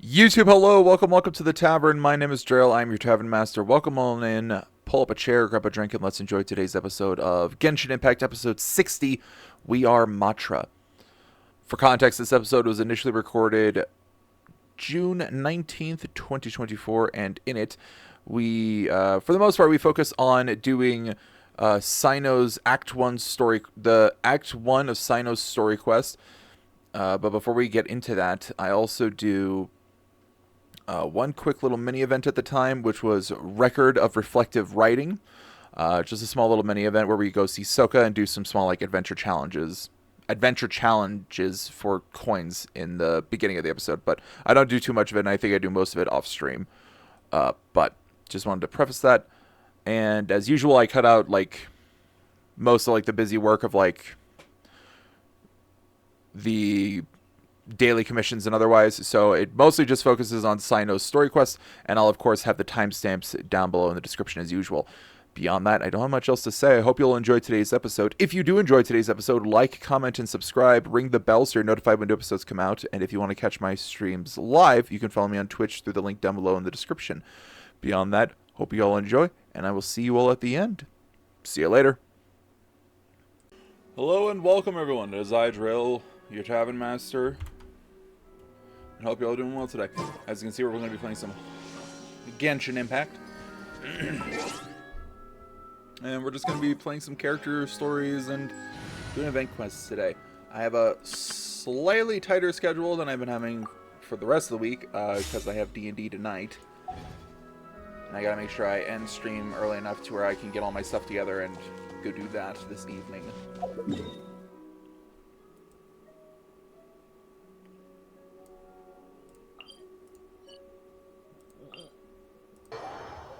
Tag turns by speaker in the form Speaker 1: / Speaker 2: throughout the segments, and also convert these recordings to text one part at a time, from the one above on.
Speaker 1: YouTube, hello, welcome to the Tavern. My name is Drill, I'm your Tavern Master. Welcome on in, pull up a chair, grab a drink, and let's enjoy today's episode of Genshin Impact, episode 60. We are Matra. For context, this episode was initially recorded June 19th, 2024, and in it, we, for the most part, we focus on doing Cyno's Act 1 story, the Act 1 of Cyno's story quest. But before we get into that, I also do one quick little mini event at the time, which was Record of Reflective Writing. Just a small little mini event where we go see Soka and do some small like adventure challenges for coins in the beginning of the episode. But I don't do too much of it, and I think I do most of it off stream. But just wanted to preface that. And as usual, I cut out like most of like the busy work of like the daily commissions and otherwise, so it mostly just focuses on Cyno's story quest, and I'll of course have the timestamps down below in the description as usual. Beyond that, I don't have much else to say. I hope you'll enjoy today's episode. If you do enjoy today's episode, like, comment, and subscribe. Ring the bell so you're notified when new episodes come out, and if you want to catch my streams live, you can follow me on Twitch through the link down below in the description. Beyond that, hope you all enjoy, and I will see you all at the end. See you later. Hello and welcome everyone. It is I, Drill, your Tavern Master. I hope you're all doing well today. As you can see, we're going to be playing some Genshin Impact. And we're just going to be playing some character stories and doing event quests today. I have a slightly tighter schedule than I've been having for the rest of the week, because I have D&D tonight. And I gotta make sure I end stream early enough to where I can get all my stuff together and go do that this evening.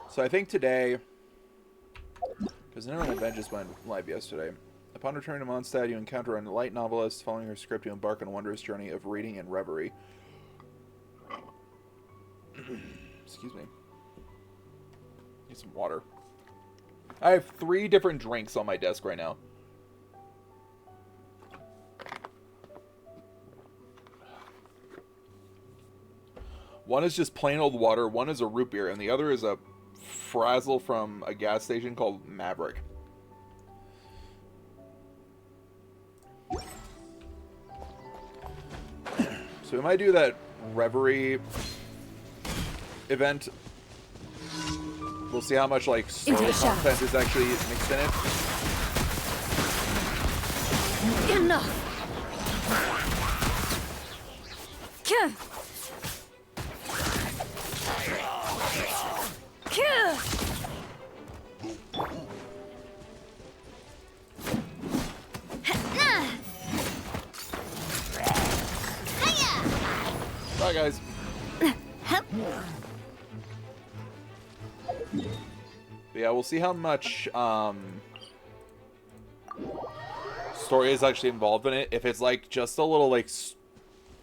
Speaker 1: So I think today, because an event just went live yesterday. Upon returning to Mondstadt, you encounter a light novelist. Following her script, you embark on a wondrous journey of reading and reverie. Excuse me. Need some water. I have 3 different drinks on my desk right now. One is just plain old water, one is a root beer, and the other is a Frazzle from a gas station called Maverick. So we might do that Reverie event. We'll see how much like story content is actually mixed in it.
Speaker 2: Enough.
Speaker 1: Bye, guys. But yeah, we'll see how much story is actually involved in it. If it's like just a little like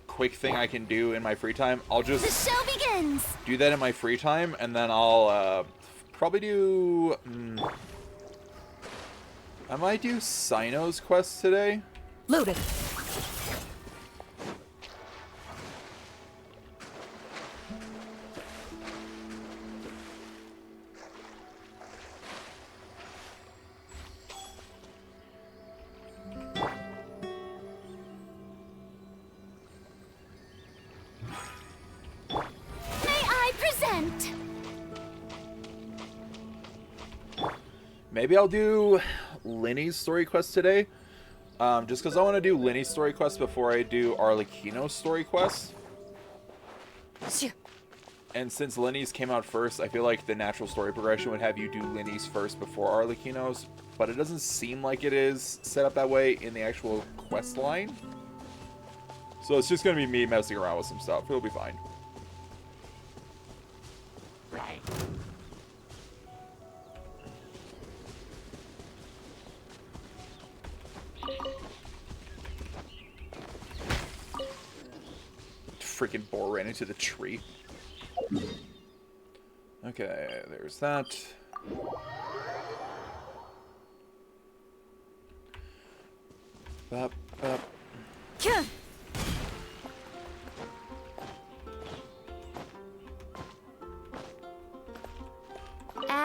Speaker 1: quick thing I can do in my free time, I'll just
Speaker 2: the show begins.
Speaker 1: Do that in my free time, and then I'll probably do. I might do Cyno's quest today.
Speaker 2: Loaded.
Speaker 1: Maybe I'll do Linny's story quest today. Just because I want to do Linny's story quest before I do Arlecchino's story quest. And since Linny's came out first, I feel like the natural story progression would have you do Linny's first before Arlecchino's. But it doesn't seem like it is set up that way in the actual quest line. So it's just going to be me messing around with some stuff. It'll be fine. Right. Freaking boar ran into the tree. Okay, there's that.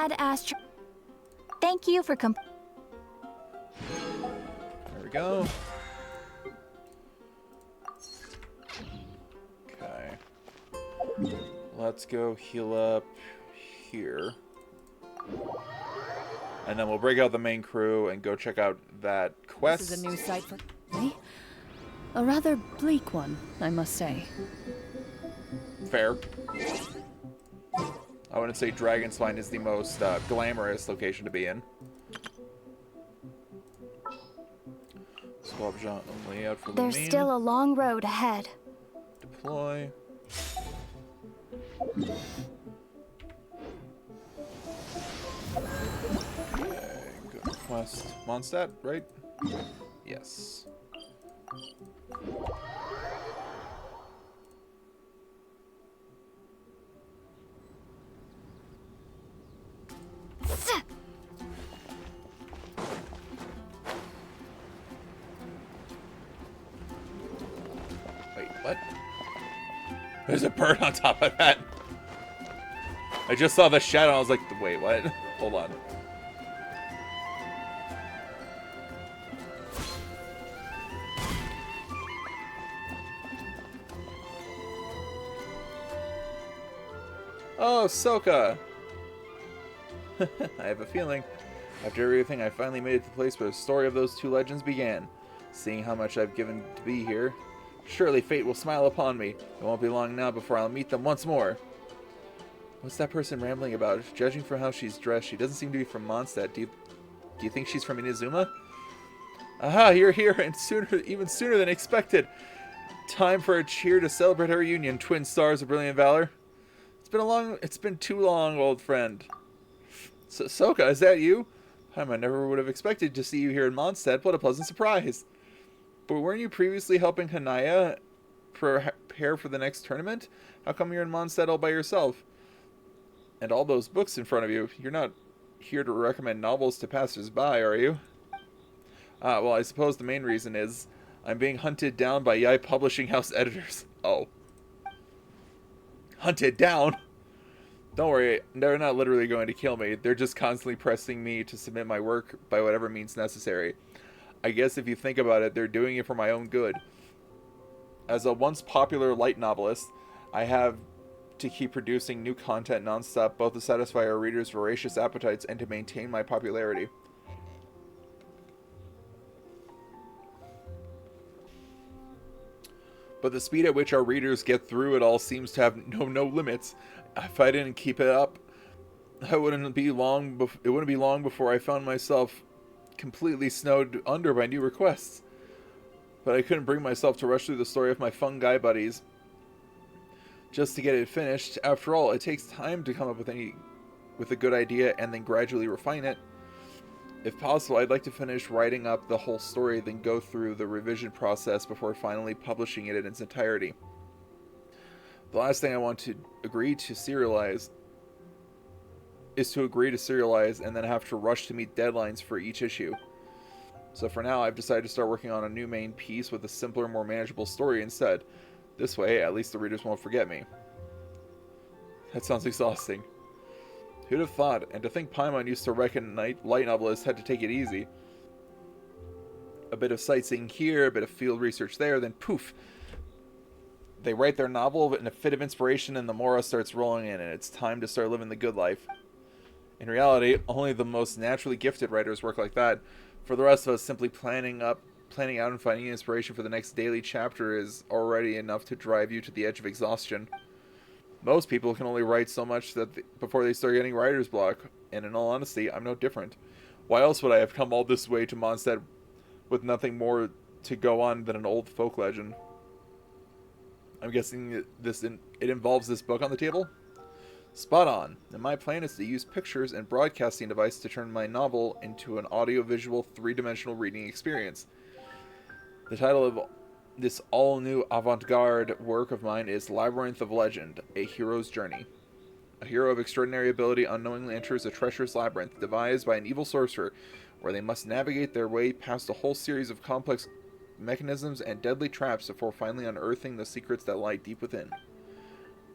Speaker 2: had asked. Thank you for
Speaker 1: There we go. Okay. Let's go heal up here. And then we'll break out the main crew and go check out that quest.
Speaker 3: This is a new site for me. A rather bleak one, I must say.
Speaker 1: Fair. I wouldn't say Dragonspine is the most glamorous location to be in. Swap genre layout for
Speaker 2: There's
Speaker 1: Lumine.
Speaker 2: still a long road ahead.
Speaker 1: Deploy. Okay, good quest. Mondstadt, right? Yes. Wait, what? There's a bird on top of that. I just saw the shadow. I was like, wait, what? Hold on. Oh, Soka! I have a feeling. After everything, I finally made it to the place where the story of those two legends began. Seeing how much I've given to be here, surely fate will smile upon me. It won't be long now before I'll meet them once more. What's that person rambling about? Judging from how she's dressed, she doesn't seem to be from Mondstadt. Do you think she's from Inazuma? Aha, you're here, and even sooner than expected. Time for a cheer to celebrate our union, twin stars of brilliant valor. It's been too long, old friend. Soka, is that you? I never would have expected to see you here in Mondstadt. What a pleasant surprise. But weren't you previously helping Hanaya prepare for the next tournament? How come you're in Mondstadt all by yourself? And all those books in front of you. You're not here to recommend novels to passers-by, are you? Well, I suppose the main reason is I'm being hunted down by Yai Publishing House editors. Oh. Hunted down? Don't worry, they're not literally going to kill me. They're just constantly pressing me to submit my work by whatever means necessary. I guess if you think about it, they're doing it for my own good. As a once popular light novelist, I have to keep producing new content nonstop, both to satisfy our readers' voracious appetites and to maintain my popularity. But the speed at which our readers get through it all seems to have no limits. If I didn't keep it up, it wouldn't be long before I found myself completely snowed under by new requests. But I couldn't bring myself to rush through the story of my fungi buddies just to get it finished. After all, it takes time to come up with a good idea and then gradually refine it. If possible, I'd like to finish writing up the whole story, then go through the revision process before finally publishing it in its entirety. The last thing I want to agree to serialize and then have to rush to meet deadlines for each issue. So for now, I've decided to start working on a new main piece with a simpler, more manageable story instead. This way, at least the readers won't forget me. That sounds exhausting. Who'd have thought? And to think Paimon used to reckon light novelists had to take it easy. A bit of sightseeing here, a bit of field research there, then poof! They write their novel in a fit of inspiration and the Mora starts rolling in, and it's time to start living the good life. In reality, only the most naturally gifted writers work like that. For the rest of us, simply planning out and finding inspiration for the next daily chapter is already enough to drive you to the edge of exhaustion. Most people can only write so much before they start getting writer's block, and in all honesty, I'm no different. Why else would I have come all this way to Mondstadt with nothing more to go on than an old folk legend? I'm guessing it involves this book on the table? Spot on. And my plan is to use pictures and broadcasting device to turn my novel into an audio-visual, three-dimensional reading experience. The title of this all-new avant-garde work of mine is Labyrinth of Legend, A Hero's Journey. A hero of extraordinary ability unknowingly enters a treacherous labyrinth devised by an evil sorcerer, where they must navigate their way past a whole series of complex mechanisms and deadly traps before finally unearthing the secrets that lie deep within.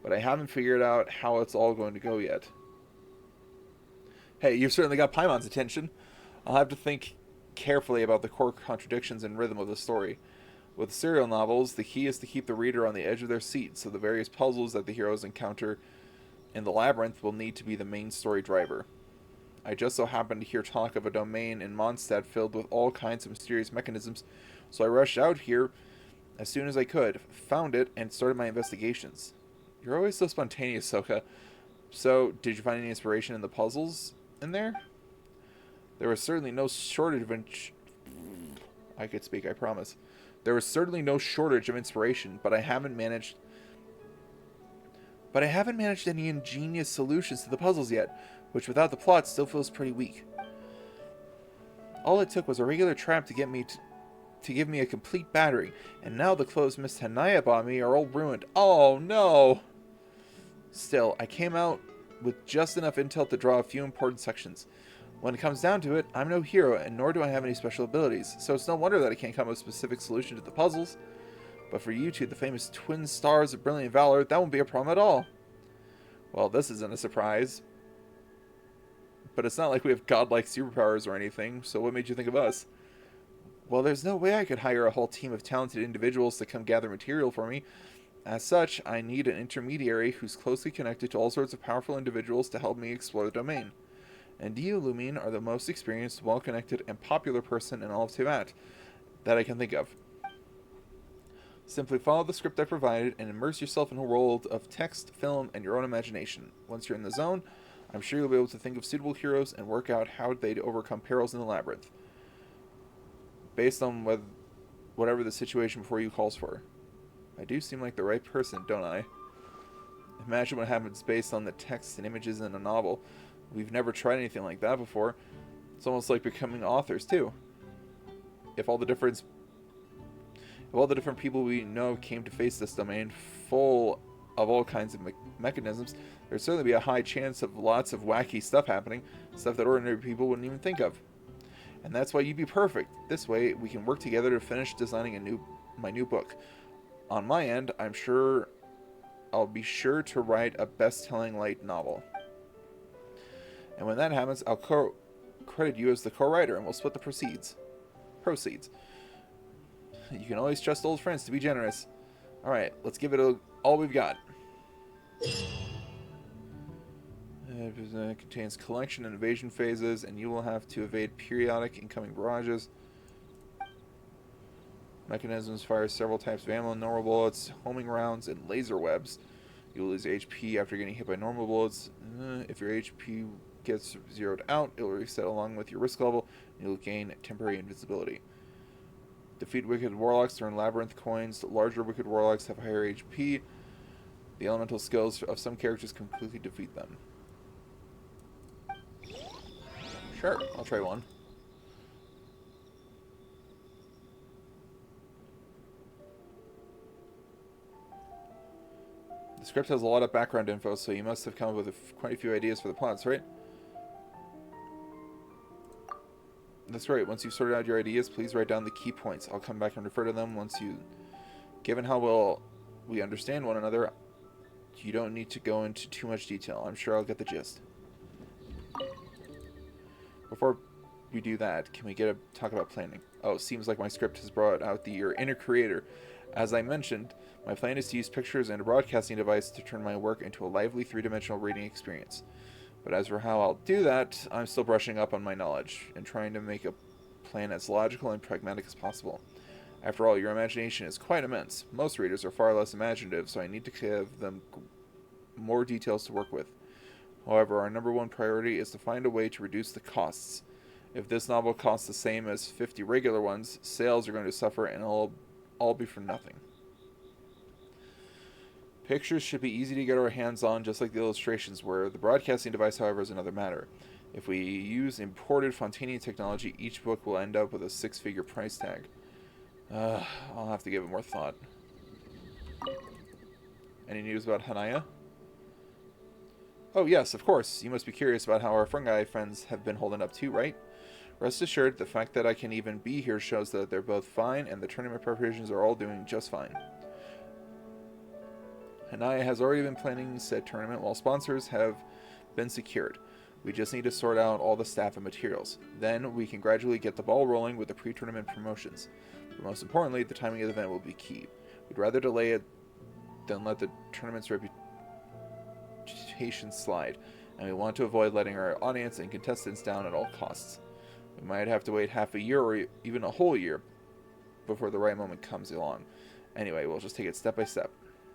Speaker 1: But I haven't figured out how it's all going to go yet. Hey, you've certainly got Paimon's attention. I'll have to think carefully about the core contradictions and rhythm of the story. With serial novels, the key is to keep the reader on the edge of their seat, so the various puzzles that the heroes encounter in the labyrinth will need to be the main story driver. I just so happened to hear talk of a domain in Mondstadt filled with all kinds of mysterious mechanisms, so I rushed out here as soon as I could, found it, and started my investigations. You're always so spontaneous, Soka. So, did you find any inspiration in the puzzles in there? There was certainly no shortage of I could speak, I promise. There was certainly no shortage of inspiration, but I haven't managed any ingenious solutions to the puzzles yet, which without the plot still feels pretty weak. All it took was a regular trap to give me a complete battery, and now the clothes Miss Hanaya bought me are all ruined. Oh no! Still, I came out with just enough intel to draw a few important sections. When it comes down to it, I'm no hero, and nor do I have any special abilities, so it's no wonder that I can't come up with a specific solution to the puzzles. But for you two, the famous twin stars of brilliant valor, that won't be a problem at all. Well, this isn't a surprise. But it's not like we have godlike superpowers or anything, so what made you think of us? Well, there's no way I could hire a whole team of talented individuals to come gather material for me. As such, I need an intermediary who's closely connected to all sorts of powerful individuals to help me explore the domain. And you, Lumine, are the most experienced, well-connected, and popular person in all of Teyvat that I can think of. Simply follow the script I provided and immerse yourself in a world of text, film, and your own imagination. Once you're in the zone, I'm sure you'll be able to think of suitable heroes and work out how they'd overcome perils in the labyrinth, based on whatever the situation before you calls for. I do seem like the right person, don't I? Imagine what happens based on the text and images in a novel. We've never tried anything like that before. It's almost like becoming authors, too. If all the different people we know came to face this domain full of all kinds of mechanisms, there'd certainly be a high chance of lots of wacky stuff happening, stuff that ordinary people wouldn't even think of. And that's why you'd be perfect. This way, we can work together to finish designing my new book. On my end, I'll be sure to write a best-selling light novel. And when that happens, I'll credit you as the co-writer, and we'll split the proceeds. You can always trust old friends to be generous. Alright, let's give it all we've got. It contains collection and evasion phases, and you will have to evade periodic incoming barrages. Mechanisms fire several types of ammo, normal bullets, homing rounds, and laser webs. You'll lose HP after getting hit by normal bullets. If your HP gets zeroed out, it will reset along with your risk level, and you'll gain temporary invincibility. Defeat wicked warlocks to earn labyrinth coins. Larger wicked warlocks have higher HP. The elemental skills of some characters completely defeat them. Sure, I'll try one. The script has a lot of background info, so you must have come up with quite a few ideas for the plots, right? That's right. Once you've sorted out your ideas, please write down the key points. I'll come back and refer to them once you... Given how well we understand one another, you don't need to go into too much detail. I'm sure I'll get the gist. Before we do that, can we talk about planning? Oh, it seems like my script has brought out your inner creator. As I mentioned, my plan is to use pictures and a broadcasting device to turn my work into a lively three-dimensional reading experience. But as for how I'll do that, I'm still brushing up on my knowledge and trying to make a plan as logical and pragmatic as possible. After all, your imagination is quite immense. Most readers are far less imaginative, so I need to give them more details to work with. However, our number one priority is to find a way to reduce the costs. If this novel costs the same as 50 regular ones, sales are going to suffer and it'll all be for nothing. Pictures should be easy to get our hands on, just like the illustrations were. The broadcasting device, however, is another matter. If we use imported Fontanian technology, each book will end up with a 6-figure price tag. I'll have to give it more thought. Any news about Hanaya? Oh yes, of course. You must be curious about how our fungi friends have been holding up too, right? Rest assured, the fact that I can even be here shows that they're both fine, and the tournament preparations are all doing just fine. Hanaya has already been planning said tournament, while sponsors have been secured. We just need to sort out all the staff and materials. Then we can gradually get the ball rolling with the pre-tournament promotions. But most importantly, the timing of the event will be key. We'd rather delay it than let the tournament's reputation slide, and we want to avoid letting our audience and contestants down at all costs. We might have to wait half a year or even a whole year before the right moment comes along. Anyway, we'll just take it step by step.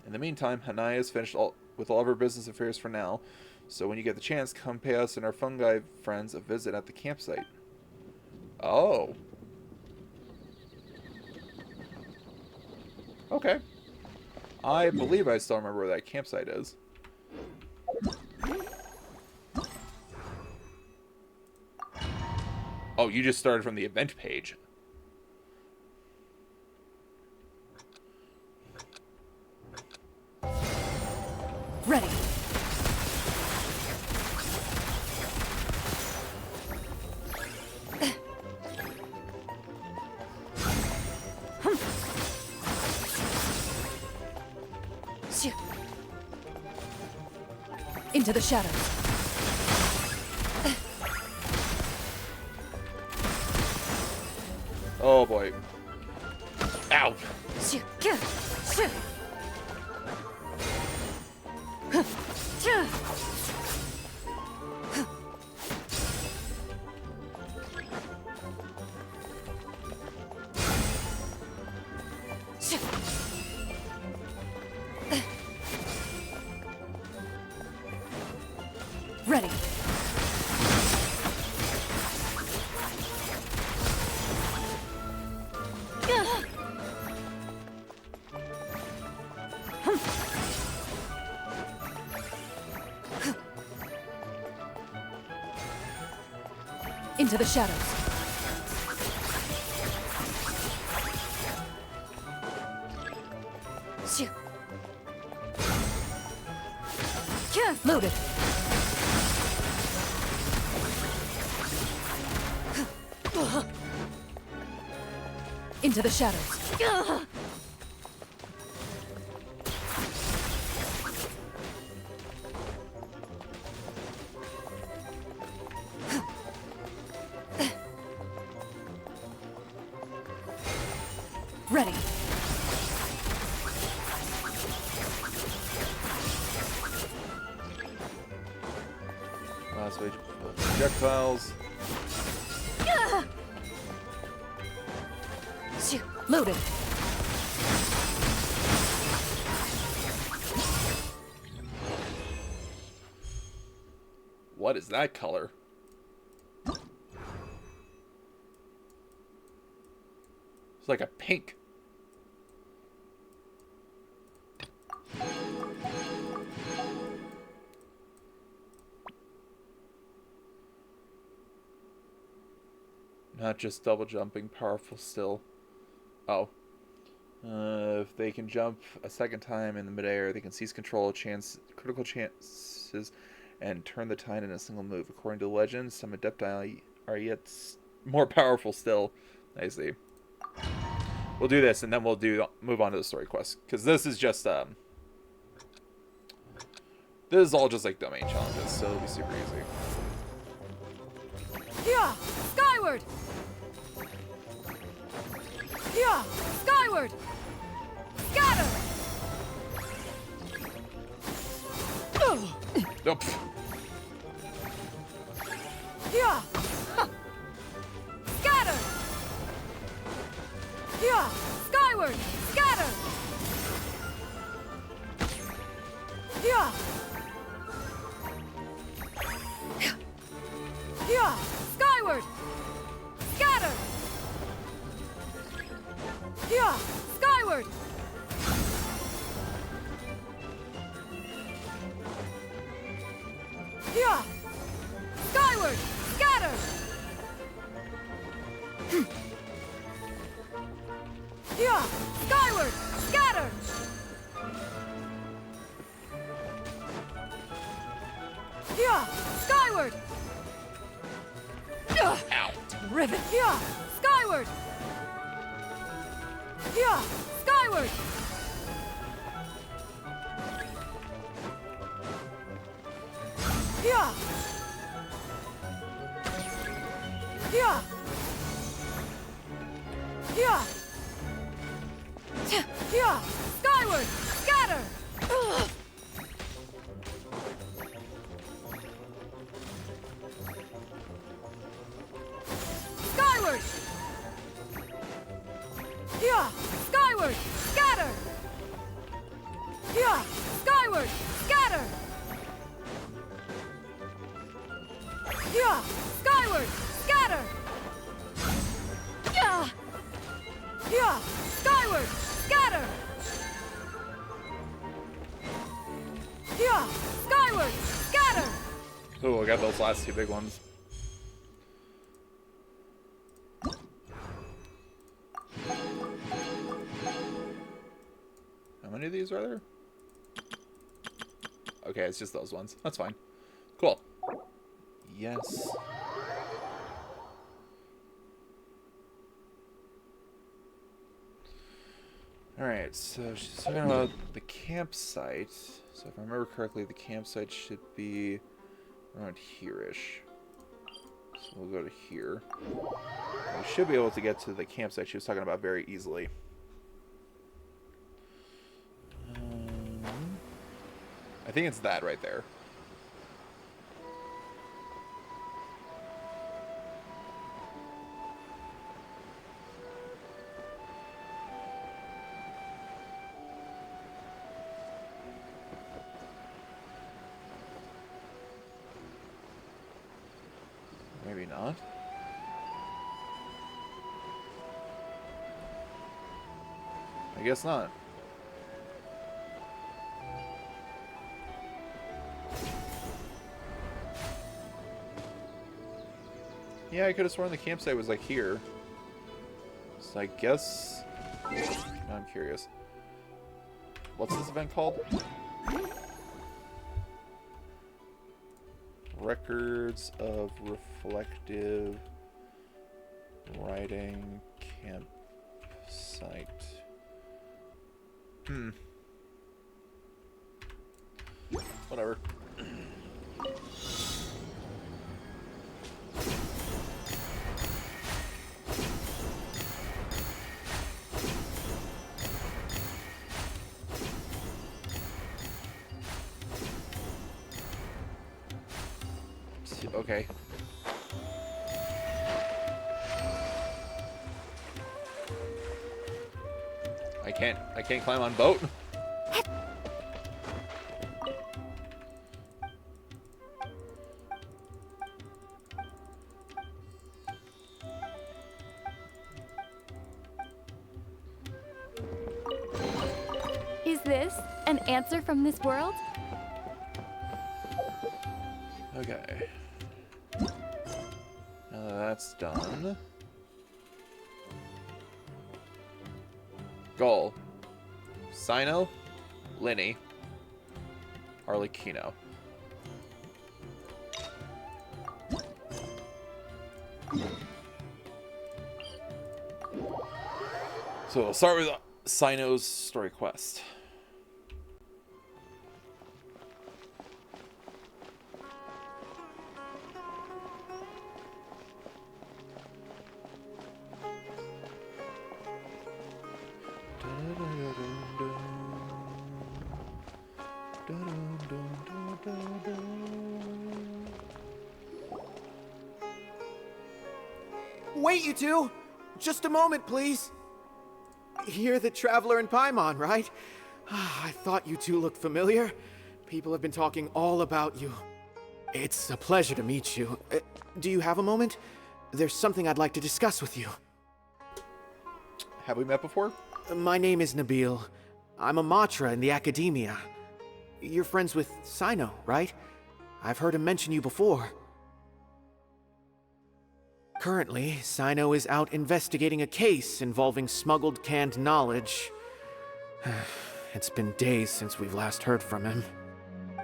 Speaker 1: In the meantime, Hanaya has finished with all of her business affairs for now, so when you get the chance, come pay us and our fungi friends a visit at the campsite. Oh. Okay. I believe I still remember where that campsite is. Oh, you just started from the event page.
Speaker 3: Ready. Into the shadows.
Speaker 1: Oh boy. Ow.
Speaker 3: Ready. Into the shadows. Loaded. Into the shadows. Ready.
Speaker 1: Last wage projectiles.
Speaker 3: Loaded.
Speaker 1: What is that color? It's like a pink. Not just double jumping, powerful still. Oh. If they can jump a second time in the midair, they can seize control, critical chances, and turn the tide in a single move. According to legend, some adepti are yet more powerful still. I see. We'll do this, and then we'll move on to the story quest, because this is just this is all just like domain challenges, so it'll be super easy.
Speaker 3: Yeah, skyward. Yeah, skyward. Scatter.
Speaker 1: Nope.
Speaker 3: Yeah. Scatter. Yeah, skyward. Scatter. Yeah. Yeah, skyward. Scatter. Yeah, skyward. Yeah, skyward. Scatter. Yeah, skyward. Scatter. Yeah, skyward.
Speaker 1: Ow.
Speaker 3: Rivet. Yeah, skyward. Yeah, skyward. Yeah.
Speaker 4: Yeah! Yeah! Yeah! Skyward! Scatter! Ugh. Skyward! Yeah! Skyward! Scatter! Yeah! Skyward! Scatter! Yeah! Skyward! Scatter! Yeah! Yeah! Skyward! Scatter! Yeah! Skyward! Scatter!
Speaker 1: Ooh, I got those last two big ones. How many of these are there? Okay, it's just those ones. That's fine. Cool. Yes. Alright, so she's talking about the campsite. So if I remember correctly, the campsite should be around here-ish. So we'll go to here. We should be able to get to the campsite she was talking about very easily. I think it's that right there. Maybe not. I guess not. Yeah, I could have sworn the campsite was like here. So I guess... Now I'm curious. What's this event called? Records of Reflective Writing Campsite. Whatever. Okay. I can't climb on boat.
Speaker 2: Is this an answer from this world?
Speaker 1: Okay. Now that that's done. Goal. Cyno, Linny, Arlecchino. So we'll start with Cyno's story quest.
Speaker 5: Wait, you two! Just a moment, please. You're the Traveler in Paimon, right? I thought you two looked familiar. People have been talking all about you. It's a pleasure to meet you. Do you have a moment? There's something I'd like to discuss with you.
Speaker 1: Have we met before?
Speaker 5: My name is Nabil. I'm a Matra in the Academia. You're friends with Cyno, right? I've heard him mention you before. Currently, Cyno is out investigating a case involving smuggled canned knowledge. It's been days since we've last heard from him.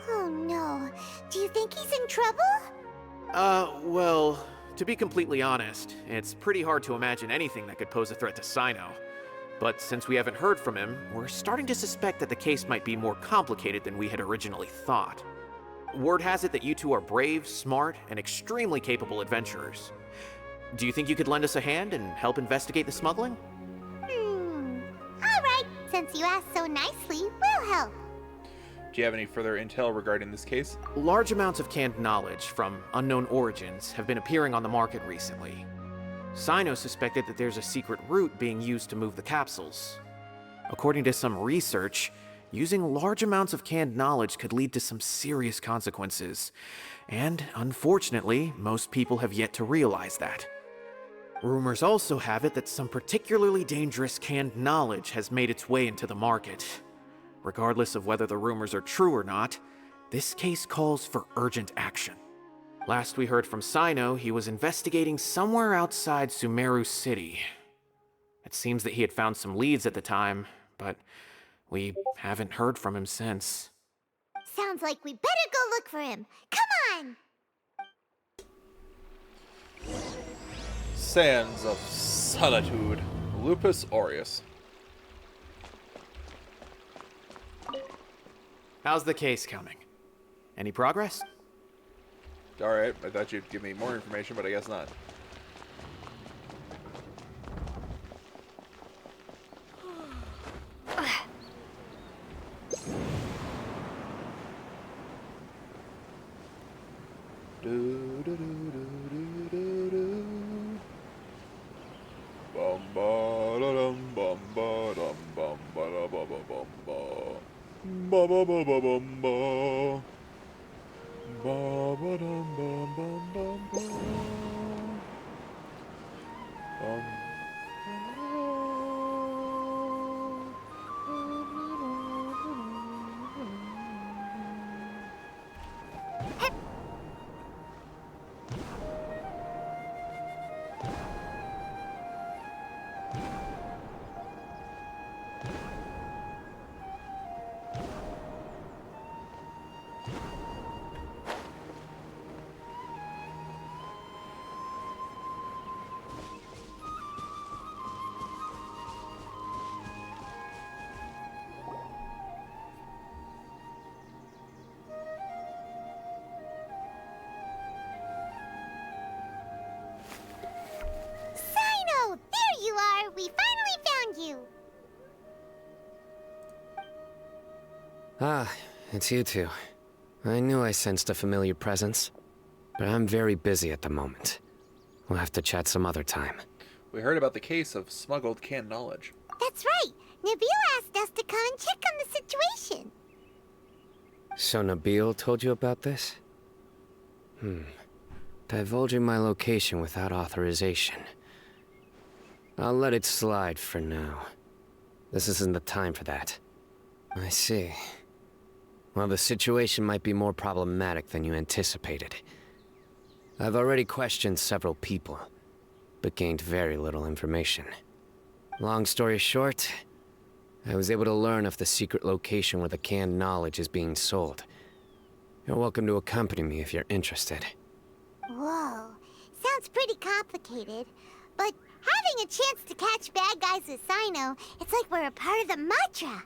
Speaker 6: Oh no. Do you think he's in trouble?
Speaker 5: Well, to be completely honest, it's pretty hard to imagine anything that could pose a threat to Cyno. But since we haven't heard from him, we're starting to suspect that the case might be more complicated than we had originally thought. Word has it that you two are brave, smart, and extremely capable adventurers. Do you think you could lend us a hand and help investigate the smuggling?
Speaker 6: Alright, since you asked so nicely, we'll help.
Speaker 1: Do you have any further intel regarding this case?
Speaker 5: Large amounts of canned knowledge from unknown origins have been appearing on the market recently. Cyno suspected that there's a secret route being used to move the capsules. According to some research, using large amounts of canned knowledge could lead to some serious consequences. And unfortunately, most people have yet to realize that. Rumors also have it that some particularly dangerous canned knowledge has made its way into the market. Regardless of whether the rumors are true or not, this case calls for urgent action. Last we heard from Cyno, he was investigating somewhere outside Sumeru City. It seems that he had found some leads at the time, but we haven't heard from him since.
Speaker 6: Sounds like we better go look for him. Come on!
Speaker 1: Sands of Solitude. Lupus Aureus.
Speaker 5: How's the case coming? Any progress?
Speaker 1: Alright, I thought you'd give me more information, but I guess not. Bum ba da dum bum ba dum bum ba da ba ba bum ba. Ba ba ba ba bum ba. Ba ba dum bum bum bum ba.
Speaker 6: Cyno! There you are! We finally found you!
Speaker 7: Ah, it's you two. I knew I sensed a familiar presence, but I'm very busy at the moment. We'll have to chat some other time.
Speaker 1: We heard about the case of smuggled canned knowledge.
Speaker 6: That's right! Nabil asked us to come and check on the situation.
Speaker 7: So Nabil told you about this? Divulging my location without authorization. I'll let it slide for now. This isn't the time for that. I see. Well, the situation might be more problematic than you anticipated. I've already questioned several people, but gained very little information. Long story short, I was able to learn of the secret location where the canned knowledge is being sold. You're welcome to accompany me if you're interested.
Speaker 6: Whoa, sounds pretty complicated. But having a chance to catch bad guys with Cyno, it's like we're a part of the Matra.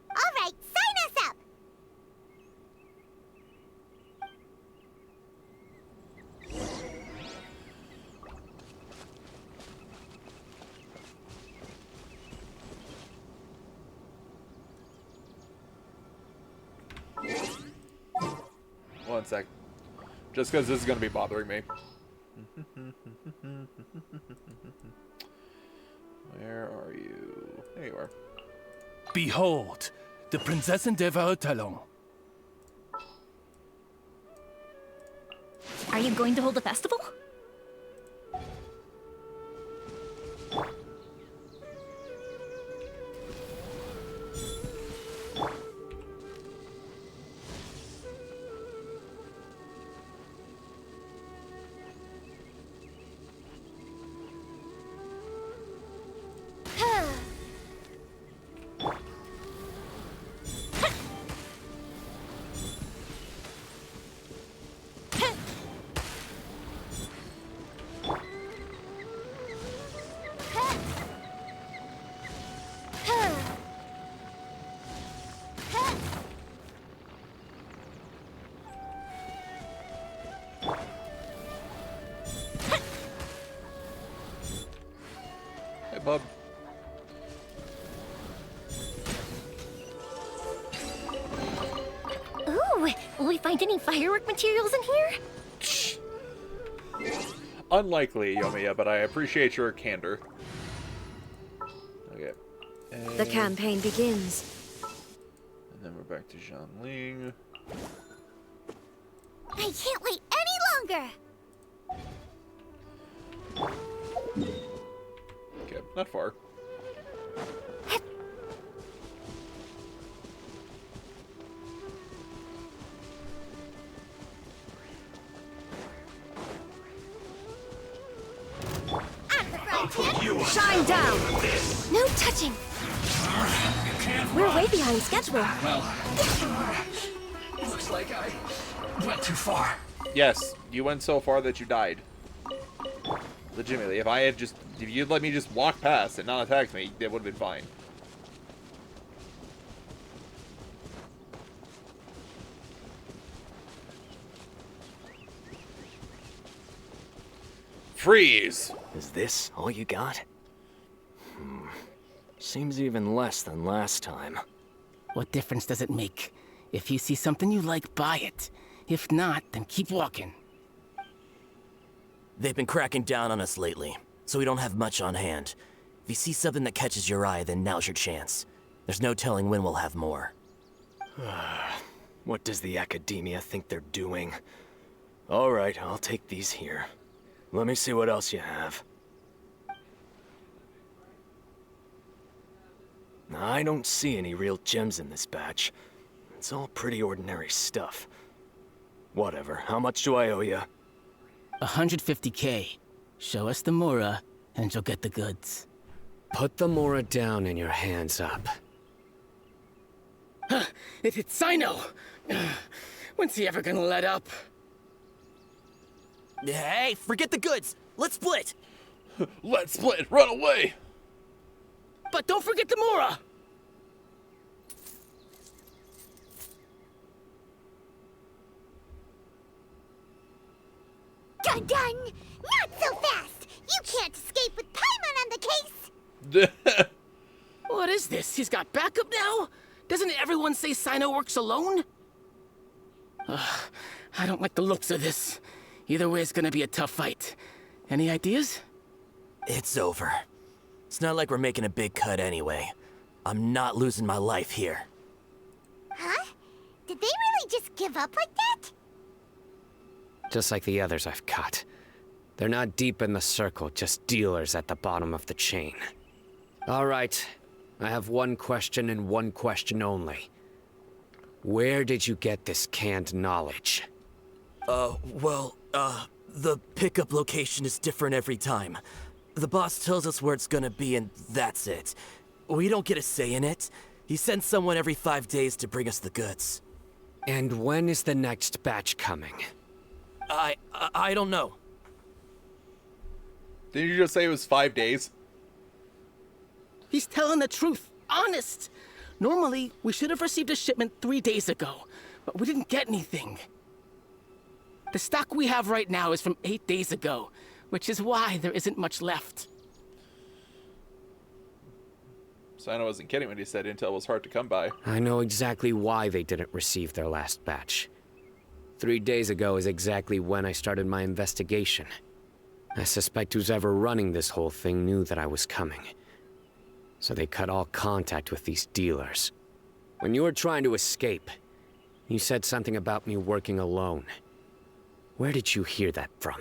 Speaker 6: Alright, sign us up!
Speaker 1: One sec. Just because this is going to be bothering me. Where are you? There you are.
Speaker 8: Behold, the Prinzessin der Vertalon.
Speaker 2: Are you going to hold a festival?
Speaker 9: Will we find any firework materials in here?
Speaker 1: Unlikely, Yomiya, but I appreciate your candor. Okay.
Speaker 9: The campaign begins.
Speaker 1: And then we're back to Zhangling.
Speaker 6: I can't wait any longer!
Speaker 1: Okay, not far.
Speaker 9: Shine down! No touching! We're way behind schedule.
Speaker 8: Looks like I went too far.
Speaker 1: Yes, you went so far that you died. Legitimately, if you'd let me just walk past and not attack me, it would have been fine. Freeze!
Speaker 10: Is this all you got? Seems even less than last time.
Speaker 11: What difference does it make? If you see something you like, buy it. If not, then keep walking.
Speaker 10: They've been cracking down on us lately, so we don't have much on hand. If you see something that catches your eye, then now's your chance. There's no telling when we'll have more.
Speaker 7: What does the Academia think they're doing? Alright, I'll take these here. Let me see what else you have. I don't see any real gems in this batch. It's all pretty ordinary stuff. Whatever, how much do I owe you?
Speaker 11: 150K. Show us the Mora, and you'll get the goods.
Speaker 7: Put the Mora down and your hands up.
Speaker 11: It's Cyno! When's he ever gonna let up?
Speaker 10: Hey, forget the goods! Let's split!
Speaker 1: Let's split! Run away!
Speaker 11: But don't forget the Mora!
Speaker 6: Dun dun! Not so fast! You can't escape with Paimon on the case!
Speaker 11: What is this? He's got backup now? Doesn't everyone say Cyno works alone? I don't like the looks of this. Either way, it's gonna be a tough fight. Any ideas?
Speaker 10: It's over. It's not like we're making a big cut anyway. I'm not losing my life here.
Speaker 6: Huh? Did they really just give up like that?
Speaker 7: Just like the others I've cut. They're not deep in the circle, just dealers at the bottom of the chain. Alright, I have one question and one question only. Where did you get this canned knowledge?
Speaker 10: The pickup location is different every time. The boss tells us where it's gonna be and that's it. We don't get a say in it. He sends someone every 5 days to bring us the goods.
Speaker 7: And when is the next batch coming?
Speaker 10: I don't know.
Speaker 1: Didn't you just say it was 5 days?
Speaker 11: He's telling the truth. Honest. Normally, we should have received a shipment 3 days ago, but we didn't get anything. The stock we have right now is from 8 days ago, which is why there isn't much left.
Speaker 1: Cyno wasn't kidding when he said intel was hard to come by.
Speaker 7: I know exactly why they didn't receive their last batch. 3 days ago is exactly when I started my investigation. I suspect who's ever running this whole thing knew that I was coming. So they cut all contact with these dealers. When you were trying to escape, you said something about me working alone. Where did you hear that from?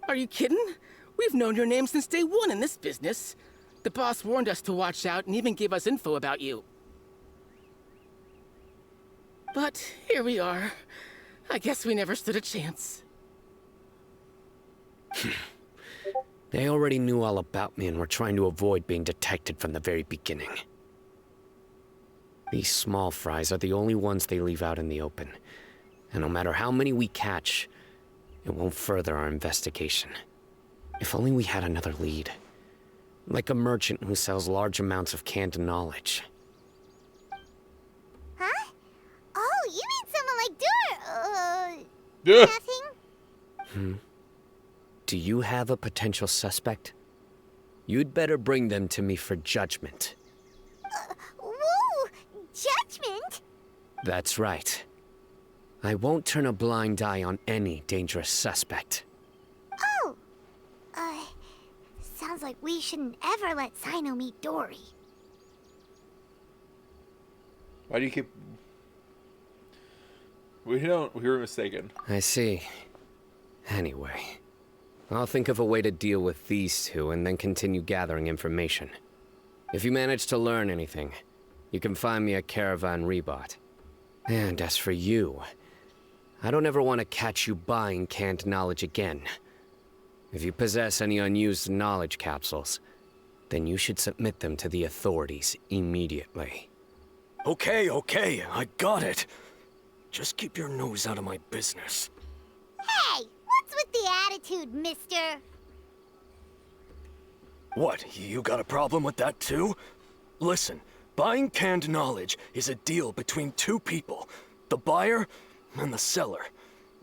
Speaker 11: Are you kidding? We've known your name since day one in this business. The boss warned us to watch out and even gave us info about you. But here we are. I guess we never stood a chance.
Speaker 7: They already knew all about me and were trying to avoid being detected from the very beginning. These small fries are the only ones they leave out in the open. And no matter how many we catch, it won't further our investigation. If only we had another lead. Like a merchant who sells large amounts of canned knowledge.
Speaker 6: Huh? Oh, you mean someone like
Speaker 1: Yeah.
Speaker 6: nothing?
Speaker 7: Do you have a potential suspect? You'd better bring them to me for judgment.
Speaker 6: Whoa! Judgment?
Speaker 7: That's right. I won't turn a blind eye on any dangerous suspect.
Speaker 6: Oh! Sounds like we shouldn't ever let Cyno meet Dory.
Speaker 1: Why do you keep... We were mistaken.
Speaker 7: I see. Anyway, I'll think of a way to deal with these two and then continue gathering information. If you manage to learn anything, you can find me at Caravan Rebot. And as for you, I don't ever want to catch you buying canned knowledge again. If you possess any unused knowledge capsules, then you should submit them to the authorities immediately.
Speaker 8: Okay, I got it. Just keep your nose out of my business.
Speaker 6: Hey, what's with the attitude, mister?
Speaker 8: What, you got a problem with that too? Listen, buying canned knowledge is a deal between two people, the buyer and the seller.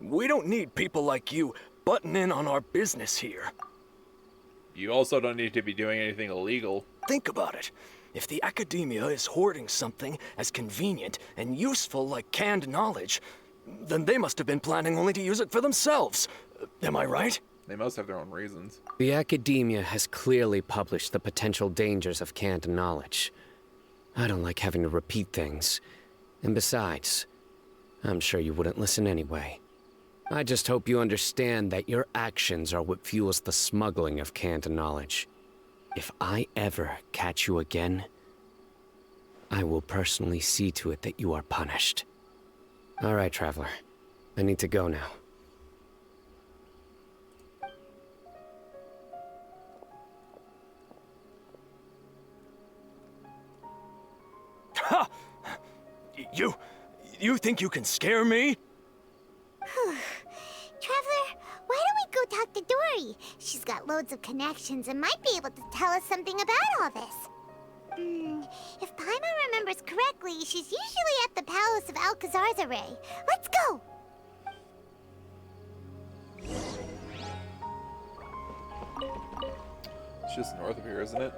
Speaker 8: We don't need people like you butting in on our business here.
Speaker 1: You also don't need to be doing anything illegal.
Speaker 8: Think about it. If the academia is hoarding something as convenient and useful like canned knowledge, then they must have been planning only to use it for themselves. Am I right?
Speaker 1: They must have their own reasons.
Speaker 7: The academia has clearly published the potential dangers of canned knowledge. I don't like having to repeat things. And besides, I'm sure you wouldn't listen anyway. I just hope you understand that your actions are what fuels the smuggling of canned knowledge. If I ever catch you again, I will personally see to it that you are punished. All right, Traveler. I need to go now.
Speaker 8: Ha! You think you can scare me?
Speaker 6: Traveler, why don't we go talk to Dory? She's got loads of connections and might be able to tell us something about all this. If Paimon remembers correctly, she's usually at the Palace of Alcazar's Array. Let's go!
Speaker 1: It's just north of here, isn't it?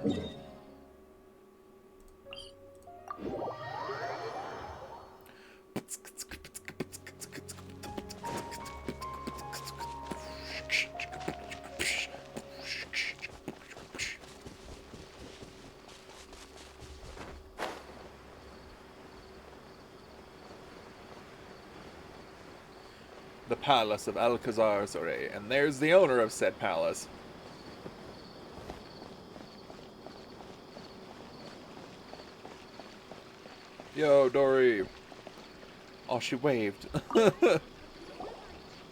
Speaker 1: The Palace of Alcazar's Array, and there's the owner of said palace. Yo, Dory. Oh, she waved.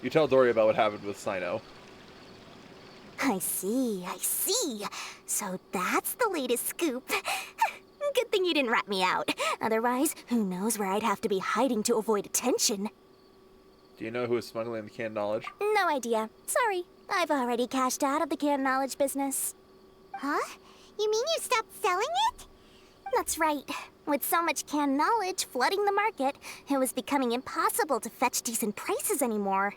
Speaker 1: You tell Dory about what happened with Cyno.
Speaker 9: I see. So that's the latest scoop. Good thing you didn't rat me out. Otherwise, who knows where I'd have to be hiding to avoid attention.
Speaker 1: Do you know who is smuggling the canned knowledge?
Speaker 9: No idea. Sorry. I've already cashed out of the canned knowledge business.
Speaker 6: Huh? You mean you stopped selling it?
Speaker 9: That's right. With so much canned knowledge flooding the market, it was becoming impossible to fetch decent prices anymore.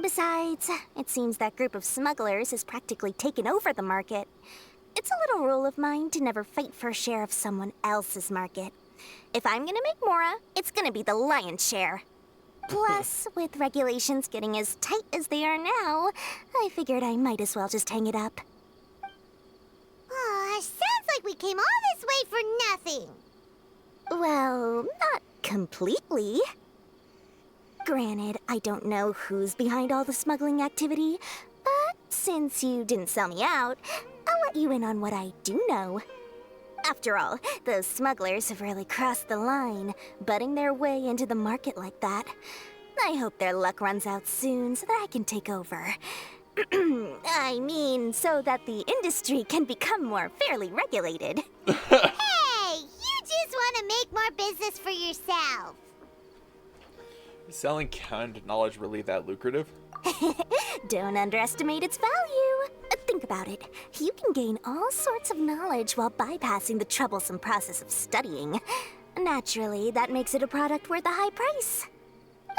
Speaker 9: Besides, it seems that group of smugglers has practically taken over the market. It's a little rule of mine to never fight for a share of someone else's market. If I'm gonna make Mora, it's gonna be the lion's share. Plus, with regulations getting as tight as they are now, I figured I might as well just hang it up.
Speaker 6: Aw, sounds like we came all this way for nothing.
Speaker 9: Well, not completely. Granted, I don't know who's behind all the smuggling activity, but since you didn't sell me out, I'll let you in on what I do know. After all, those smugglers have really crossed the line, butting their way into the market like that. I hope their luck runs out soon so that I can take over. I mean, so that the industry can become more fairly regulated.
Speaker 6: Hey, you just want to make more business for yourself.
Speaker 1: Is selling canned knowledge really that lucrative?
Speaker 9: Don't underestimate its value. Think about it. You can gain all sorts of knowledge while bypassing the troublesome process of studying. Naturally, that makes it a product worth a high price.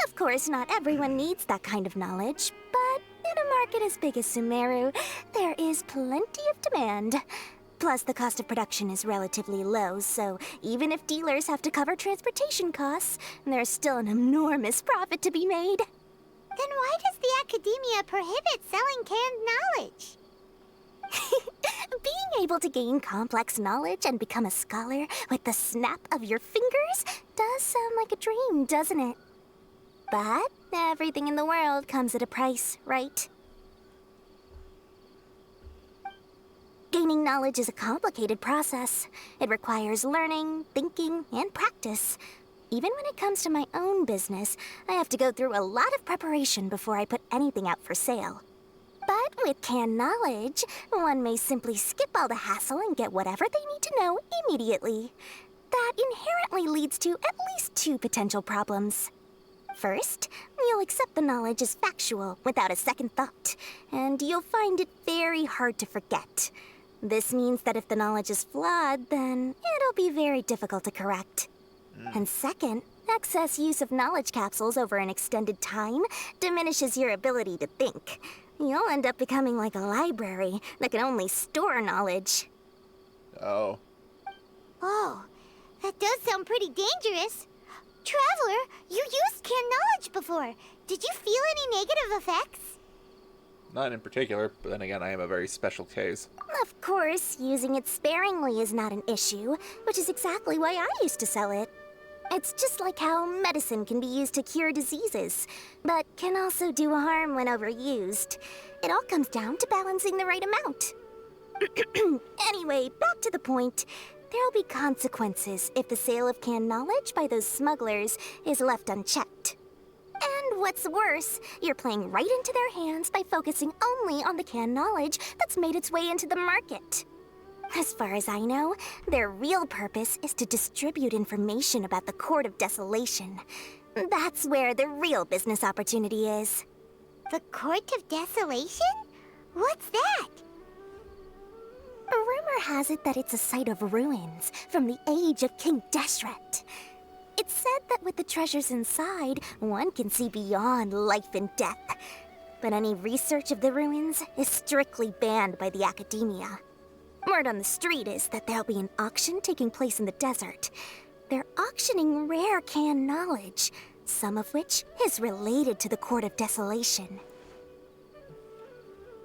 Speaker 9: Of course, not everyone needs that kind of knowledge, but in a market as big as Sumeru, there is plenty of demand. Plus, the cost of production is relatively low, so even if dealers have to cover transportation costs, there's still an enormous profit to be made.
Speaker 6: Then why does the academia prohibit selling canned knowledge?
Speaker 9: Being able to gain complex knowledge and become a scholar with the snap of your fingers does sound like a dream, doesn't it? But everything in the world comes at a price, right? Gaining knowledge is a complicated process. It requires learning, thinking, and practice. Even when it comes to my own business, I have to go through a lot of preparation before I put anything out for sale. But with canned knowledge, one may simply skip all the hassle and get whatever they need to know immediately. That inherently leads to at least two potential problems. First, you'll accept the knowledge as factual without a second thought, and you'll find it very hard to forget. This means that if the knowledge is flawed, then it'll be very difficult to correct. And second, excess use of knowledge capsules over an extended time diminishes your ability to think. You'll end up becoming like a library that can only store knowledge.
Speaker 1: Oh.
Speaker 6: Oh, that does sound pretty dangerous. Traveler, you used canned knowledge before. Did you feel any negative effects?
Speaker 1: Not in particular, but then again, I am a very special case.
Speaker 9: Of course, using it sparingly is not an issue, which is exactly why I used to sell it. It's just like how medicine can be used to cure diseases, but can also do harm when overused. It all comes down to balancing the right amount. Anyway, back to the point. There'll be consequences if the sale of canned knowledge by those smugglers is left unchecked. And what's worse, you're playing right into their hands by focusing only on the canned knowledge that's made its way into the market. As far as I know, their real purpose is to distribute information about the Court of Desolation. That's where the real business opportunity is.
Speaker 6: The Court of Desolation? What's that?
Speaker 9: Rumor has it that it's a site of ruins from the age of King Deshret. It's said that with the treasures inside, one can see beyond life and death. But any research of the ruins is strictly banned by the academia. Word on the street is that there'll be an auction taking place in the desert. They're auctioning rare canned knowledge, some of which is related to the Court of Desolation.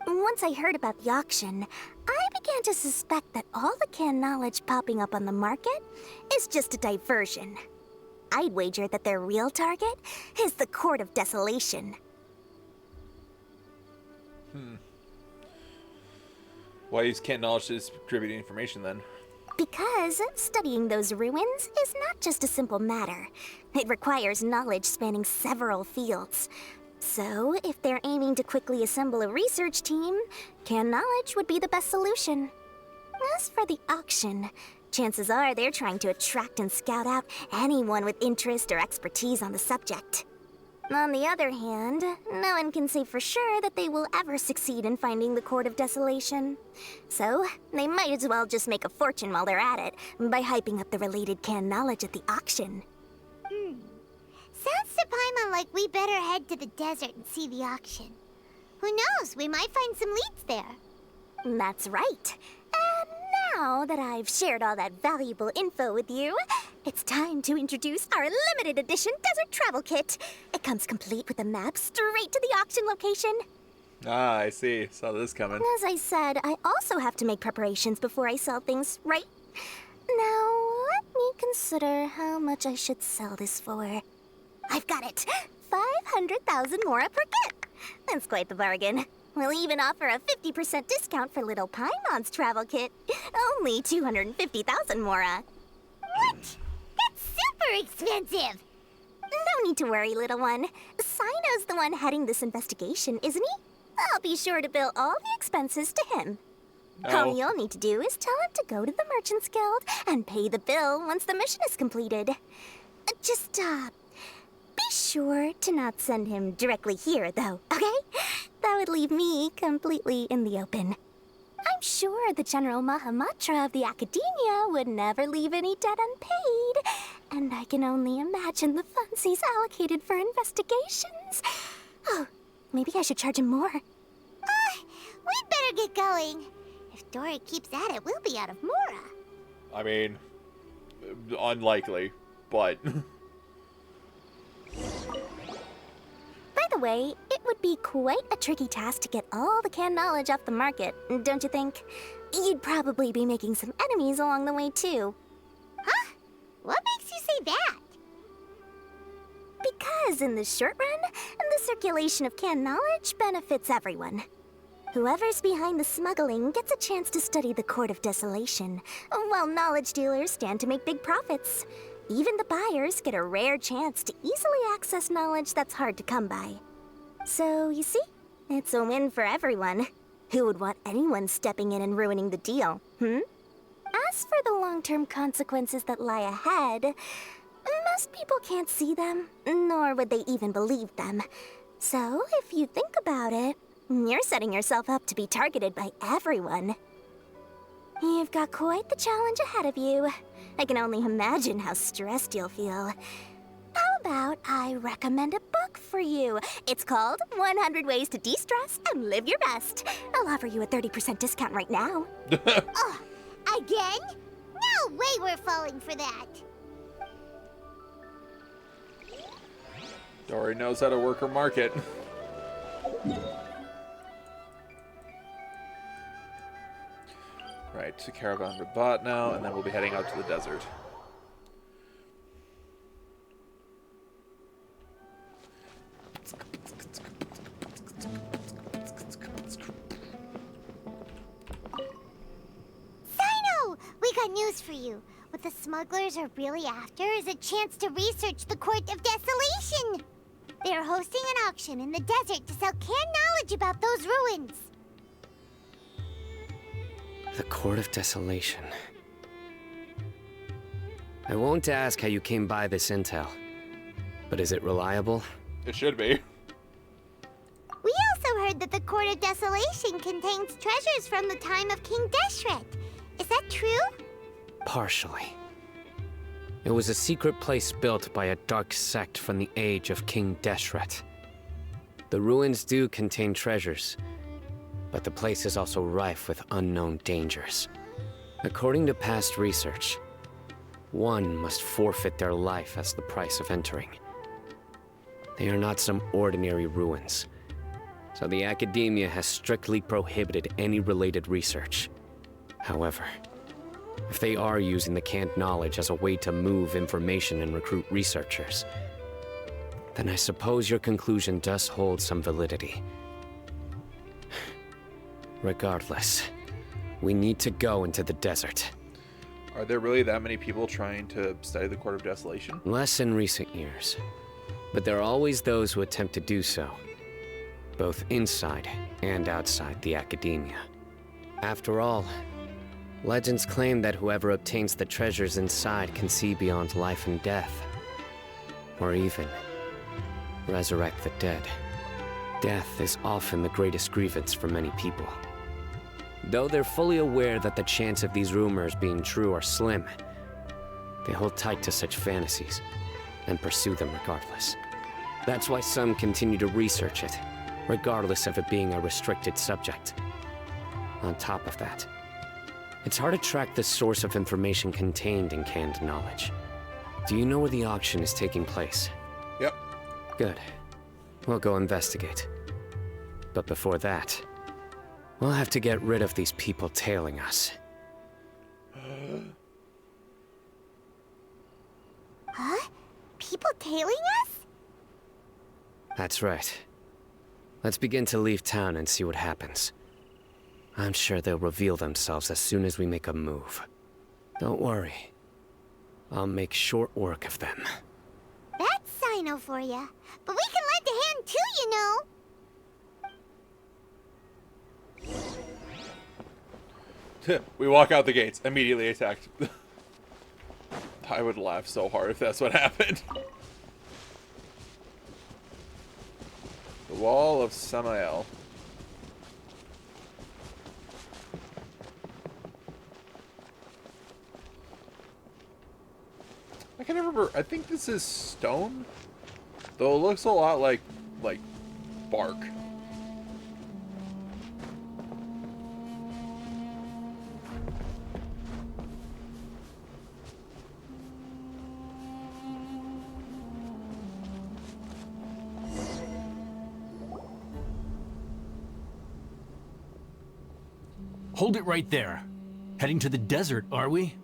Speaker 9: Once I heard about the auction, I began to suspect that all the canned knowledge popping up on the market is just a diversion. I'd wager that their real target is the Court of Desolation.
Speaker 1: Why use canned knowledge to distribute information then?
Speaker 9: Because studying those ruins is not just a simple matter. It requires knowledge spanning several fields. So, if they're aiming to quickly assemble a research team, canned knowledge would be the best solution. As for the auction, chances are they're trying to attract and scout out anyone with interest or expertise on the subject. On the other hand, no one can say for sure that they will ever succeed in finding the Court of Desolation. So, they might as well just make a fortune while they're at it by hyping up the related canned knowledge at the auction.
Speaker 6: Sounds to Paimon like we better head to the desert and see the auction. Who knows, we might find some leads there.
Speaker 9: That's right. And now that I've shared all that valuable info with you, it's time to introduce our limited edition desert travel kit. It comes complete with a map straight to the auction location.
Speaker 1: Ah, I see. Saw this coming.
Speaker 9: As I said, I also have to make preparations before I sell things, right? Now, let me consider how much I should sell this for. I've got it! 500,000 mora per kit! That's quite the bargain. We'll even offer a 50% discount for little Paimon's travel kit. Only 250,000 mora.
Speaker 6: What? That's super expensive!
Speaker 9: No need to worry, little one. Cyno's the one heading this investigation, isn't he? I'll be sure to bill all the expenses to him. All you'll need to do is tell him to go to the Merchants Guild and pay the bill once the mission is completed. Just, be sure to not send him directly here, though, okay? That would leave me completely in the open. I'm sure the General Matra of the Academia would never leave any debt unpaid, and I can only imagine the funds he's allocated for investigations. Oh, maybe I should charge him more.
Speaker 6: We'd better get going. If Dory keeps at it, we'll be out of Mora.
Speaker 1: I mean, unlikely, but...
Speaker 9: By the way, it would be quite a tricky task to get all the canned knowledge off the market, don't you think? You'd probably be making some enemies along the way, too.
Speaker 6: Huh? What makes you say that?
Speaker 9: Because in the short run, the circulation of canned knowledge benefits everyone. Whoever's behind the smuggling gets a chance to study the Court of Desolation, while knowledge dealers stand to make big profits. Even the buyers get a rare chance to easily access knowledge that's hard to come by. So, you see, it's a win for everyone. Who would want anyone stepping in and ruining the deal, As for the long-term consequences that lie ahead, most people can't see them, nor would they even believe them. So, if you think about it, you're setting yourself up to be targeted by everyone. You've got quite the challenge ahead of you. I can only imagine how stressed you'll feel. How about I recommend a book for you? It's called 100 Ways to De-Stress and Live Your Best. I'll offer you a 30% discount right now.
Speaker 6: Oh, again? No way we're falling for that.
Speaker 1: Dory knows how to work her market. Right, to Caravan Rabat now, and then we'll be heading out to the desert.
Speaker 6: Cyno! We got news for you. What the smugglers are really after is a chance to research the Court of Desolation. They are hosting an auction in the desert to sell canned knowledge about those ruins.
Speaker 7: The Court of Desolation. I won't ask how you came by this intel, but is it reliable?
Speaker 1: It should be.
Speaker 6: We also heard that the Court of Desolation contains treasures from the time of King Deshret. Is that true?
Speaker 7: Partially. It was a secret place built by a dark sect from the age of King Deshret. The ruins do contain treasures, but the place is also rife with unknown dangers. According to past research, one must forfeit their life as the price of entering. They are not some ordinary ruins, so the academia has strictly prohibited any related research. However, if they are using the canned knowledge as a way to move information and recruit researchers, then I suppose your conclusion does hold some validity. Regardless, we need to go into the desert.
Speaker 1: Are there really that many people trying to study the Court of Desolation?
Speaker 7: Less in recent years, but there are always those who attempt to do so, both inside and outside the academia. After all, legends claim that whoever obtains the treasures inside can see beyond life and death, or even resurrect the dead. Death is often the greatest grievance for many people. Though they're fully aware that the chance of these rumors being true are slim, they hold tight to such fantasies and pursue them regardless. That's why some continue to research it, regardless of it being a restricted subject. On top of that, it's hard to track the source of information contained in canned knowledge. Do you know where the auction is taking place?
Speaker 1: Yep.
Speaker 7: Good. We'll go investigate. But before that, we'll have to get rid of these people tailing us.
Speaker 6: Huh? People tailing us?
Speaker 7: That's right. Let's begin to leave town and see what happens. I'm sure they'll reveal themselves as soon as we make a move. Don't worry. I'll make short work of them.
Speaker 6: That's Cyno for ya. But we can lend a hand too, you know.
Speaker 1: We walk out the gates, immediately attacked. I would laugh so hard if that's what happened. The Wall of Samael. I can never remember. I think this is stone, though it looks a lot like bark.
Speaker 12: Hold it right there. Heading to the desert, are we?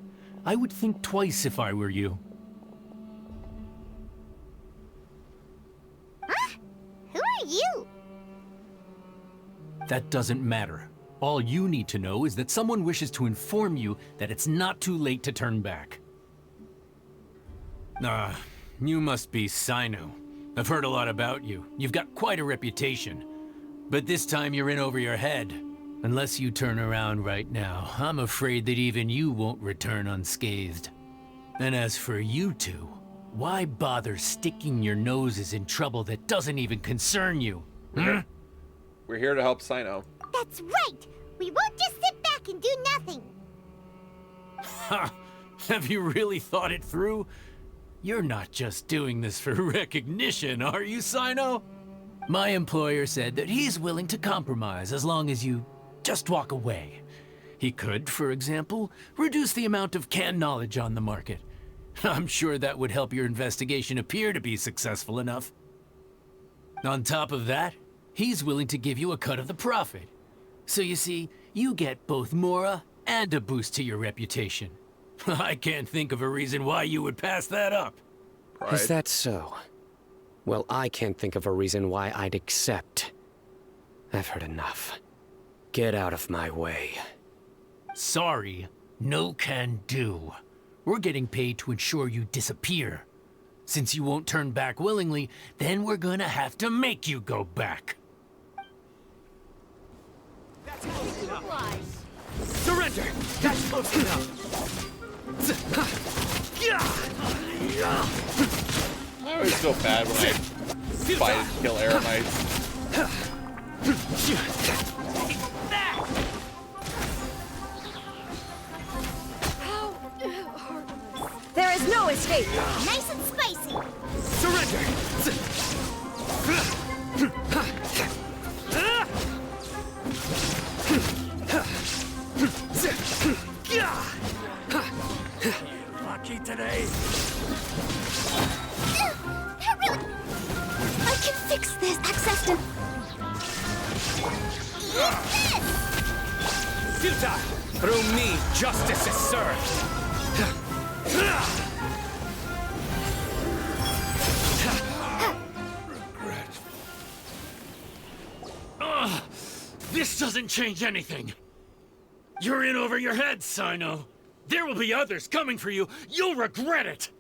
Speaker 12: I would think twice if I were you.
Speaker 6: Huh? Who are you?
Speaker 12: That doesn't matter. All you need to know is that someone wishes to inform you that it's not too late to turn back. You must be Cyno. I've heard a lot about you. You've got quite a reputation. But this time you're in over your head. Unless you turn around right now, I'm afraid that even you won't return unscathed. And as for you two, why bother sticking your noses in trouble that doesn't even concern you? Hmm?
Speaker 1: We're here to help Cyno.
Speaker 6: That's right! We won't just sit back and do nothing!
Speaker 12: Ha! Have you really thought it through? You're not just doing this for recognition, are you, Cyno? My employer said that he's willing to compromise as long as you just walk away. He could, for example, reduce the amount of canned knowledge on the market. I'm sure that would help your investigation appear to be successful enough. On top of that, he's willing to give you a cut of the profit. So you see, you get both Mora and a boost to your reputation. I can't think of a reason why you would pass that up.
Speaker 1: Pride.
Speaker 7: Is that so? Well, I can't think of a reason why I'd accept. I've heard enough. Get out of my way.
Speaker 12: Sorry, no can do. We're getting paid to ensure you disappear. Since you won't turn back willingly, then we're gonna have to make you go back.
Speaker 4: That's close enough.
Speaker 10: Surrender! That's close enough!
Speaker 1: I always feel bad when I fight and kill Eremites.
Speaker 4: There is no escape!
Speaker 6: Nice and spicy!
Speaker 10: Surrender!
Speaker 8: Lucky today.
Speaker 6: That really... I can fix this! Access to...
Speaker 10: Futile! Through me, justice is served!
Speaker 12: This doesn't change anything. You're in over your head, Cyno. There will be others coming for you. You'll regret it.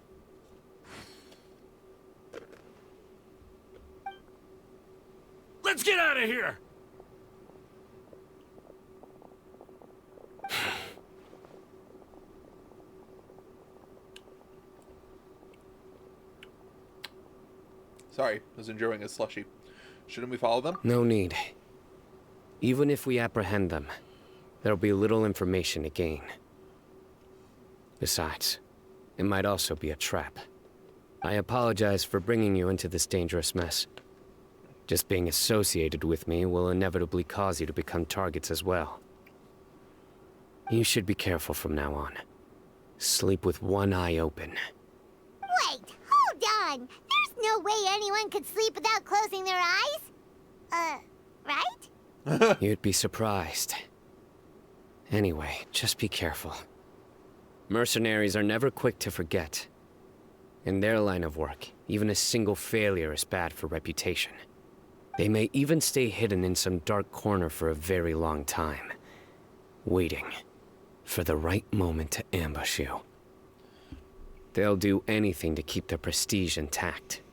Speaker 12: Let's get out of here.
Speaker 1: Sorry, I was enjoying a slushie. Shouldn't we follow them?
Speaker 7: No need. Even if we apprehend them, there'll be little information to gain. Besides, it might also be a trap. I apologize for bringing you into this dangerous mess. Just being associated with me will inevitably cause you to become targets as well. You should be careful from now on. Sleep with one eye open.
Speaker 6: Wait, hold on! There's no way anyone could sleep without closing their eyes? Right?
Speaker 7: You'd be surprised. Anyway, just be careful. Mercenaries are never quick to forget. In their line of work, even a single failure is bad for reputation. They may even stay hidden in some dark corner for a very long time, waiting for the right moment to ambush you. They'll do anything to keep their prestige intact.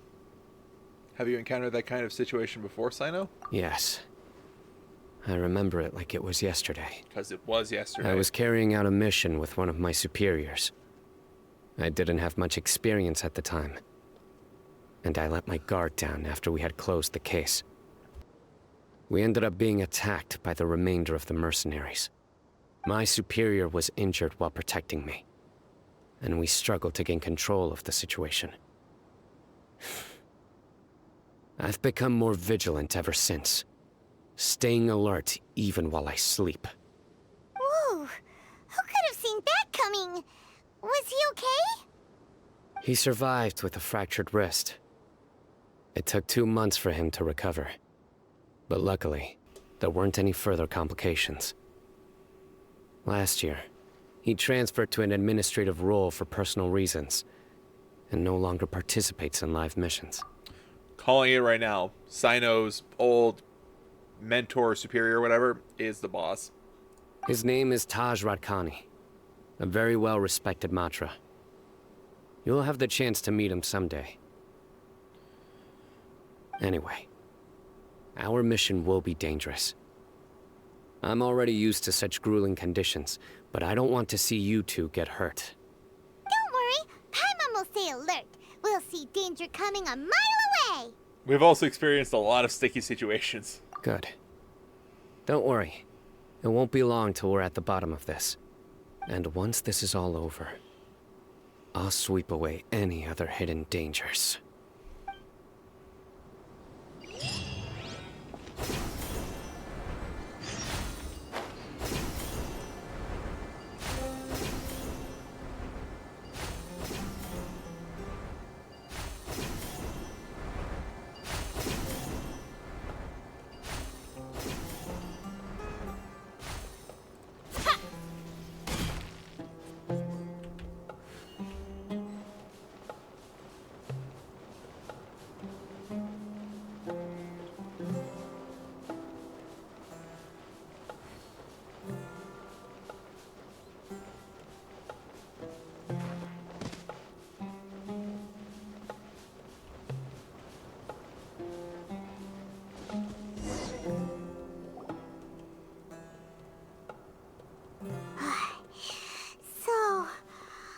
Speaker 1: Have you encountered that kind of situation before, Cyno?
Speaker 7: Yes. I remember it like it was yesterday.
Speaker 1: Because it was yesterday.
Speaker 7: I was carrying out a mission with one of my superiors. I didn't have much experience at the time, and I let my guard down after we had closed the case. We ended up being attacked by the remainder of the mercenaries. My superior was injured while protecting me, and we struggled to gain control of the situation. I've become more vigilant ever since, staying alert even while I sleep.
Speaker 6: Whoa! Who could have seen that coming? Was he okay?
Speaker 7: He survived with a fractured wrist. It took 2 months for him to recover. But luckily, there weren't any further complications. Last year, he transferred to an administrative role for personal reasons, and no longer participates in live missions.
Speaker 1: Calling it right now. Cyno's old mentor, superior, whatever, is the boss.
Speaker 7: His name is Taj Radkani, a very well-respected Matra. You'll have the chance to meet him someday. Anyway, our mission will be dangerous. I'm already used to such grueling conditions, but I don't want to see you two get hurt.
Speaker 6: Don't worry, Paimon will stay alert. We'll see danger coming a mile away.
Speaker 1: We've also experienced a lot of sticky situations.
Speaker 7: Good. Don't worry. It won't be long till we're at the bottom of this. And once this is all over, I'll sweep away any other hidden dangers.
Speaker 6: So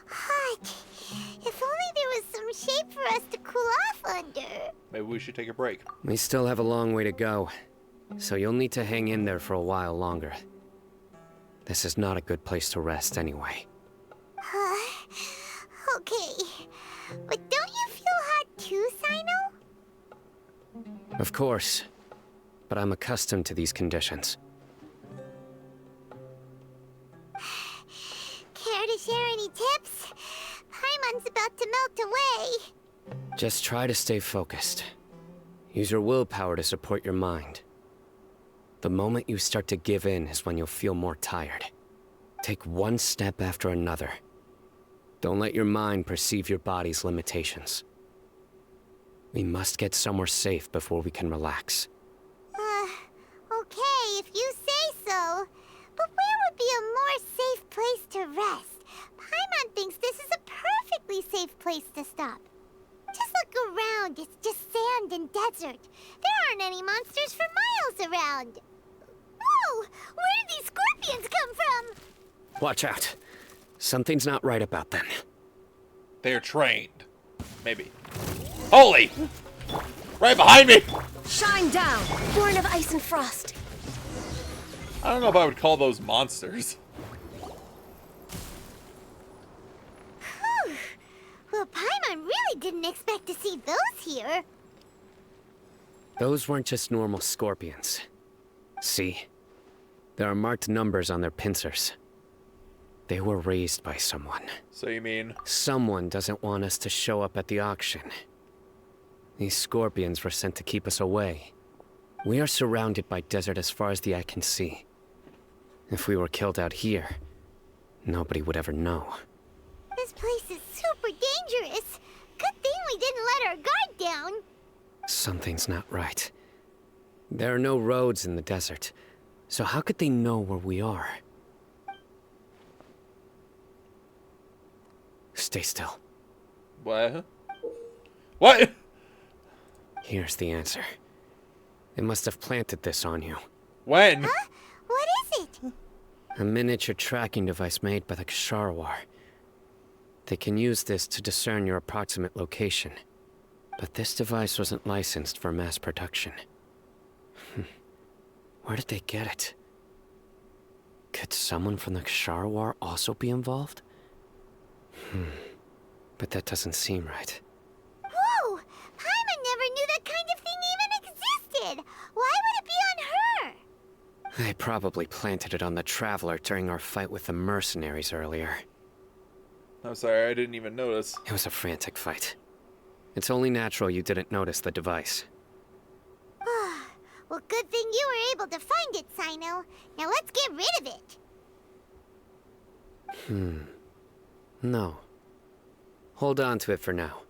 Speaker 6: hot. If only there was some shade for us to cool off under.
Speaker 1: Maybe we should take a break.
Speaker 7: We still have a long way to go, so you'll need to hang in there for a while longer. This is not a good place to rest anyway.
Speaker 6: Okay. But don't you feel hot too, Cyno?
Speaker 7: Of course, but I'm accustomed to these conditions.
Speaker 6: Care to share any tips? Paimon's about to melt away.
Speaker 7: Just try to stay focused. Use your willpower to support your mind. The moment you start to give in is when you'll feel more tired. Take one step after another. Don't let your mind perceive your body's limitations. We must get somewhere safe before we can relax.
Speaker 6: Okay, if you say so. But where would be a more safe place to rest? Paimon thinks this is a perfectly safe place to stop. Just look around, it's just sand and desert. There aren't any monsters for miles around. Whoa! Where did these scorpions come from?
Speaker 7: Watch out. Something's not right about them.
Speaker 1: They're trained. Maybe. Holy! Right behind me!
Speaker 4: Shine down, born of ice and frost.
Speaker 1: I don't know if I would call those monsters.
Speaker 6: Whew. Well, Paimon really didn't expect to see those here.
Speaker 7: Those weren't just normal scorpions. See? There are marked numbers on their pincers. They were raised by someone.
Speaker 1: So you mean?
Speaker 7: Someone doesn't want us to show up at the auction. These scorpions were sent to keep us away. We are surrounded by desert as far as the eye can see. If we were killed out here, nobody would ever know.
Speaker 6: This place is super dangerous. Good thing we didn't let our guard down.
Speaker 7: Something's not right. There are no roads in the desert, so how could they know where we are? Stay still.
Speaker 1: What? What?
Speaker 7: Here's the answer. They must have planted this on you.
Speaker 1: When?
Speaker 6: Huh? What is it?
Speaker 7: A miniature tracking device made by the Ksharawar. They can use this to discern your approximate location. But this device wasn't licensed for mass production. Where did they get it? Could someone from the Ksharawar also be involved? But that doesn't seem right.
Speaker 6: Whoa! Paimon never knew that kind of thing even existed! Why would it be on her?
Speaker 7: They probably planted it on the Traveler during our fight with the mercenaries earlier.
Speaker 1: I'm sorry, I didn't even notice.
Speaker 7: It was a frantic fight. It's only natural you didn't notice the device.
Speaker 6: Well, good thing you were able to find it, Cyno. Now let's get rid of it.
Speaker 7: No. Hold on to it for now.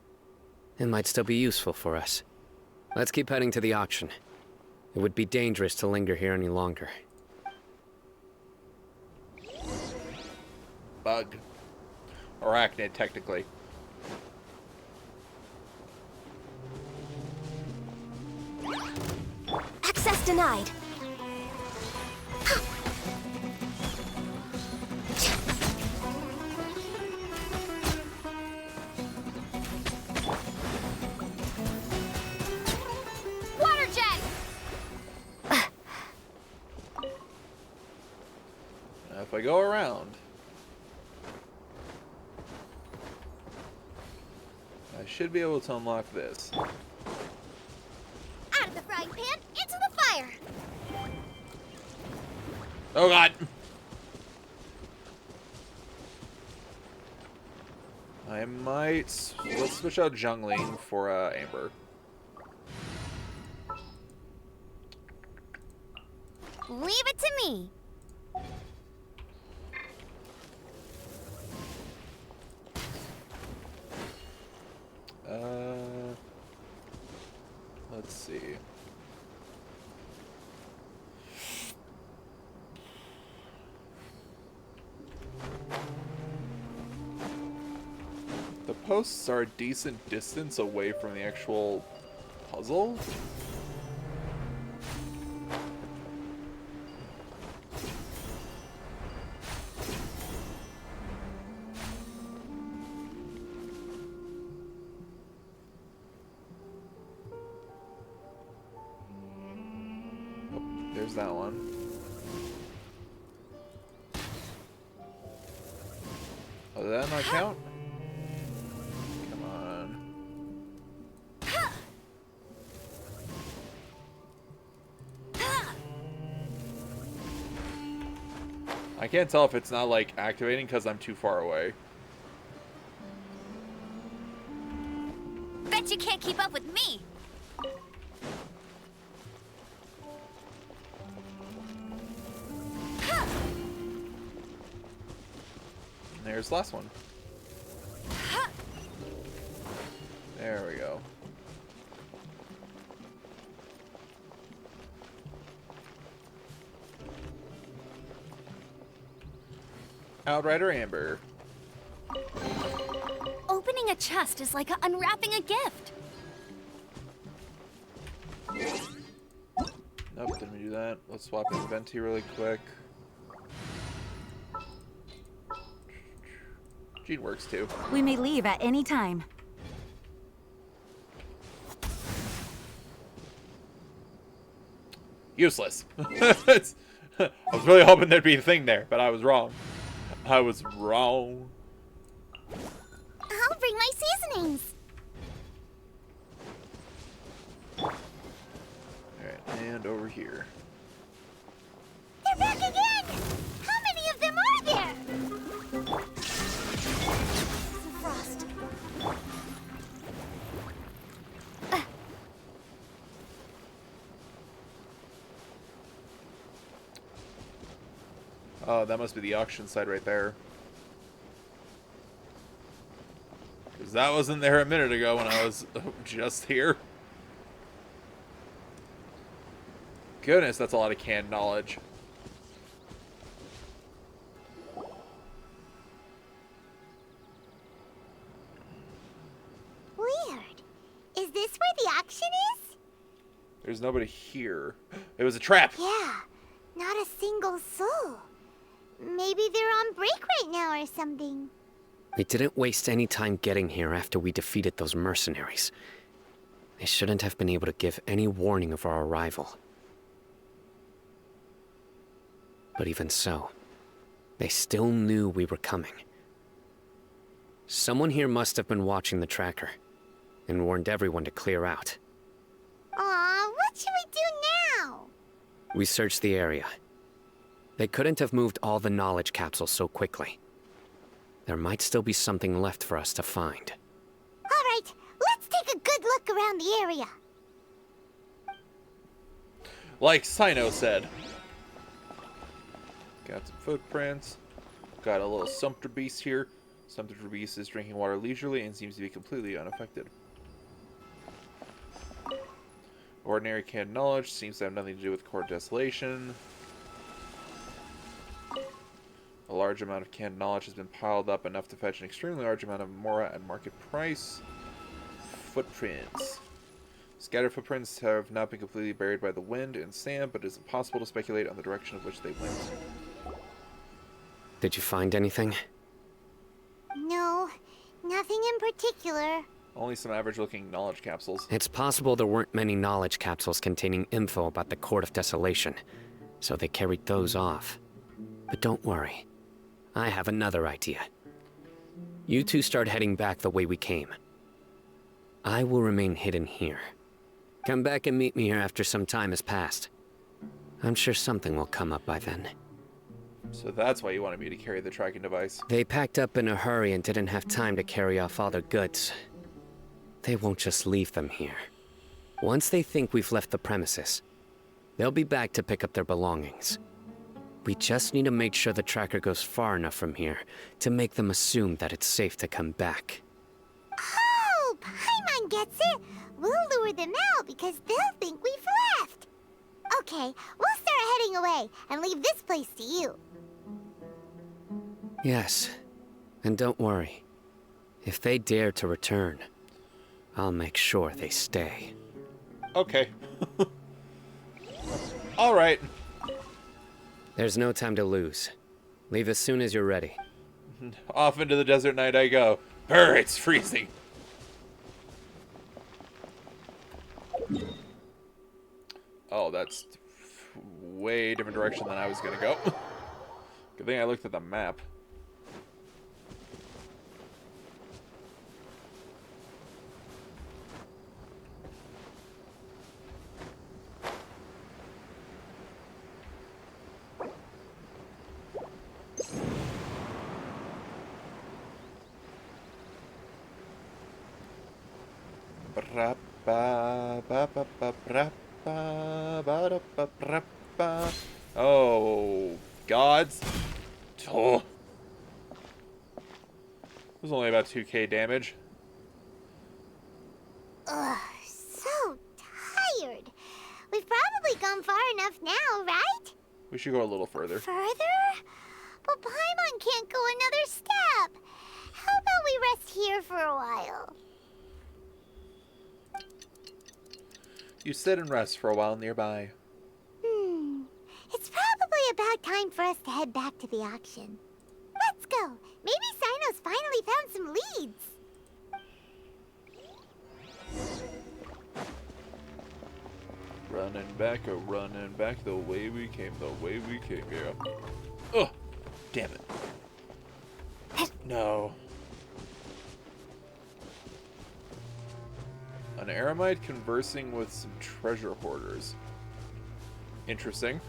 Speaker 7: It might still be useful for us. Let's keep heading to the auction. It would be dangerous to linger here any longer.
Speaker 1: Bug. Arachnid, technically.
Speaker 4: Access denied.
Speaker 2: Water jet!
Speaker 1: Now if I go around, I should be able to unlock this.
Speaker 6: Out of the frying pan, into the fire!
Speaker 1: Oh god! I might... Let's switch out jungling for Amber.
Speaker 6: Leave it to me.
Speaker 1: Let's see. The posts are a decent distance away from the actual puzzle. There's that one. Oh, did that not count? Come on. I can't tell if it's not like activating because I'm too far away.
Speaker 6: Bet you can't keep up with me.
Speaker 1: There's the last one. There we go. Outrider Amber.
Speaker 2: Opening a chest is like unwrapping a gift.
Speaker 1: Nope, didn't do that. Let's swap in Venti really quick. Gene works too.
Speaker 2: We may leave at any time.
Speaker 1: Useless. I was really hoping there'd be a thing there, but I was wrong. I was wrong.
Speaker 6: I'll bring my seasonings.
Speaker 1: Alright, and over here.
Speaker 6: They're back again! How many of them are there? Frost.
Speaker 1: Oh, that must be the auction side right there. Because that wasn't there a minute ago when I was just here. Goodness, that's a lot of canned knowledge.
Speaker 6: Weird. Is this where the auction is?
Speaker 1: There's nobody here. It was a trap.
Speaker 6: Yeah, not a single soul. Maybe they're on break right now or something.
Speaker 7: We didn't waste any time getting here after we defeated those mercenaries. They shouldn't have been able to give any warning of our arrival. But even so, they still knew we were coming. Someone here must have been watching the tracker and warned everyone to clear out.
Speaker 6: Aw, what should we do now?
Speaker 7: We searched the area. They couldn't have moved all the knowledge capsules so quickly. There might still be something left for us to find.
Speaker 6: All right, let's take a good look around the area.
Speaker 1: Like Cyno said. Got some footprints. Got a little sumpter beast here. Sumpter beast is drinking water leisurely and seems to be completely unaffected. Ordinary canned knowledge seems to have nothing to do with core desolation. A large amount of canned knowledge has been piled up, enough to fetch an extremely large amount of mora at market price. Footprints. Scattered footprints have not been completely buried by the wind and sand, but it is impossible to speculate on the direction of which they went.
Speaker 7: Did you find anything?
Speaker 6: No, nothing in particular.
Speaker 1: Only some average-looking knowledge capsules.
Speaker 7: It's possible there weren't many knowledge capsules containing info about the Court of Desolation, so they carried those off. But don't worry. I have another idea. You two start heading back the way we came. I will remain hidden here. Come back and meet me here after some time has passed. I'm sure something will come up by then.
Speaker 1: So that's why you wanted me to carry the tracking device.
Speaker 7: They packed up in a hurry and didn't have time to carry off all their goods. They won't just leave them here. Once they think we've left the premises, they'll be back to pick up their belongings. We just need to make sure the tracker goes far enough from here to make them assume that it's safe to come back.
Speaker 6: Oh, Paimon gets it. We'll lure them out because they'll think we've left. Okay, we'll start heading away and leave this place to you.
Speaker 7: Yes, and don't worry. If they dare to return, I'll make sure they stay.
Speaker 1: Okay. Alright.
Speaker 7: There's no time to lose. Leave as soon as you're ready.
Speaker 1: Off into the desert night I go. Brr, it's freezing. Oh, that's way different direction than I was gonna go. Good thing I looked at the map. Oh, gods. Oh. It was only about 2k damage.
Speaker 6: Ugh, so tired. We've probably gone far enough now, right?
Speaker 1: We should go a little further.
Speaker 6: Further? But Paimon can't go another step. How about we rest here for a while?
Speaker 1: You sit and rest for a while nearby.
Speaker 6: It's probably about time for us to head back to the auction. Let's go. Maybe Cyno's finally found some leads.
Speaker 1: Running back the way we came, yeah. Ugh, damn it. No. An Aramite conversing with some treasure hoarders. Interesting.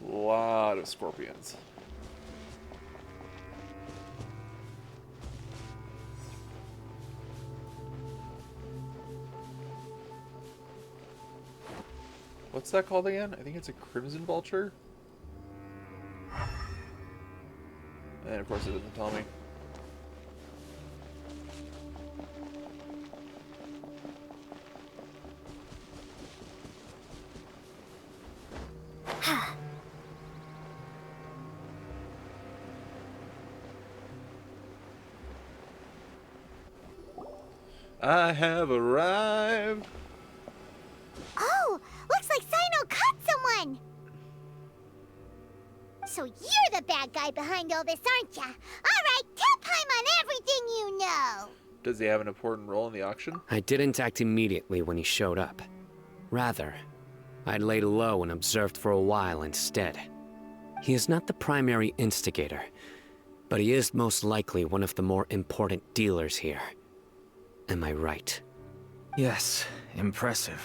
Speaker 1: Lot of scorpions. What's that called again? I think it's a crimson vulture. And of course it doesn't tell me. I have arrived.
Speaker 6: Oh, looks like Cyno caught someone. So you're the bad guy behind all this, aren't ya? All right, tell Paimon everything you know.
Speaker 1: Does he have an important role in the auction?
Speaker 7: I didn't act immediately when he showed up. Rather, I laid low and observed for a while instead. He is not the primary instigator, but he is most likely one of the more important dealers here. Am I right?
Speaker 13: Yes, impressive.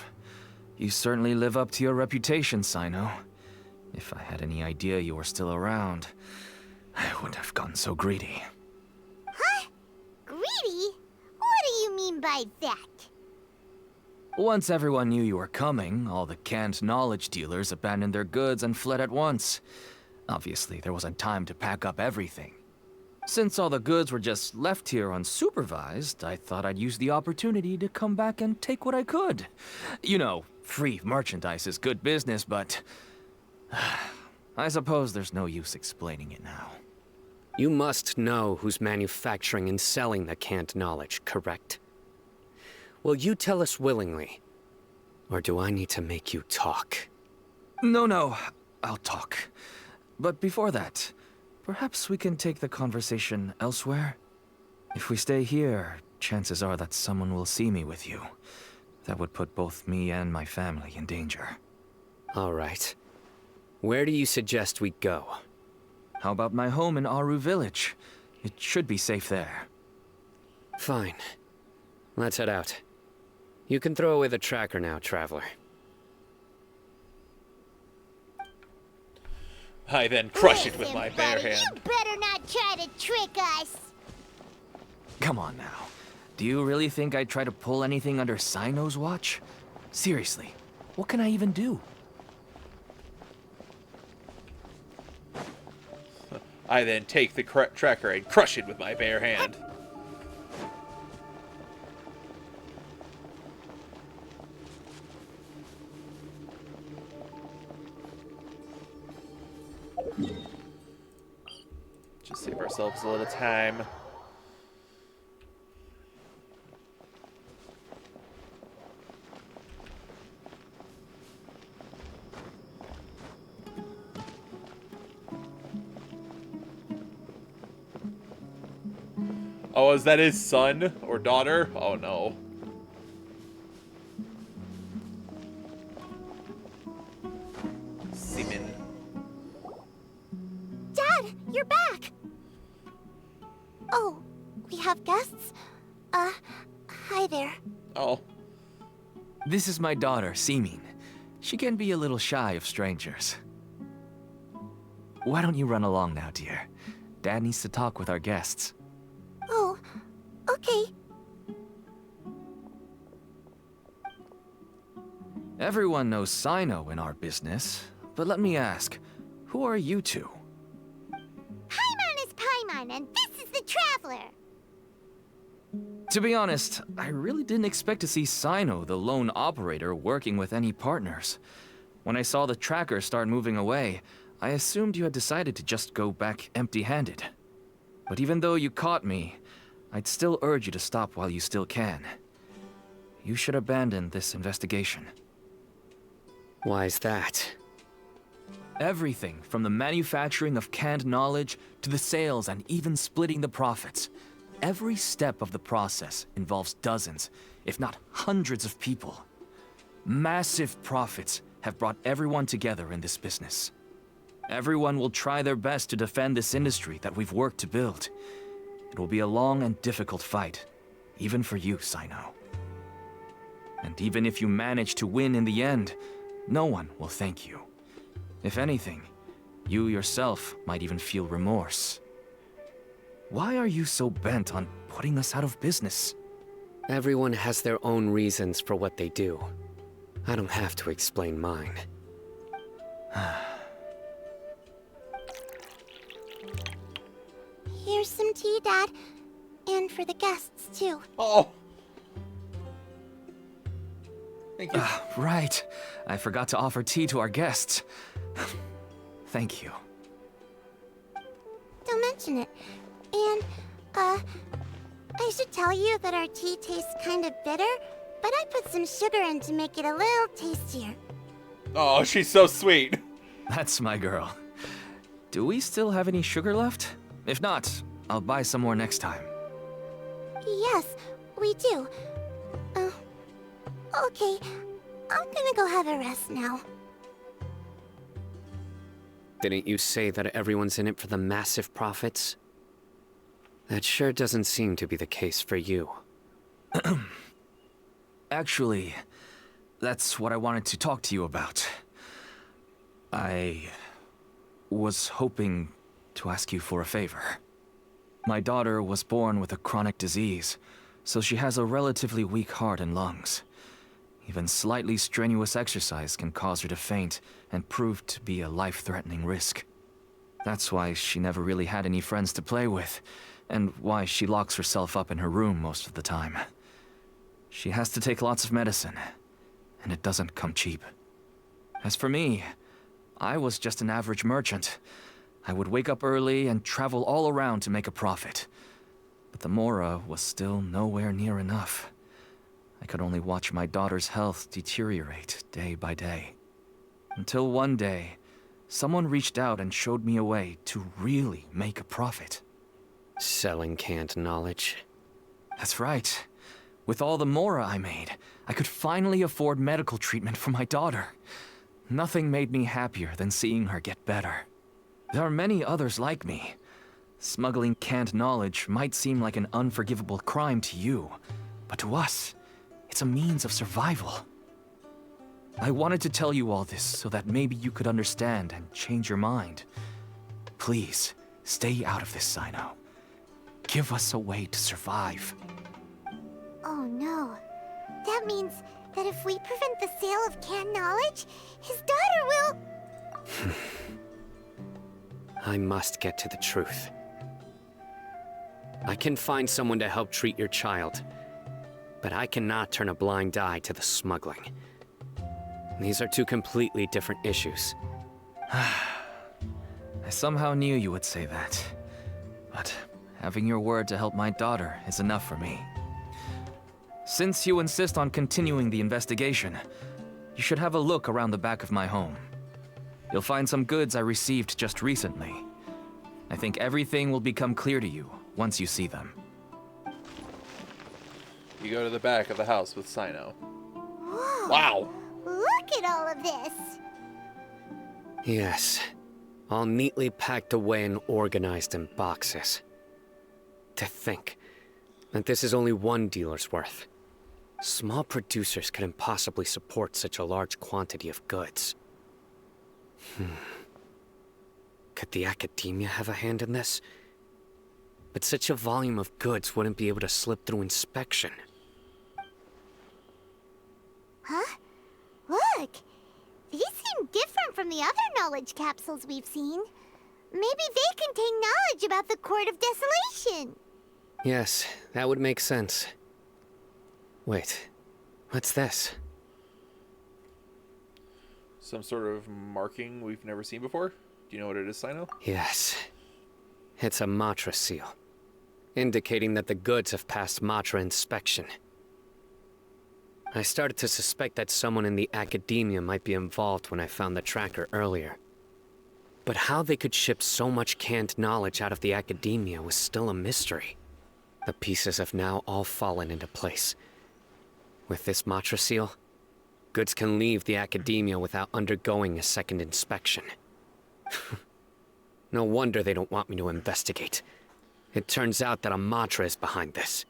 Speaker 13: You certainly live up to your reputation, Cyno. If I had any idea you were still around, I wouldn't have gotten so greedy.
Speaker 6: Huh? Greedy? What do you mean by that?
Speaker 13: Once everyone knew you were coming, all the canned knowledge dealers abandoned their goods and fled at once. Obviously, there wasn't time to pack up everything. Since all the goods were just left here unsupervised, I thought I'd use the opportunity to come back and take what I could. You know, free merchandise is good business, but I suppose there's no use explaining it now.
Speaker 7: You must know who's manufacturing and selling the canned knowledge, correct? Will you tell us willingly? Or do I need to make you talk?
Speaker 13: No, I'll talk. But before that, perhaps we can take the conversation elsewhere? If we stay here, chances are that someone will see me with you. That would put both me and my family in danger.
Speaker 7: All right. Where do you suggest we go?
Speaker 13: How about my home in Aru Village? It should be safe there.
Speaker 7: Fine. Let's head out. You can throw away the tracker now, traveler.
Speaker 1: I then crush it with my bare
Speaker 6: Buddy,
Speaker 1: hand.
Speaker 6: you better not try to trick us.
Speaker 13: Come on now. Do you really think I'd try to pull anything under Cyno's watch? Seriously, what can I even do?
Speaker 1: I then take the tracker and crush it with my bare hand. Just save ourselves a little time. Oh, is that his son or daughter? Oh no. Seaman.
Speaker 6: Dad, you're back. Oh, we have guests? Hi there.
Speaker 1: Oh.
Speaker 13: This is my daughter, Seamin. She can be a little shy of strangers. Why don't you run along now, dear? Dad needs to talk with our guests.
Speaker 6: Oh, okay.
Speaker 13: Everyone knows Cyno in our business, but let me ask, who are you two?
Speaker 6: Paimon is Paimon, and this is the Traveler.
Speaker 13: To be honest, I really didn't expect to see Cyno, the lone operator, working with any partners. When I saw the tracker start moving away, I assumed you had decided to just go back empty-handed. But even though you caught me, I'd still urge you to stop while you still can. You should abandon this investigation.
Speaker 7: Why is that?
Speaker 13: Everything from the manufacturing of canned knowledge to the sales and even splitting the profits. Every step of the process involves dozens, if not hundreds of people. Massive profits have brought everyone together in this business. Everyone will try their best to defend this industry that we've worked to build. It will be a long and difficult fight, even for you, Cyno. And even if you manage to win in the end, no one will thank you. If anything, you yourself might even feel remorse. Why are you so bent on putting us out of business?
Speaker 7: Everyone has their own reasons for what they do. I don't have to explain mine.
Speaker 6: Here's some tea, Dad. And for the guests, too.
Speaker 1: Oh. Thank you.
Speaker 13: Right. I forgot to offer tea to our guests. Thank you.
Speaker 6: Don't mention it. And, I should tell you that our tea tastes kind of bitter, but I put some sugar in to make it a little tastier.
Speaker 1: Oh, she's so sweet.
Speaker 13: That's my girl. Do we still have any sugar left? If not, I'll buy some more next time.
Speaker 6: Yes, we do. Okay. I'm gonna go have a rest now.
Speaker 7: Didn't you say that everyone's in it for the massive profits? That sure doesn't seem to be the case for you.
Speaker 13: Actually, that's what I wanted to talk to you about. I was hoping to ask you for a favor. My daughter was born with a chronic disease, so she has a relatively weak heart and lungs. Even slightly strenuous exercise can cause her to faint and prove to be a life-threatening risk. That's why she never really had any friends to play with, and why she locks herself up in her room most of the time. She has to take lots of medicine, and it doesn't come cheap. As for me, I was just an average merchant. I would wake up early and travel all around to make a profit. But the Mora was still nowhere near enough. I could only watch my daughter's health deteriorate day by day. Until one day, someone reached out and showed me a way to really make a profit.
Speaker 7: Selling canned knowledge?
Speaker 13: That's right. With all the Mora I made, I could finally afford medical treatment for my daughter. Nothing made me happier than seeing her get better. There are many others like me. Smuggling canned knowledge might seem like an unforgivable crime to you, but to us, it's a means of survival. I wanted to tell you all this so that maybe you could understand and change your mind. Please, stay out of this, Cyno. Give us a way to survive.
Speaker 6: Oh no. That means that if we prevent the sale of canned knowledge, his daughter will...
Speaker 7: I must get to the truth. I can find someone to help treat your child, but I cannot turn a blind eye to the smuggling. These are two completely different issues.
Speaker 13: I somehow knew you would say that. But having your word to help my daughter is enough for me. Since you insist on continuing the investigation, you should have a look around the back of my home. You'll find some goods I received just recently. I think everything will become clear to you once you see them.
Speaker 1: You go to the back of the house with Cyno.
Speaker 6: Whoa.
Speaker 1: Wow!
Speaker 6: Look at all of this!
Speaker 7: Yes. All neatly packed away and organized in boxes. To think that this is only one dealer's worth. Small producers couldn't possibly support such a large quantity of goods. Could the Academia have a hand in this? But such a volume of goods wouldn't be able to slip through inspection.
Speaker 6: Huh? Look! These seem different from the other knowledge capsules we've seen. Maybe they contain knowledge about the Court of Desolation.
Speaker 7: Yes, that would make sense. Wait, what's this?
Speaker 1: Some sort of marking we've never seen before? Do you know what it is, Cyno?
Speaker 7: Yes. It's a Matra seal, indicating that the goods have passed Matra inspection. I started to suspect that someone in the Academia might be involved when I found the tracker earlier. But how they could ship so much canned knowledge out of the Academia was still a mystery. The pieces have now all fallen into place. With this Matra seal, goods can leave the Academia without undergoing a second inspection. No wonder they don't want me to investigate. It turns out that a Matra is behind this.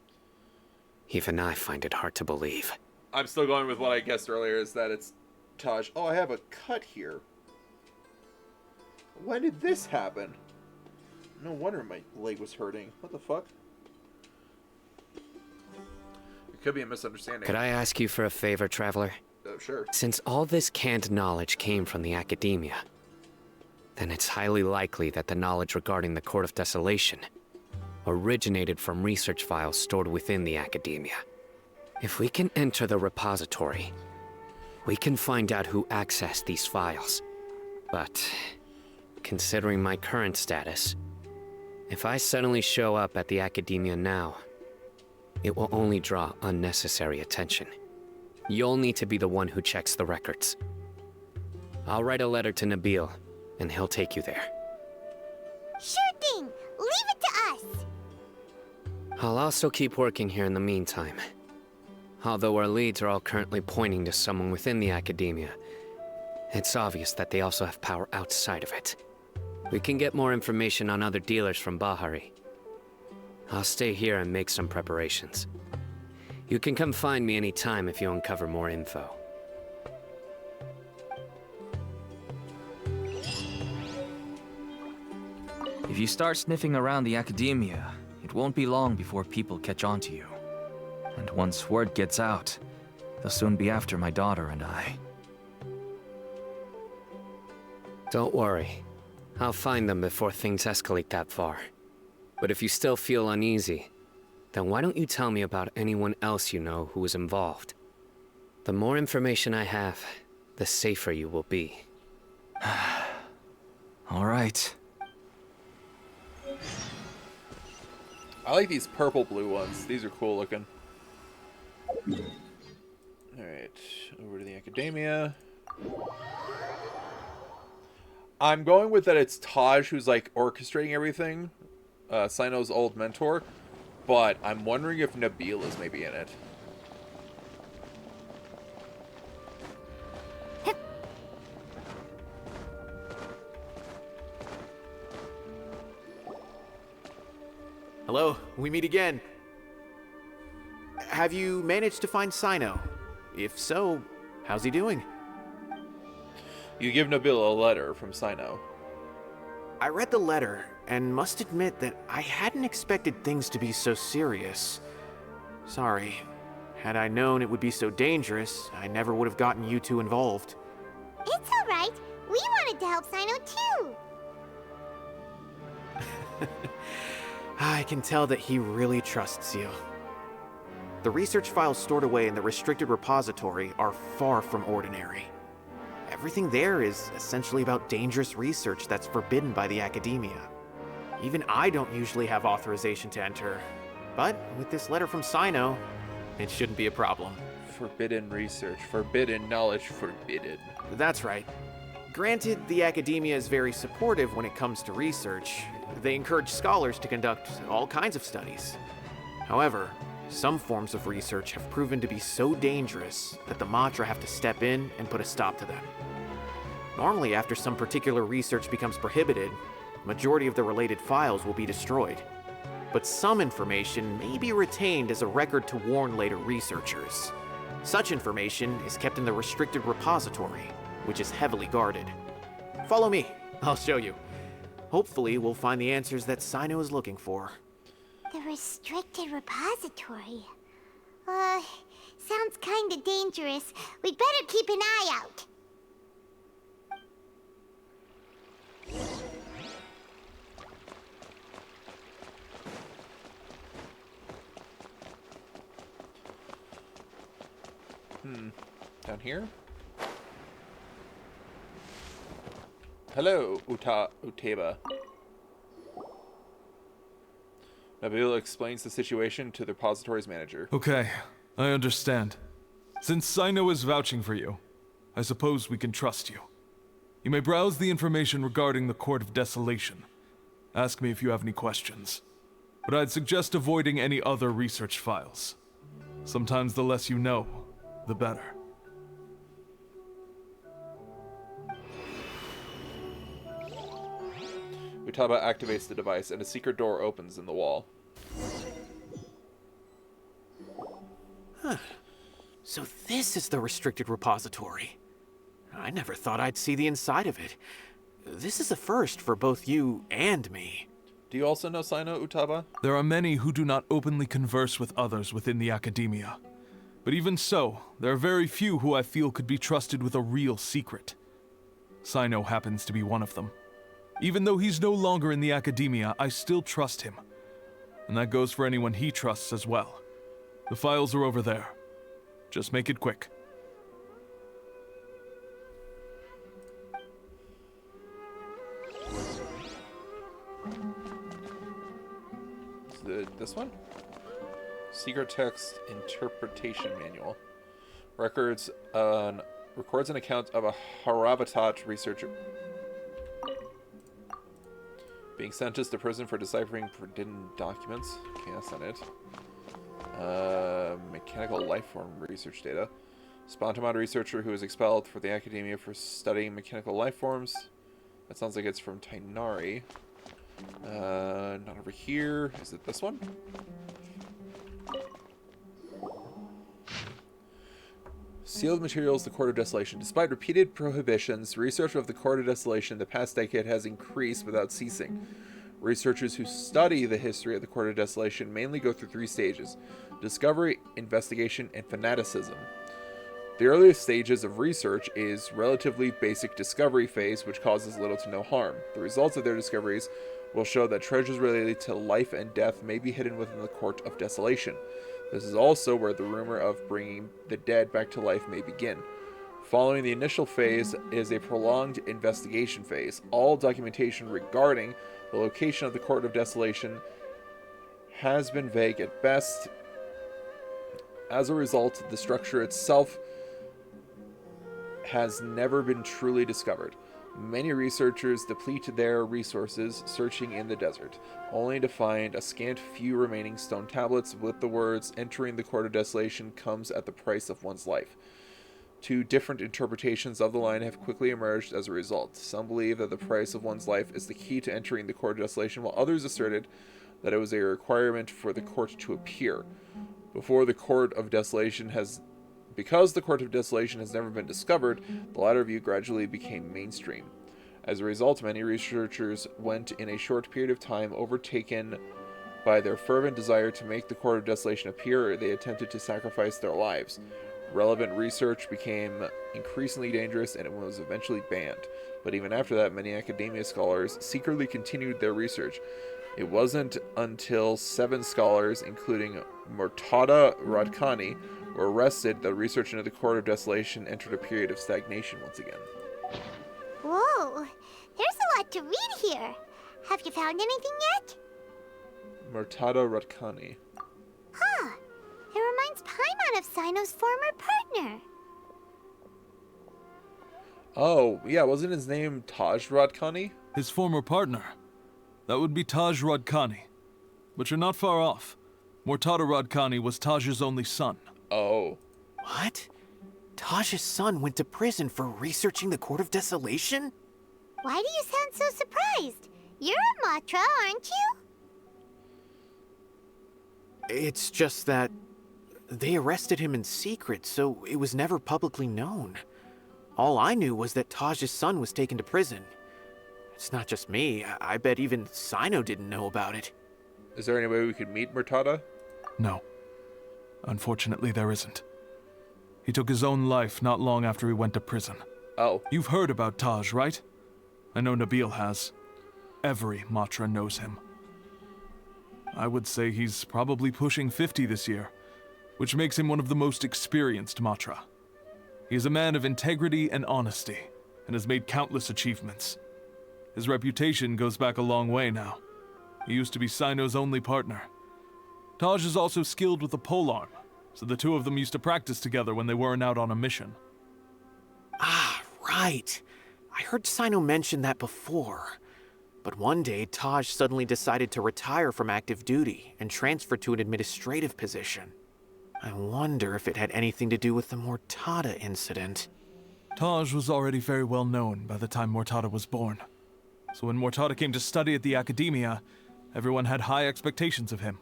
Speaker 7: Even I find it hard to believe.
Speaker 1: I'm still going with what I guessed earlier, is that it's Taj. Oh, I have a cut here. When did this happen? No wonder my leg was hurting. What the fuck? It could be a misunderstanding.
Speaker 7: Could I ask you for a favor, Traveler?
Speaker 1: Sure.
Speaker 7: Since all this canned knowledge came from the Academia, then it's highly likely that the knowledge regarding the Court of Desolation originated from research files stored within the Academia. If we can enter the repository, we can find out who accessed these files. But considering my current status, if I suddenly show up at the Academia now, it will only draw unnecessary attention. You'll need to be the one who checks the records. I'll write a letter to Nabil, and he'll take you there.
Speaker 6: Sure thing! Leave it to us!
Speaker 7: I'll also keep working here in the meantime. Although our leads are all currently pointing to someone within the Academia, it's obvious that they also have power outside of it. We can get more information on other dealers from Bahari. I'll stay here and make some preparations. You can come find me anytime if you uncover more info.
Speaker 13: If you start sniffing around the Academia, it won't be long before people catch on to you. And once word gets out, They'll soon be after my daughter and I.
Speaker 7: Don't worry. I'll find them before things escalate that far. But if you still feel uneasy, then why don't you tell me about anyone else you know who was involved? The more information I have, the safer you will be.
Speaker 13: All right.
Speaker 1: I like these purple-blue ones. These are cool looking. Alright, over to the academia. I'm going with that it's Taj who's like orchestrating everything. Cyno's old mentor. But I'm wondering if Nabil is maybe in it.
Speaker 5: Hello, we meet again. Have you managed to find Cyno? If so, how's he doing?
Speaker 1: You give Nabil a letter from Cyno.
Speaker 5: I read the letter, and must admit that I hadn't expected things to be so serious. Sorry. Had I known it would be so dangerous, I never would have gotten you two involved.
Speaker 6: It's alright. We wanted to help Cyno too.
Speaker 5: I can tell that he really trusts you. The research files stored away in the restricted repository are far from ordinary. Everything there is essentially about dangerous research that's forbidden by the academia. Even I don't usually have authorization to enter, but with this letter from Cyno, it shouldn't be a problem.
Speaker 1: Forbidden research, forbidden knowledge, forbidden.
Speaker 5: That's right. Granted, the academia is very supportive when it comes to research. They encourage scholars to conduct all kinds of studies. However, some forms of research have proven to be so dangerous that the Matra have to step in and put a stop to them. Normally, after some particular research becomes prohibited, majority of the related files will be destroyed. But some information may be retained as a record to warn later researchers. Such information is kept in the restricted repository, which is heavily guarded. Follow me, I'll show you. Hopefully, we'll find the answers that Cyno is looking for.
Speaker 6: The restricted repository. Sounds kinda dangerous. We'd better keep an eye out.
Speaker 1: Down here? Hello, Uteba. Nabil explains the situation to the repository's manager.
Speaker 14: Okay, I understand. Since Cyno is vouching for you, I suppose we can trust you. You may browse the information regarding the Court of Desolation. Ask me if you have any questions. But I'd suggest avoiding any other research files. Sometimes the less you know, the better.
Speaker 1: Utaba activates the device and a secret door opens in the wall.
Speaker 5: Huh. So this is the restricted repository. I never thought I'd see the inside of it. This is a first for both you and me.
Speaker 1: Do you also know Cyno, Utaba?
Speaker 14: There are many who do not openly converse with others within the academia. But even so, there are very few who I feel could be trusted with a real secret. Cyno happens to be one of them. Even though he's no longer in the academia, I still trust him. And that goes for anyone he trusts as well. The files are over there. Just make it quick.
Speaker 1: This one? Secret Text Interpretation Manual. Records an account of a Haravatat researcher being sentenced to prison for deciphering forbidden documents. Okay, that's not it. Mechanical lifeform research data. Spontamod researcher who was expelled from the academia for studying mechanical lifeforms. That sounds like it's from Tainari. Not over here. Is it this one? Sealed materials, the Court of Desolation. Despite repeated prohibitions, research of the Court of Desolation in the past decade has increased without ceasing. Researchers who study the history of the Court of Desolation mainly go through 3 stages: discovery, investigation, and fanaticism. The earliest stages of research is relatively basic discovery phase, which causes little to no harm. The results of their discoveries will show that treasures related to life and death may be hidden within the Court of Desolation. This is also where the rumor of bringing the dead back to life may begin. Following the initial phase is a prolonged investigation phase. All documentation regarding the location of the Court of Desolation has been vague at best. As a result, the structure itself has never been truly discovered. Many researchers deplete their resources searching in the desert, only to find a scant few remaining stone tablets with the words, "Entering the Court of Desolation comes at the price of one's life." Two different interpretations of the line have quickly emerged as a result. Some believe that the price of one's life is the key to entering the Court of Desolation, while others asserted that it was a requirement for the court to appear. Because the Court of Desolation has never been discovered, the latter view gradually became mainstream. As a result, many researchers went in a short period of time overtaken by their fervent desire to make the Court of Desolation appear. They attempted to sacrifice their lives. Relevant research became increasingly dangerous and it was eventually banned. But even after that, many academia scholars secretly continued their research. It wasn't until 7 scholars, including Murtada Radkani, were arrested that research into the Court of Desolation entered a period of stagnation once again.
Speaker 6: Whoa, there's a lot to read here. Have you found anything yet?
Speaker 1: Murtada Radkani.
Speaker 6: Huh. It reminds Paimon of Cyno's former partner.
Speaker 1: Oh, yeah, wasn't his name Taj Radkani?
Speaker 14: His former partner. That would be Taj Radkani. But you're not far off. Murtada Radkani was Taj's only son.
Speaker 1: Oh.
Speaker 5: What? Taj's son went to prison for researching the Court of Desolation?
Speaker 6: Why do you sound so surprised? You're a Matra, aren't you?
Speaker 5: It's just that they arrested him in secret, so it was never publicly known. All I knew was that Taj's son was taken to prison. It's not just me. I bet even Cyno didn't know about it.
Speaker 1: Is there any way we could meet Murtada?
Speaker 14: No. Unfortunately, there isn't. He took his own life not long after he went to prison.
Speaker 1: Oh.
Speaker 14: You've heard about Taj, right? I know Nabil has. Every Matra knows him. I would say he's probably pushing 50 this year, which makes him one of the most experienced Matra. He is a man of integrity and honesty, and has made countless achievements. His reputation goes back a long way now. He used to be Cyno's only partner. Taj is also skilled with the polearm, so the two of them used to practice together when they weren't out on a mission.
Speaker 5: Ah, right. I heard Cyno mention that before. But one day, Taj suddenly decided to retire from active duty and transfer to an administrative position. I wonder if it had anything to do with the Murtada incident.
Speaker 14: Taj was already very well known by the time Murtada was born. So when Murtada came to study at the Academia, everyone had high expectations of him.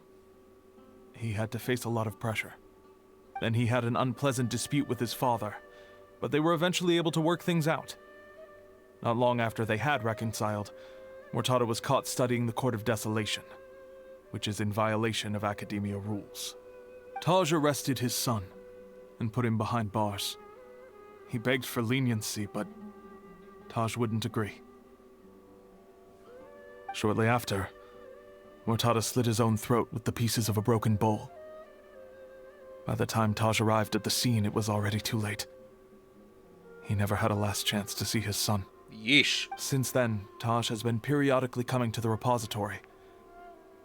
Speaker 14: He had to face a lot of pressure. Then he had an unpleasant dispute with his father, but they were eventually able to work things out. Not long after they had reconciled, Murtada was caught studying the Court of Desolation, which is in violation of Academia rules. Taj arrested his son and put him behind bars. He begged for leniency, but Taj wouldn't agree. Shortly after, Murtada slit his own throat with the pieces of a broken bowl. By the time Taj arrived at the scene, it was already too late. He never had a last chance to see his son.
Speaker 1: Yeesh.
Speaker 14: Since then, Taj has been periodically coming to the repository.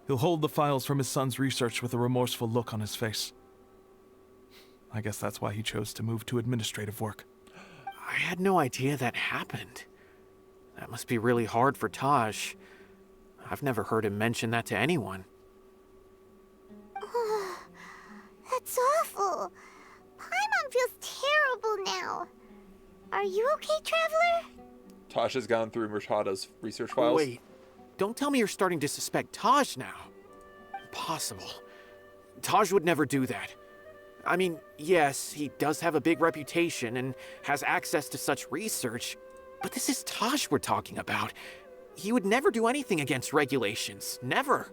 Speaker 14: He'll hold the files from his son's research with a remorseful look on his face. I guess that's why he chose to move to administrative work.
Speaker 5: I had no idea that happened. That must be really hard for Taj. I've never heard him mention that to anyone.
Speaker 6: That's awful. Paimon feels terrible now. Are you okay, Traveler?
Speaker 1: Taj has gone through Murtada's research files.
Speaker 5: Wait, don't tell me you're starting to suspect Taj now. Impossible. Taj would never do that. I mean, yes, he does have a big reputation and has access to such research, but this is Taj we're talking about. He would never do anything against regulations. Never.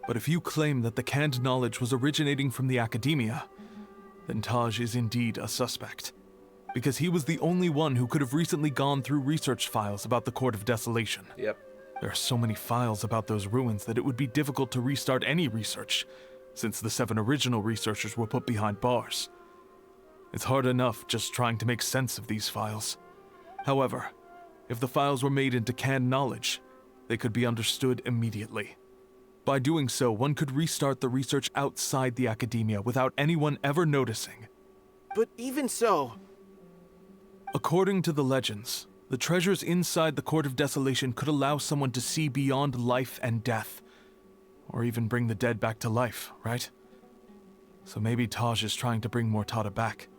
Speaker 14: But if you claim that the canned knowledge was originating from the Academia, then Taj is indeed a suspect. because he was the only one who could have recently gone through research files about the Court of Desolation.
Speaker 1: Yep.
Speaker 14: There are so many files about those ruins that it would be difficult to restart any research, since the 7 original researchers were put behind bars. It's hard enough just trying to make sense of these files. However, if the files were made into canned knowledge, they could be understood immediately. By doing so, one could restart the research outside the academia without anyone ever noticing.
Speaker 5: But even so...
Speaker 14: According to the legends, the treasures inside the Court of Desolation could allow someone to see beyond life and death, or even bring the dead back to life, right? So maybe Taj is trying to bring Mortada back.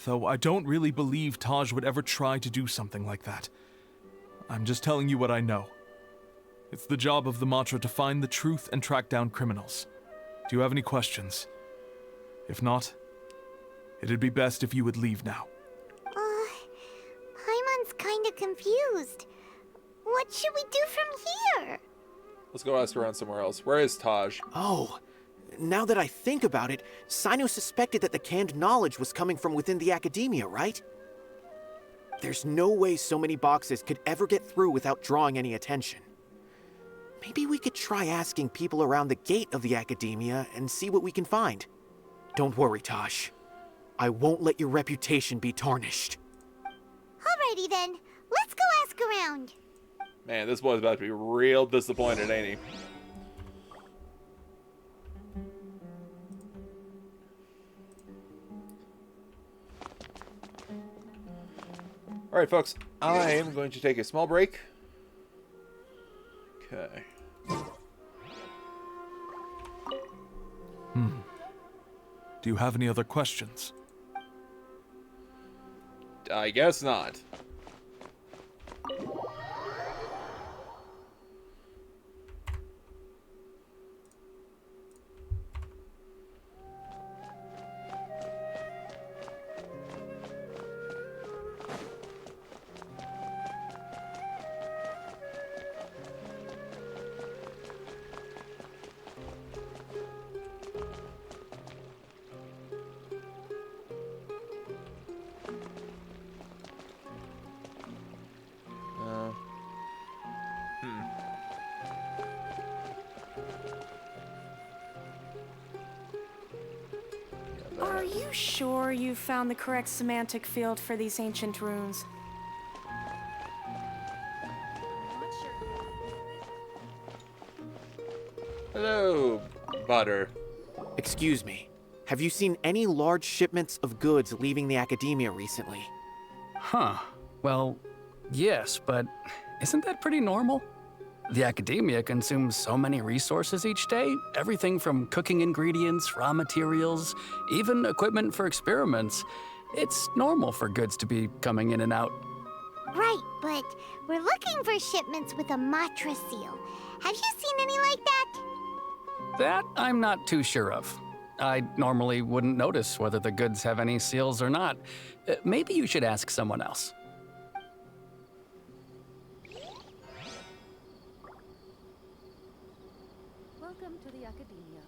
Speaker 14: Though I don't really believe Taj would ever try to do something like that. I'm just telling you what I know. It's the job of the Matra to find the truth and track down criminals. Do you have any questions? If not, it'd be best if you would leave now.
Speaker 6: Paimon's kinda confused. What should we do from here?
Speaker 1: Let's go ask around somewhere else. Where is Taj?
Speaker 5: Oh, now that I think about it, Cyno suspected that the canned knowledge was coming from within the academia, right? There's no way so many boxes could ever get through without drawing any attention. Maybe we could try asking people around the gate of the academia and see what we can find. Don't worry, Taj. I won't let your reputation be tarnished.
Speaker 6: Alrighty then, let's go ask around.
Speaker 1: Man, this boy's about to be real disappointed, ain't he? Alright, folks. I am going to take a small break. Okay.
Speaker 14: Do you have any other questions?
Speaker 1: I guess not.
Speaker 15: Are you sure you found the correct semantic field for these ancient runes?
Speaker 1: Hello, Butter.
Speaker 5: Excuse me. Have you seen any large shipments of goods leaving the academia recently?
Speaker 16: Huh. Well, yes, but isn't that pretty normal? The academia consumes so many resources each day, everything from cooking ingredients, raw materials, even equipment for experiments. It's normal for goods to be coming in and out.
Speaker 6: Right, but we're looking for shipments with a Matra seal. Have you seen any like that?
Speaker 16: That I'm not too sure of. I normally wouldn't notice whether the goods have any seals or not. Maybe you should ask someone else.
Speaker 3: Welcome to the academia.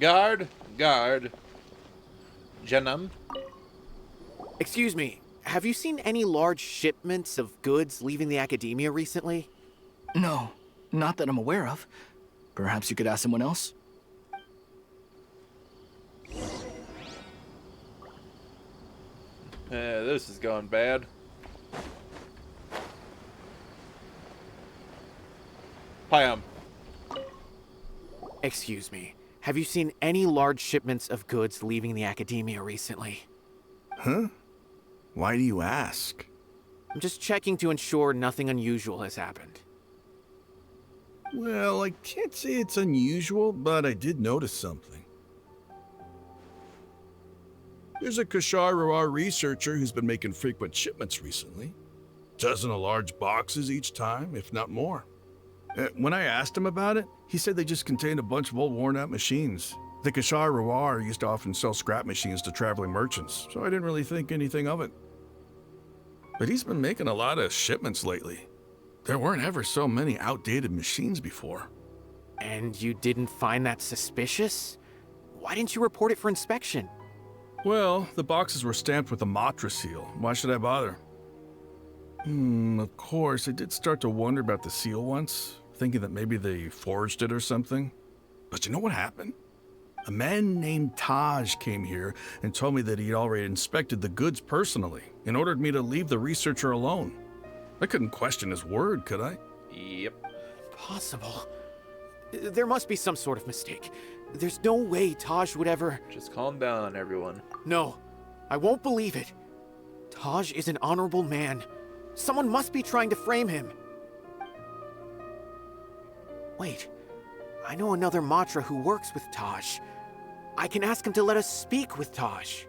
Speaker 1: Guard, guard. Janam?
Speaker 5: Excuse me, have you seen any large shipments of goods leaving the academia recently?
Speaker 17: No, not that I'm aware of. Perhaps you could ask someone else?
Speaker 1: This is going bad. Payam.
Speaker 5: Excuse me, have you seen any large shipments of goods leaving the academia recently?
Speaker 18: Huh? Why do you ask?
Speaker 5: I'm just checking to ensure nothing unusual has happened.
Speaker 18: Well, I can't say it's unusual, but I did notice something. There's a Kashar researcher who's been making frequent shipments recently. Dozen of large boxes each time, if not more. When I asked him about it, he said they just contained a bunch of old worn-out machines. The Kashar used to often sell scrap machines to traveling merchants, so I didn't really think anything of it. But he's been making a lot of shipments lately. There weren't ever so many outdated machines before.
Speaker 5: And you didn't find that suspicious? Why didn't you report it for inspection?
Speaker 18: Well, the boxes were stamped with a Matra seal. Why should I bother? Of course, I did start to wonder about the seal once, thinking that maybe they forged it or something. But you know what happened? A man named Taj came here and told me that he'd already inspected the goods personally and ordered me to leave the researcher alone. I couldn't question his word, could I?
Speaker 1: Yep.
Speaker 5: Possible. There must be some sort of mistake. There's no way Taj would ever...
Speaker 1: Just calm down, everyone.
Speaker 5: No, I won't believe it. Taj is an honorable man. Someone must be trying to frame him. Wait, I know another Matra who works with Taj. I can ask him to let us speak with Taj.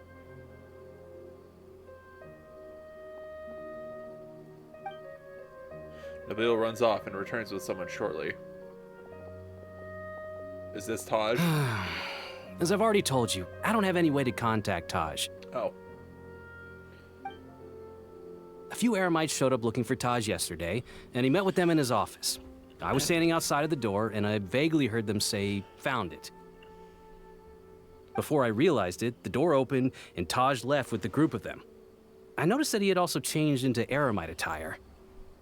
Speaker 1: Nabil runs off and returns with someone shortly. Is this Taj?
Speaker 19: As I've already told you, I don't have any way to contact Taj.
Speaker 1: Oh.
Speaker 19: A few Eremites showed up looking for Taj yesterday, and he met with them in his office. I was standing outside of the door, and I vaguely heard them say, "Found it." Before I realized it, the door opened, and Taj left with the group of them. I noticed that he had also changed into Eremite attire.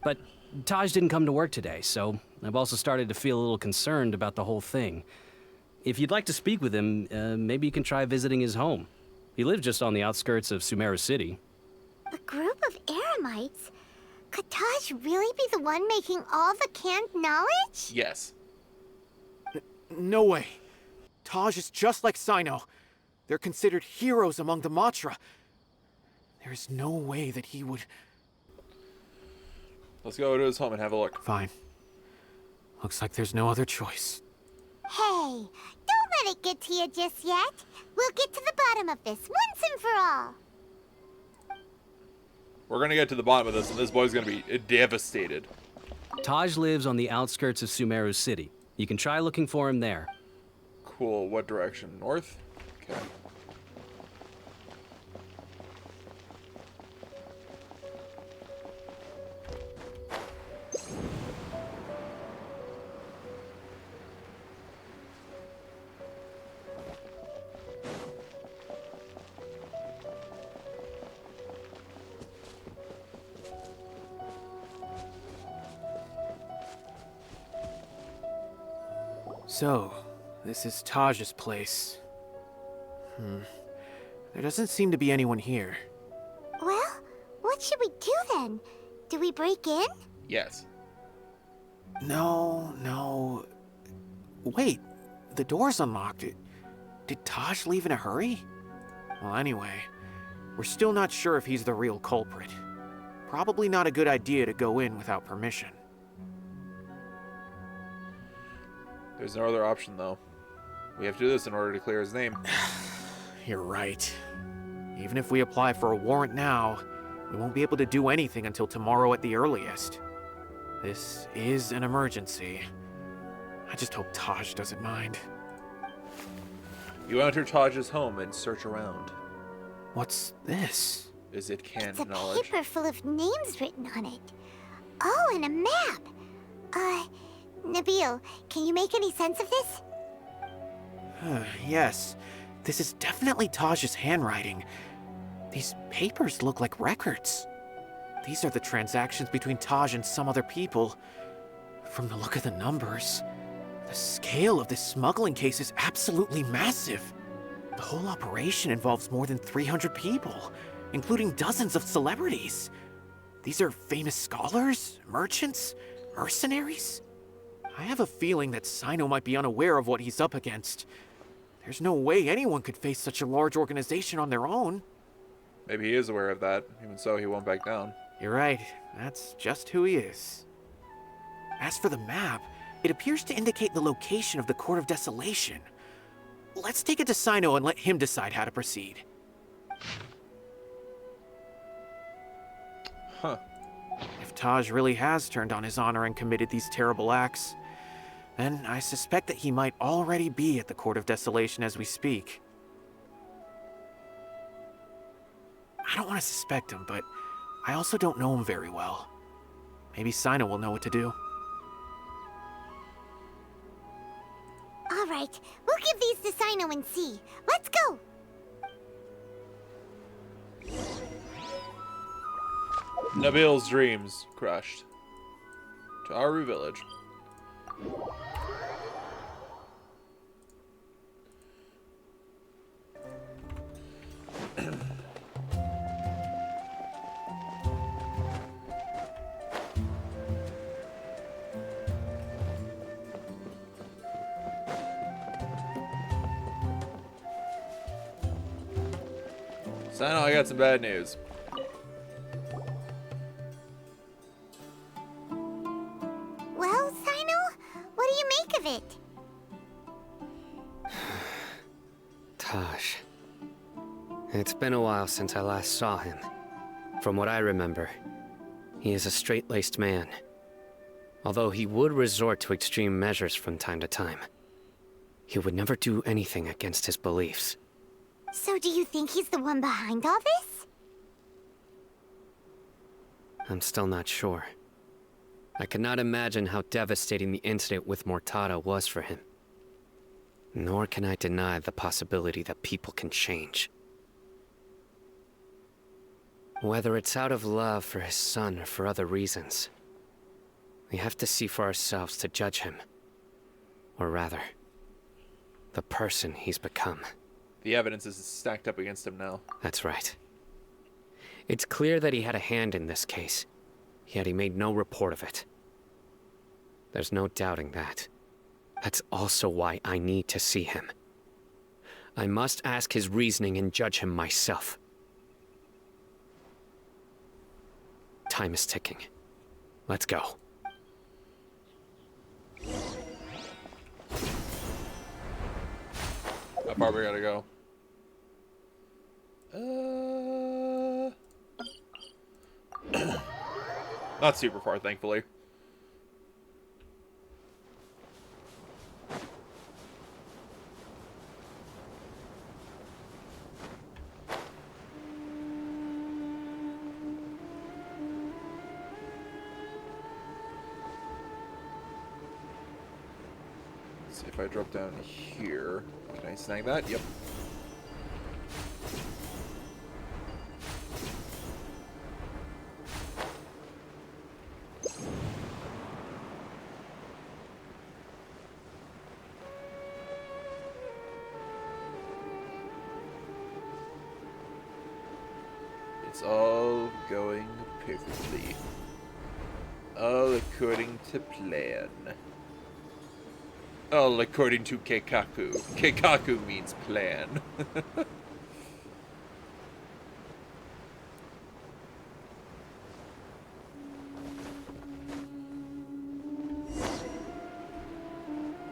Speaker 19: But Taj didn't come to work today, so I've also started to feel a little concerned about the whole thing. If you'd like to speak with him, maybe you can try visiting his home. He lives just on the outskirts of Sumeru City.
Speaker 6: A group of Eremites? Could Taj really be the one making all the canned knowledge?
Speaker 1: Yes.
Speaker 5: No way. Taj is just like Cyno. They're considered heroes among the Matra. There's no way that he would...
Speaker 1: Let's go to his home and have a look.
Speaker 5: Fine. Looks like there's no other choice.
Speaker 6: Hey, don't let it get to you just yet. We'll get to the bottom of this once and for all.
Speaker 1: We're gonna get to the bottom of this, and this boy's gonna be devastated.
Speaker 19: Taj lives on the outskirts of Sumeru City. You can try looking for him there.
Speaker 1: Cool. What direction? North? Okay.
Speaker 5: So, this is Taj's place. There doesn't seem to be anyone here.
Speaker 6: Well, what should we do then? Do we break in?
Speaker 1: Yes.
Speaker 5: No. Wait, the door's unlocked. Did Taj leave in a hurry? Well, anyway, we're still not sure if he's the real culprit. Probably not a good idea to go in without permission.
Speaker 1: There's no other option, though. We have to do this in order to clear his name.
Speaker 5: You're right. Even if we apply for a warrant now, we won't be able to do anything until tomorrow at the earliest. This is an emergency. I just hope Taj doesn't mind.
Speaker 1: You enter Taj's home and search around.
Speaker 5: What's this?
Speaker 1: Is it canned
Speaker 6: It's a
Speaker 1: knowledge?
Speaker 6: paper full of names written on it. Oh, and a map. Nabil, can you make any sense of this?
Speaker 5: Yes, this is definitely Taj's handwriting. These papers look like records. These are the transactions between Taj and some other people. From the look of the numbers, the scale of this smuggling case is absolutely massive. The whole operation involves more than 300 people, including dozens of celebrities. These are famous scholars, merchants, mercenaries. I have a feeling that Cyno might be unaware of what he's up against. There's no way anyone could face such a large organization on their own.
Speaker 1: Maybe he is aware of that. Even so, he won't back down.
Speaker 5: You're right. That's just who he is. As for the map, it appears to indicate the location of the Court of Desolation. Let's take it to Cyno and let him decide how to proceed.
Speaker 1: Huh.
Speaker 5: If Taj really has turned on his honor and committed these terrible acts, then I suspect that he might already be at the Court of Desolation as we speak. I don't want to suspect him, but I also don't know him very well. Maybe Cyno will know what to do.
Speaker 6: All right, we'll give these to Cyno and see. Let's go!
Speaker 1: Nabil's dreams crushed. To Aru Village. Cyno, I got some bad news.
Speaker 6: Well, Cyno, what do you make of it?
Speaker 7: Taj. It's been a while since I last saw him. From what I remember, he is a straight-laced man. Although he would resort to extreme measures from time to time, he would never do anything against his beliefs.
Speaker 6: So do you think he's the one behind all this?
Speaker 7: I'm still not sure. I cannot imagine how devastating the incident with Mortada was for him. Nor can I deny the possibility that people can change. Whether it's out of love for his son or for other reasons, we have to see for ourselves to judge him. Or rather, the person he's become.
Speaker 1: The evidence is stacked up against him now.
Speaker 7: That's right. It's clear that he had a hand in this case, yet he made no report of it. There's no doubting that. That's also why I need to see him. I must ask his reasoning and judge him myself. Time is ticking. Let's go.
Speaker 1: How far we gotta go? Not super far, thankfully. Let's see if I drop down here. Can I snag that? Yep. It's all going perfectly. All according to plan. All according to Keikaku. Keikaku means plan.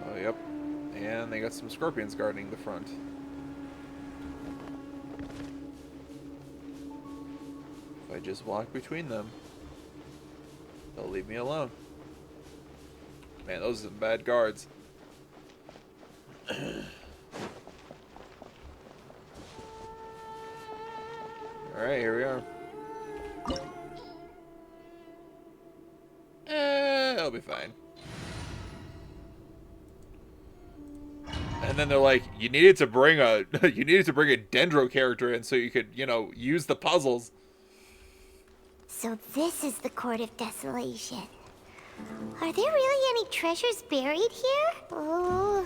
Speaker 1: Oh, yep. And they got some scorpions guarding the front. If I just walk between them, they'll leave me alone. Man, those are some bad guards. Alright, here we are. It'll be fine. And then they're like, you needed to bring a Dendro character in so you could, you know, use the puzzles.
Speaker 6: So this is the Court of Desolation. Are there really any treasures buried here? Oh,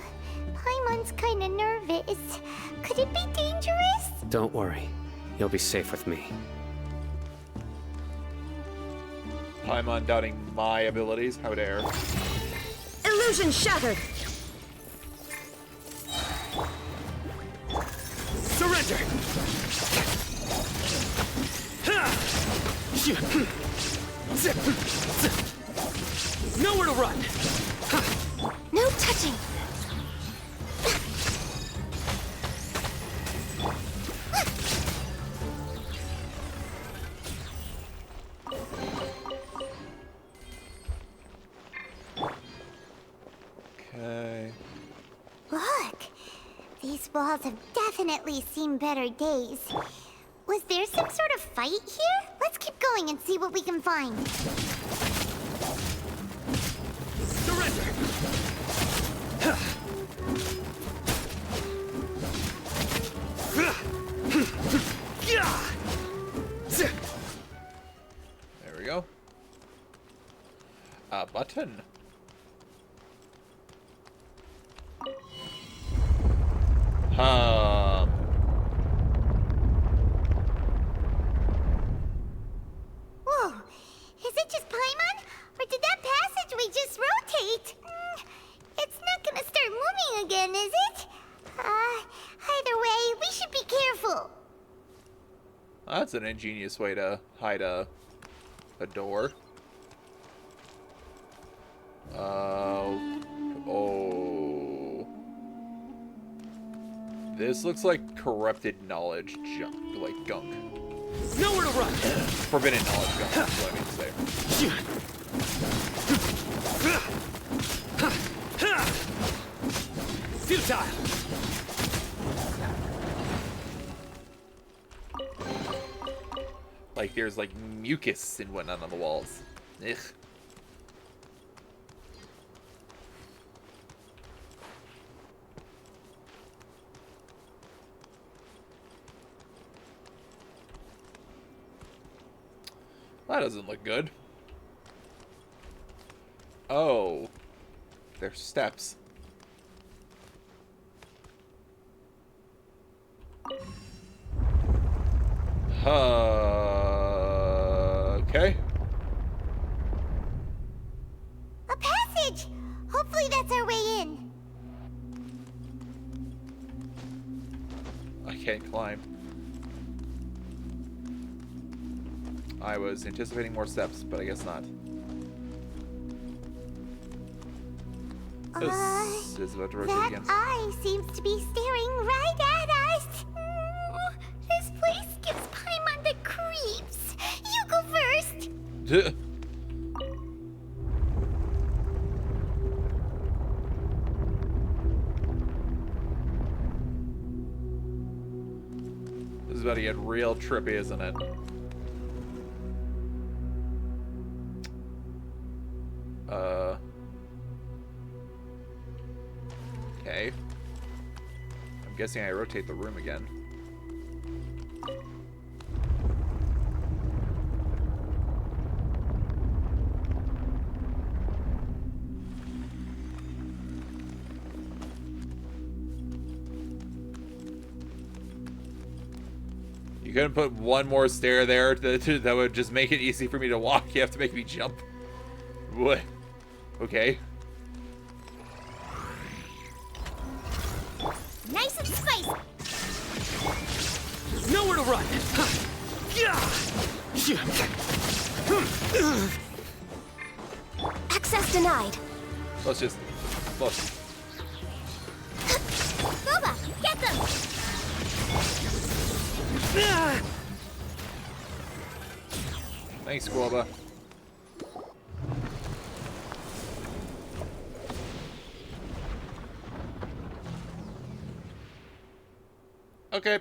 Speaker 6: Paimon's kinda nervous. Could it be dangerous?
Speaker 7: Don't worry. You'll be safe with me.
Speaker 1: Paimon doubting my abilities? How dare.
Speaker 4: Illusion shattered!
Speaker 10: Surrender! Nowhere to run!
Speaker 6: No touching!
Speaker 1: Okay.
Speaker 6: Look! These walls have definitely seen better days. Was there some sort of fight here? Let's keep going and see what we can find.
Speaker 10: Surrender!
Speaker 1: button.
Speaker 6: Whoa, is it just Paimon? Or did that passageway just rotate? It's not gonna start moving again, is it? Either way, we should be careful.
Speaker 1: That's an ingenious way to hide a door. Oh. This looks like corrupted knowledge junk, like gunk.
Speaker 10: Nowhere to run!
Speaker 1: Forbidden knowledge gunk, that's what I mean to say.
Speaker 10: Futile!
Speaker 1: Like there's like mucus and whatnot on the walls. Ugh. That doesn't look good. Oh. There's steps. Okay.
Speaker 6: A passage! Hopefully that's our way in.
Speaker 1: I can't climb. I was anticipating more steps, but I guess not. This is about to rotate
Speaker 6: That
Speaker 1: again.
Speaker 6: eye seems to be staring right at us. This place gives Paimon the creeps. You go first.
Speaker 1: This is about to get real trippy, isn't it? Okay. I'm guessing I rotate the room again. You couldn't put one more stair there that would just make it easy for me to walk. You have to make me jump. What? Okay.
Speaker 6: Nice and spicy.
Speaker 10: Nowhere to run!
Speaker 9: Access denied.
Speaker 1: Let's just... Look.
Speaker 6: Boba, get them!
Speaker 1: Thanks, Squabba. Okay.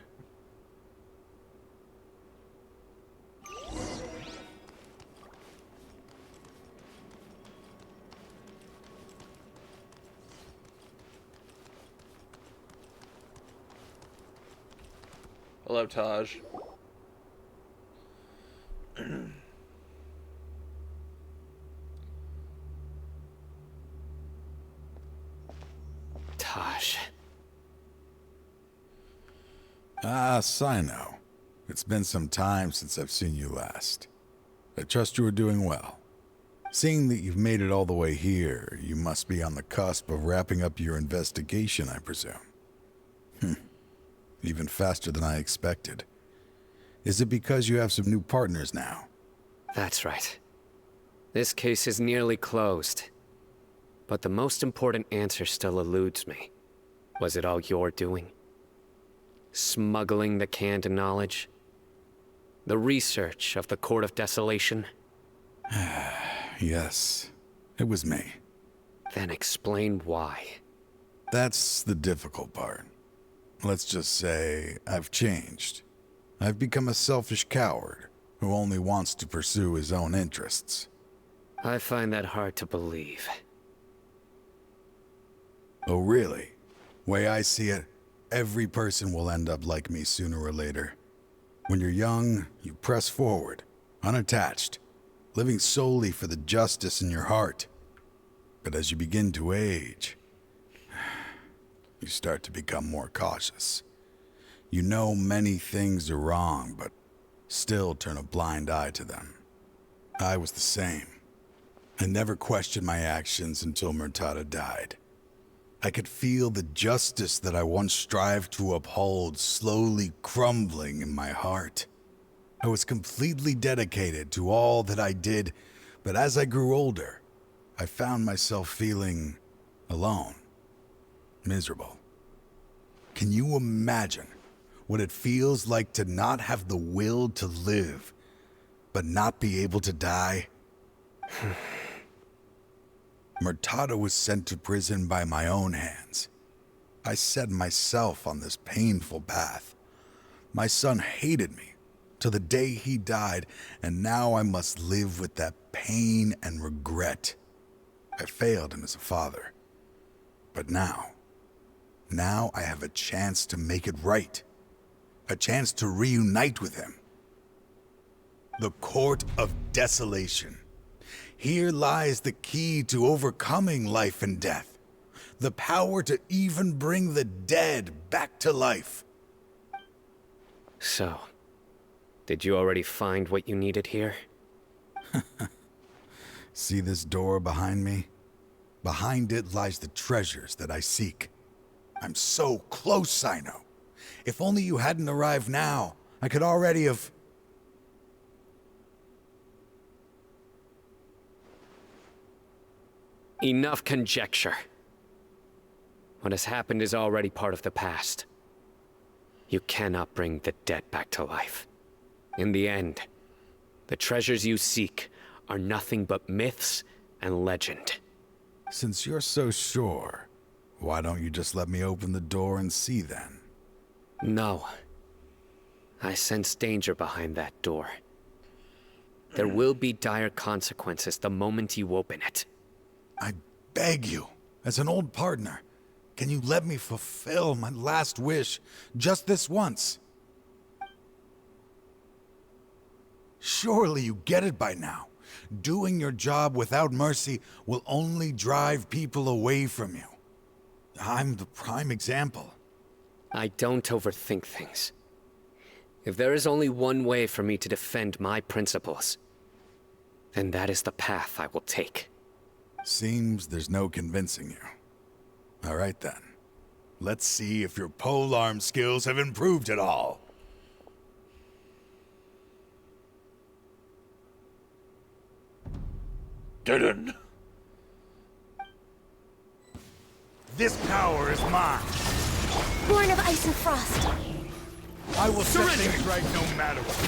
Speaker 1: Hello, Taj.
Speaker 7: Taj.
Speaker 20: Ah, Cyno. It's been some time since I've seen you last. I trust you are doing well. Seeing that you've made it all the way here, you must be on the cusp of wrapping up your investigation, I presume. Even faster than I expected. Is it because you have some new partners now?
Speaker 7: That's right. This case is nearly closed. But the most important answer still eludes me. Was it all your doing? Smuggling the canned knowledge? The research of the Court of Desolation?
Speaker 20: Yes, it was me.
Speaker 7: Then explain why.
Speaker 20: That's the difficult part. Let's just say I've changed. I've become a selfish coward who only wants to pursue his own interests.
Speaker 7: I find that hard to believe.
Speaker 20: Oh, really? Way I see it, every person will end up like me sooner or later. When you're young, you press forward, unattached, living solely for the justice in your heart. But as you begin to age, you start to become more cautious. You know many things are wrong, but still turn a blind eye to them. I was the same. I never questioned my actions until Murtada died. I could feel the justice that I once strived to uphold slowly crumbling in my heart. I was completely dedicated to all that I did, but as I grew older, I found myself feeling alone, miserable. Can you imagine what it feels like to not have the will to live, but not be able to die? Murtada was sent to prison by my own hands. I set myself on this painful path. My son hated me till the day he died, and now I must live with that pain and regret. I failed him as a father. But now I have a chance to make it right. A chance to reunite with him. The Court of Desolation. Here lies the key to overcoming life and death. The power to even bring the dead back to life.
Speaker 7: So, did you already find what you needed here?
Speaker 20: See this door behind me? Behind it lies the treasures that I seek. I'm so close, Cyno. If only you hadn't arrived now, I could already have...
Speaker 7: Enough conjecture. What has happened is already part of the past. You cannot bring the dead back to life. In the end, the treasures you seek are nothing but myths and legend.
Speaker 20: Since you're so sure, why don't you just let me open the door and see then?
Speaker 7: No. I sense danger behind that door. There will be dire consequences the moment you open it.
Speaker 20: I beg you, as an old partner, can you let me fulfill my last wish just this once? Surely you get it by now. Doing your job without mercy will only drive people away from you. I'm the prime example.
Speaker 7: I don't overthink things. If there is only one way for me to defend my principles, then that is the path I will take.
Speaker 20: Seems there's no convincing you. All right then. Let's see if your polearm skills have improved at all.
Speaker 1: Didn't.
Speaker 20: This power is mine.
Speaker 9: Born of ice and frost.
Speaker 20: I will set things right no matter what.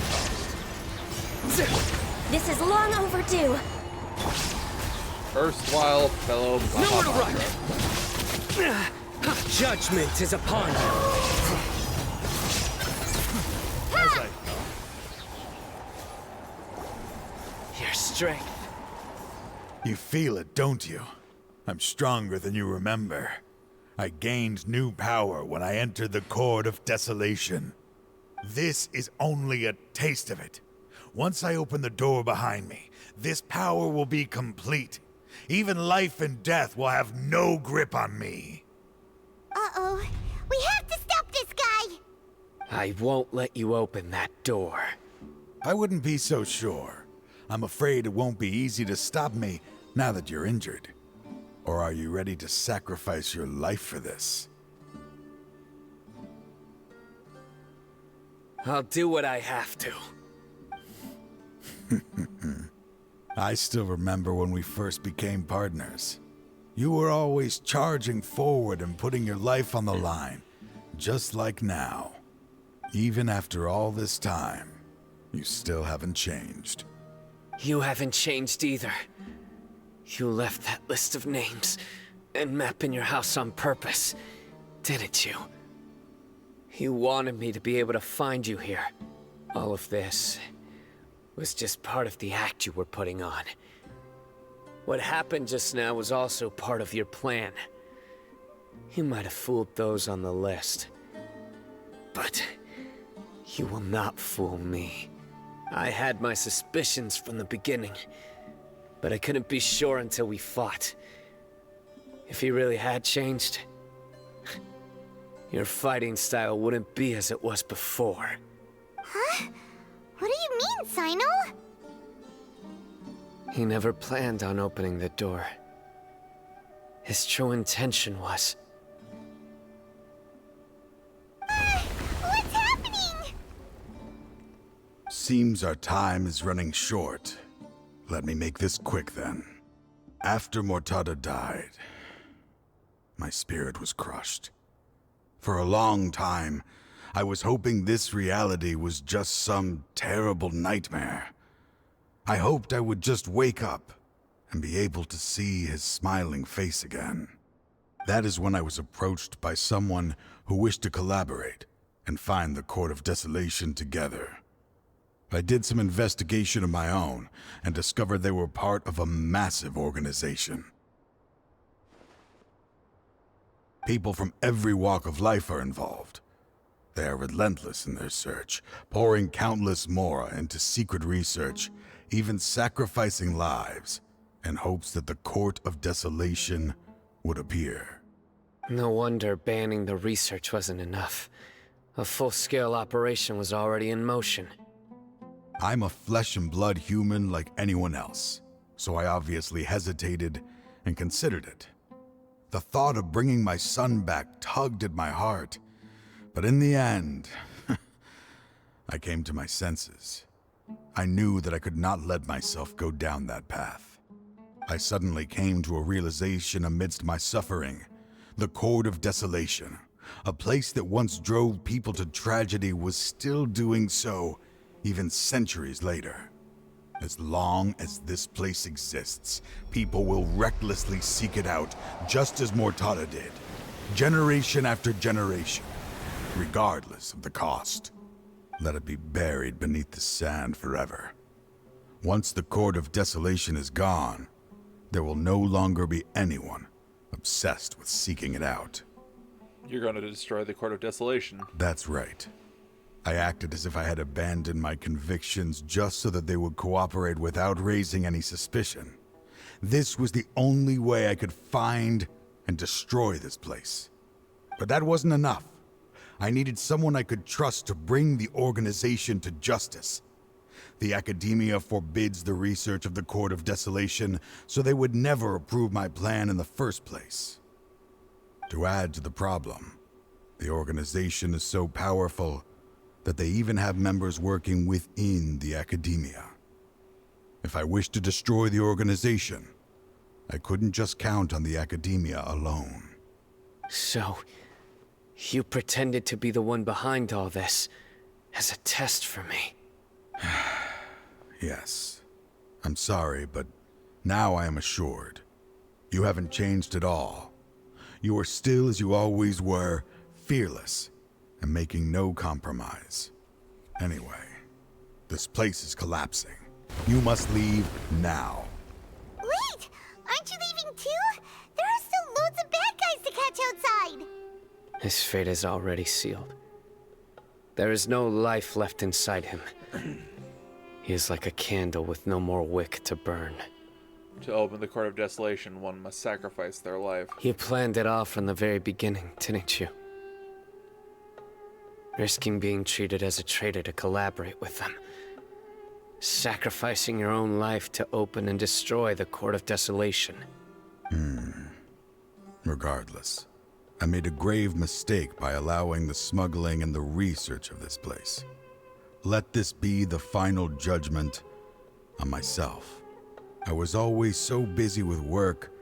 Speaker 9: This is long overdue.
Speaker 1: Erstwhile fellow...
Speaker 10: Nowhere to run!
Speaker 7: Judgment is upon you. Your strength.
Speaker 20: You feel it, don't you? I'm stronger than you remember. I gained new power when I entered the Court of Desolation. This is only a taste of it. Once I open the door behind me, this power will be complete. Even life and death will have no grip on me.
Speaker 6: Uh-oh. We have to stop this guy!
Speaker 7: I won't let you open that door.
Speaker 20: I wouldn't be so sure. I'm afraid it won't be easy to stop me now that you're injured. Or are you ready to sacrifice your life for this?
Speaker 7: I'll do what I have to.
Speaker 20: I still remember when we first became partners. You were always charging forward and putting your life on the line, just like now. Even after all this time, you still haven't changed.
Speaker 7: You haven't changed either. You left that list of names and map in your house on purpose, didn't you? You wanted me to be able to find you here. All of this was just part of the act you were putting on. What happened just now was also part of your plan. You might have fooled those on the list, but you will not fool me. I had my suspicions from the beginning, but I couldn't be sure until we fought. If he really had changed, your fighting style wouldn't be as it was before.
Speaker 6: Huh? What do you mean, Cyno?
Speaker 7: He never planned on opening the door. His true intention was...
Speaker 6: What's happening?
Speaker 20: Seems our time is running short. Let me make this quick then. After Mortada died, my spirit was crushed. For a long time, I was hoping this reality was just some terrible nightmare. I hoped I would just wake up and be able to see his smiling face again. That is when I was approached by someone who wished to collaborate and find the Court of Desolation together. I did some investigation of my own and discovered they were part of a massive organization. People from every walk of life are involved. They are relentless in their search, pouring countless mora into secret research, even sacrificing lives in hopes that the Court of Desolation would appear.
Speaker 7: No wonder banning the research wasn't enough. A full-scale operation was already in motion.
Speaker 20: I'm a flesh and blood human like anyone else, so I obviously hesitated and considered it. The thought of bringing my son back tugged at my heart, but in the end, I came to my senses. I knew that I could not let myself go down that path. I suddenly came to a realization amidst my suffering. The Court of Desolation, a place that once drove people to tragedy, was still doing so even centuries later. As long as this place exists, people will recklessly seek it out, just as Mortada did, generation after generation, regardless of the cost. Let it be buried beneath the sand forever. Once the Court of Desolation is gone, there will no longer be anyone obsessed with seeking it out.
Speaker 1: You're going to destroy the Court of Desolation.
Speaker 20: That's right. I acted as if I had abandoned my convictions just so that they would cooperate without raising any suspicion. This was the only way I could find and destroy this place. But that wasn't enough. I needed someone I could trust to bring the organization to justice. The Academia forbids the research of the Court of Desolation, so they would never approve my plan in the first place. To add to the problem, the organization is so powerful that they even have members working within the Academia. If I wished to destroy the organization, I couldn't just count on the Academia alone.
Speaker 7: So, you pretended to be the one behind all this, as a test for me.
Speaker 20: Yes. I'm sorry, but now I am assured. You haven't changed at all. You are still as you always were, fearless, and making no compromise. Anyway, this place is collapsing. You must leave now.
Speaker 6: Wait! Aren't you leaving too? There are still loads of bad guys to catch outside!
Speaker 7: His fate is already sealed. There is no life left inside him. He is like a candle with no more wick to burn.
Speaker 1: To open the Court of Desolation, one must sacrifice their life.
Speaker 7: You planned it all from the very beginning, didn't you? Risking being treated as a traitor to collaborate with them. Sacrificing your own life to open and destroy the Court of Desolation.
Speaker 20: Regardless, I made a grave mistake by allowing the smuggling and the research of this place. Let this be the final judgment on myself. I was always so busy with work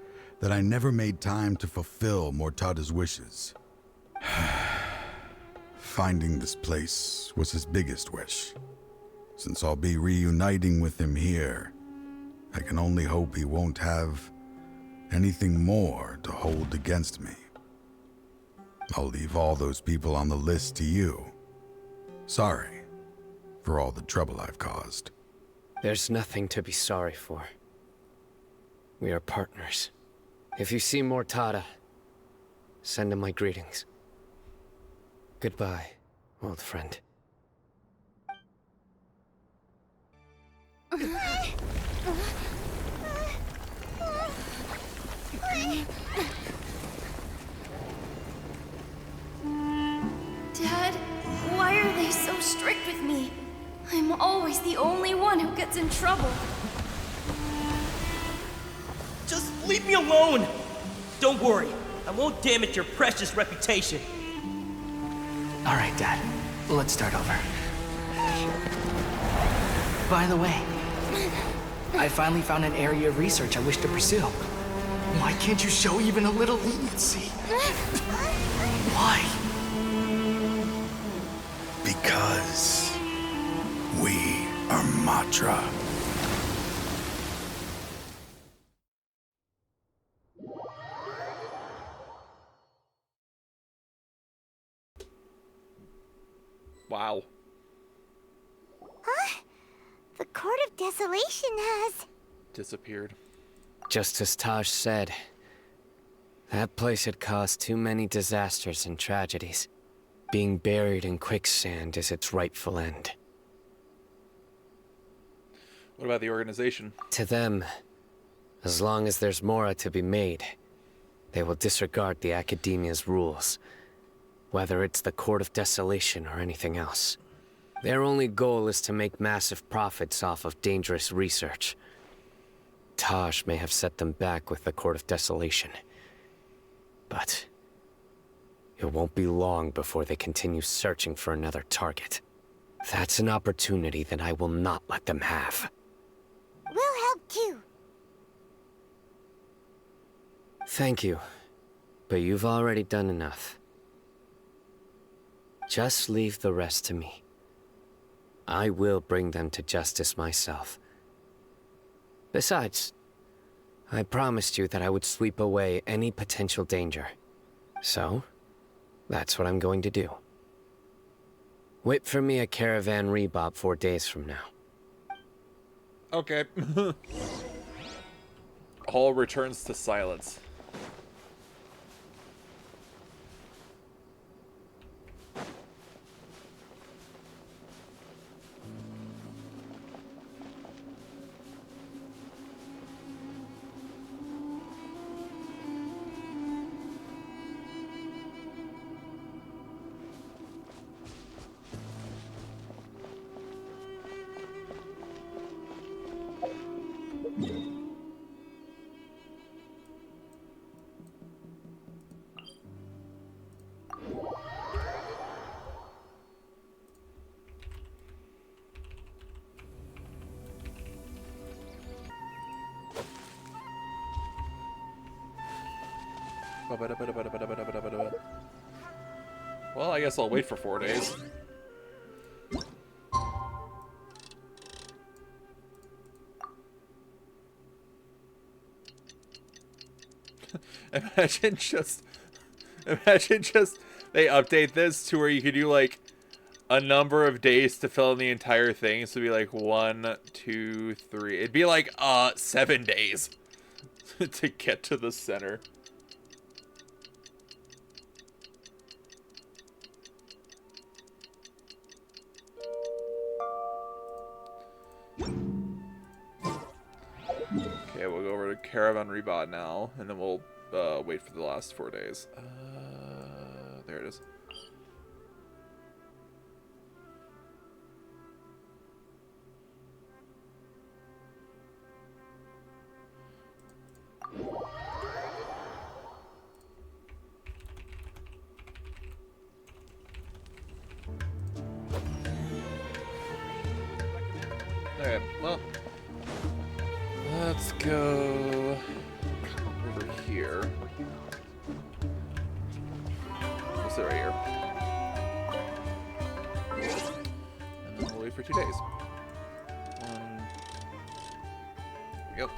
Speaker 20: that I never made time to fulfill Mortada's wishes. Finding this place was his biggest wish. Since I'll be reuniting with him here, I can only hope he won't have anything more to hold against me. I'll leave all those people on the list to you. Sorry for all the trouble I've caused.
Speaker 7: There's nothing to be sorry for. We are partners. If you see Mortada, send him my greetings. Goodbye, old friend.
Speaker 2: Dad, why are they so strict with me? I'm always the only one who gets in trouble.
Speaker 21: Just leave me alone! Don't worry, I won't damage your precious reputation.
Speaker 22: All right, Dad. Let's start over. By the way, I finally found an area of research I wish to pursue. Why can't you show even a little leniency? Why?
Speaker 20: Because we are Matra.
Speaker 1: Wow.
Speaker 6: Huh? The Court of Desolation has...
Speaker 1: disappeared.
Speaker 7: Just as Taj said, that place had caused too many disasters and tragedies. Being buried in quicksand is its rightful end.
Speaker 1: What about the organization?
Speaker 7: To them, as long as there's more to be made, they will disregard the Academia's rules, whether it's the Court of Desolation or anything else. Their only goal is to make massive profits off of dangerous research. Taj may have set them back with the Court of Desolation, but it won't be long before they continue searching for another target. That's an opportunity that I will not let them have.
Speaker 6: We'll help too.
Speaker 7: Thank you, but you've already done enough. Just leave the rest to me. I will bring them to justice myself. Besides, I promised you that I would sweep away any potential danger. So, that's what I'm going to do. Wait for me a caravan rebob 4 days from now.
Speaker 1: Okay. All returns to silence. Well, I guess I'll wait for 4 days. Imagine just they update this to where you could do like a number of days to fill in the entire thing. So it'd be like 1, 2, 3. It'd be like 7 days to get to the center. Okay, we'll go over to Caravan Rebot now, and then we'll wait for the last 4 days. There it is. Okay, well, let's go over here. We'll sit right here. And then we'll wait for 2 days. Yep.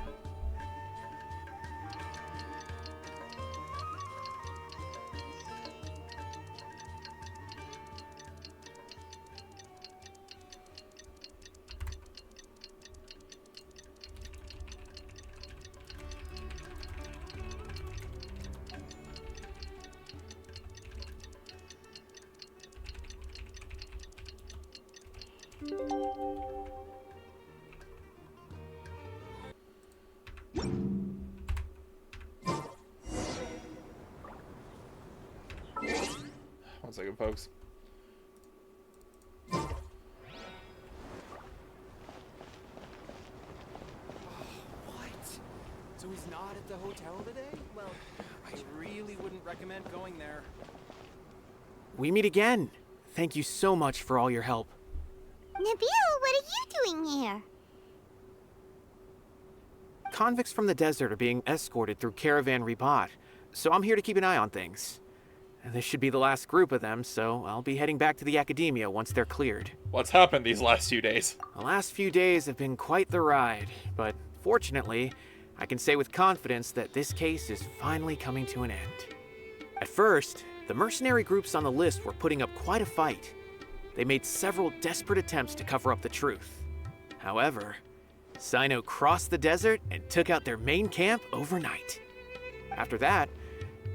Speaker 1: One second, folks.
Speaker 5: What? So he's not at the hotel today? Well, I really wouldn't recommend going there. We meet again. Thank you so much for all your help.
Speaker 6: Nabil, what are you doing here?
Speaker 5: Convicts from the desert are being escorted through Caravan Ribat, so I'm here to keep an eye on things. This should be the last group of them, so I'll be heading back to the Academia once they're cleared.
Speaker 1: What's happened these last few days?
Speaker 5: The last few days have been quite the ride, but fortunately, I can say with confidence that this case is finally coming to an end. At first, the mercenary groups on the list were putting up quite a fight. They made several desperate attempts to cover up the truth. However, Cyno crossed the desert and took out their main camp overnight. After that,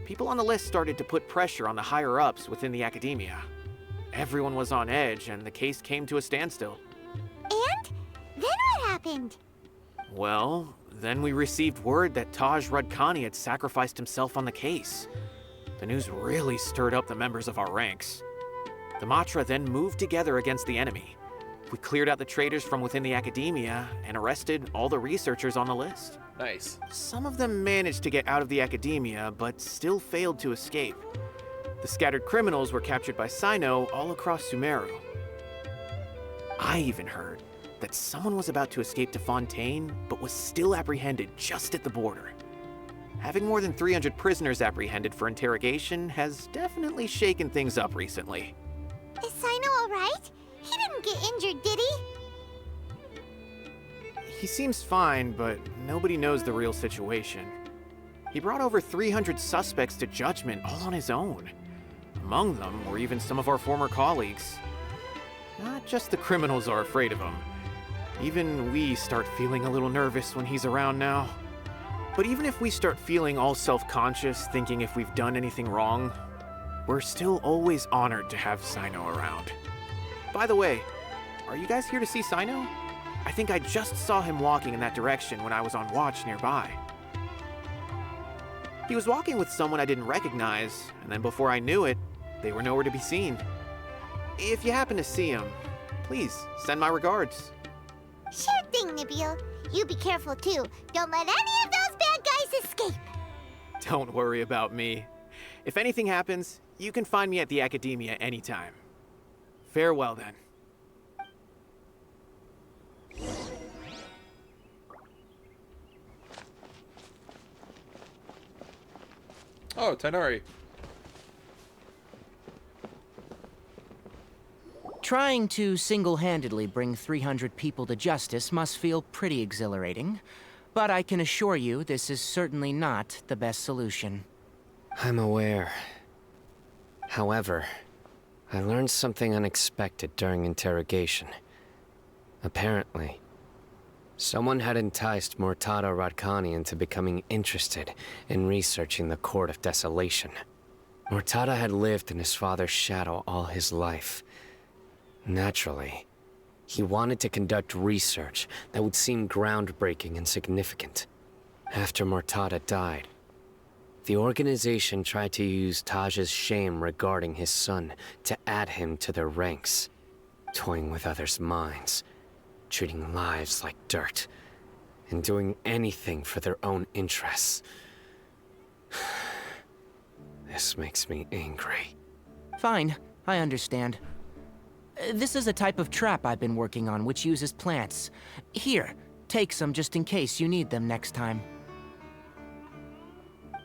Speaker 5: people on the list started to put pressure on the higher-ups within the Academia. Everyone was on edge, and the case came to a standstill.
Speaker 6: And? Then what happened?
Speaker 5: Well, then we received word that Taj Rudkani had sacrificed himself on the case. The news really stirred up the members of our ranks. The Matra then moved together against the enemy. We cleared out the traitors from within the Academia and arrested all the researchers on the list.
Speaker 1: Nice.
Speaker 5: Some of them managed to get out of the Academia, but still failed to escape. The scattered criminals were captured by Cyno all across Sumeru. I even heard that someone was about to escape to Fontaine, but was still apprehended just at the border. Having more than 300 prisoners apprehended for interrogation has definitely shaken things up recently.
Speaker 6: Is Cyno alright? He didn't get injured, did he?
Speaker 5: He seems fine, but nobody knows the real situation. He brought over 300 suspects to judgment all on his own. Among them were even some of our former colleagues. Not just the criminals are afraid of him. Even we start feeling a little nervous when he's around now. But even if we start feeling all self-conscious, thinking if we've done anything wrong, we're still always honored to have Cyno around. By the way, are you guys here to see Cyno? I think I just saw him walking in that direction when I was on watch nearby. He was walking with someone I didn't recognize, and then before I knew it, they were nowhere to be seen. If you happen to see him, please send my regards.
Speaker 6: Sure thing, Nabil. You be careful too. Don't let any of those bad guys escape.
Speaker 5: Don't worry about me. If anything happens, you can find me at the Academia anytime. Farewell then.
Speaker 1: Oh, Tainari.
Speaker 8: Trying to single-handedly bring 300 people to justice must feel pretty exhilarating, but I can assure you this is certainly not the best solution.
Speaker 7: I'm aware. However, I learned something unexpected during interrogation. Apparently, someone had enticed Murtada Radkani into becoming interested in researching the Court of Desolation. Murtada had lived in his father's shadow all his life. Naturally, he wanted to conduct research that would seem groundbreaking and significant. After Murtada died, the organization tried to use Taj's shame regarding his son to add him to their ranks, toying with others' minds, treating lives like dirt, and doing anything for their own interests. This makes me angry.
Speaker 8: Fine, I understand. This is a type of trap I've been working on which uses plants. Here, take some just in case you need them next time.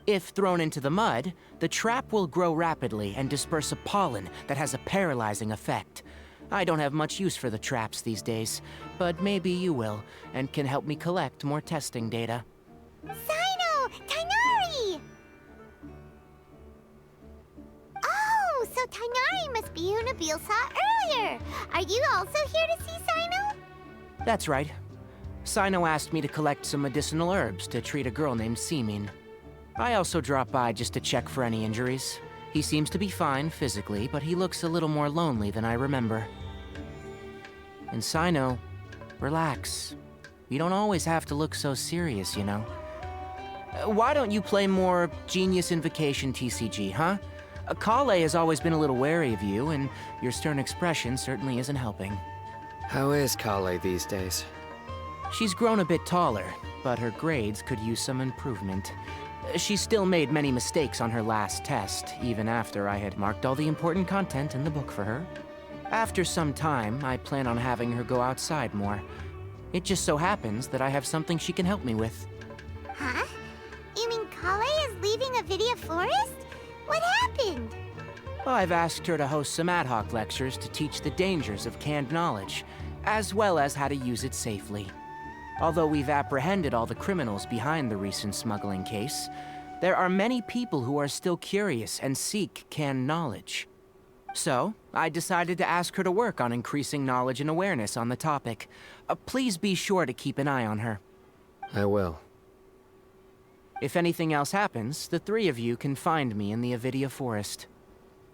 Speaker 8: If thrown into the mud, the trap will grow rapidly and disperse a pollen that has a paralyzing effect. I don't have much use for the traps these days, but maybe you will, and can help me collect more testing data.
Speaker 6: Cyno! Tainari! Oh, so Tainari must be who Nabil saw earlier. Are you also here to see Cyno?
Speaker 8: That's right. Cyno asked me to collect some medicinal herbs to treat a girl named Simin. I also dropped by just to check for any injuries. He seems to be fine physically, but he looks a little more lonely than I remember. And Cyno, relax. You don't always have to look so serious, you know. Why don't you play more Genius Invocation TCG, huh? Kale has always been a little wary of you, and your stern expression certainly isn't helping.
Speaker 7: How is Kale these days?
Speaker 8: She's grown a bit taller, but her grades could use some improvement. She still made many mistakes on her last test, even after I had marked all the important content in the book for her. After some time, I plan on having her go outside more. It just so happens that I have something she can help me with.
Speaker 6: Huh? You mean Kale is leaving Avidia Forest? What happened?
Speaker 8: Well, I've asked her to host some ad hoc lectures to teach the dangers of canned knowledge, as well as how to use it safely. Although we've apprehended all the criminals behind the recent smuggling case, there are many people who are still curious and seek canned knowledge. So, I decided to ask her to work on increasing knowledge and awareness on the topic. Please be sure to keep an eye on her.
Speaker 7: I will.
Speaker 8: If anything else happens, the three of you can find me in the Avidia Forest.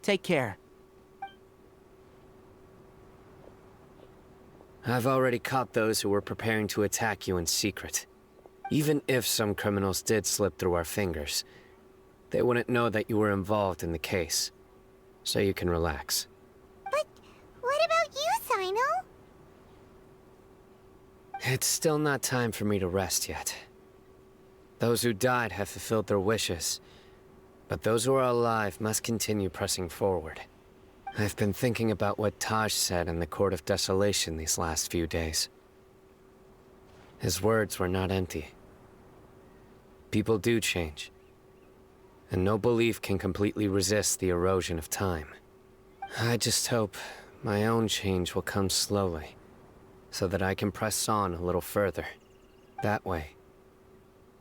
Speaker 8: Take care.
Speaker 7: I've already caught those who were preparing to attack you in secret. Even if some criminals did slip through our fingers, they wouldn't know that you were involved in the case. So you can relax.
Speaker 6: But what about you, Cyno?
Speaker 7: It's still not time for me to rest yet. Those who died have fulfilled their wishes, but those who are alive must continue pressing forward. I've been thinking about what Taj said in the Court of Desolation these last few days. His words were not empty. People do change, and no belief can completely resist the erosion of time. I just hope my own change will come slowly, so that I can press on a little further. That way,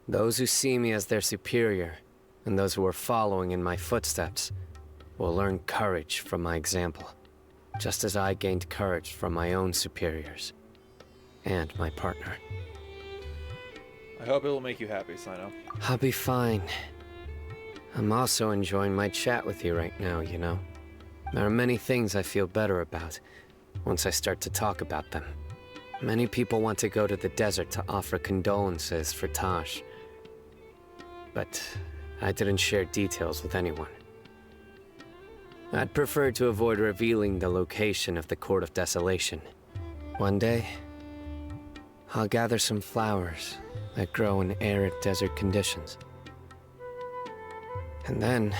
Speaker 7: those who see me as their superior, and those who are following in my footsteps, will learn courage from my example, just as I gained courage from my own superiors, and my partner.
Speaker 1: I hope it will make you happy, Cyno.
Speaker 7: I'll be fine. I'm also enjoying my chat with you right now, you know. There are many things I feel better about once I start to talk about them. Many people want to go to the desert to offer condolences for Taj, but I didn't share details with anyone. I'd prefer to avoid revealing the location of the Court of Desolation. One day, I'll gather some flowers that grow in arid desert conditions. And then,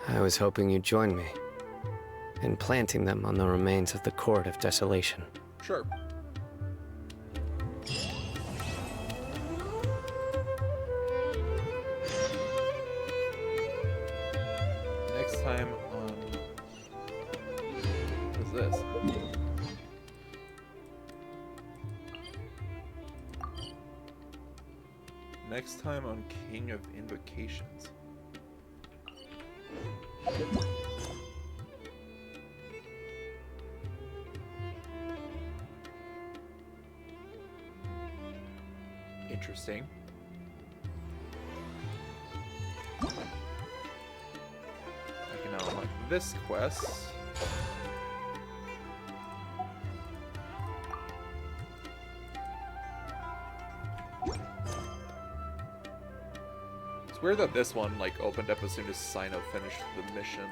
Speaker 7: I was hoping you'd join me in planting them on the remains of the Court of Desolation.
Speaker 1: Sure. Next time on... What is this? Next time on King of Invocations. Interesting. I can now unlock this quest. It's weird that this one like opened up as soon as Cyno finished the mission.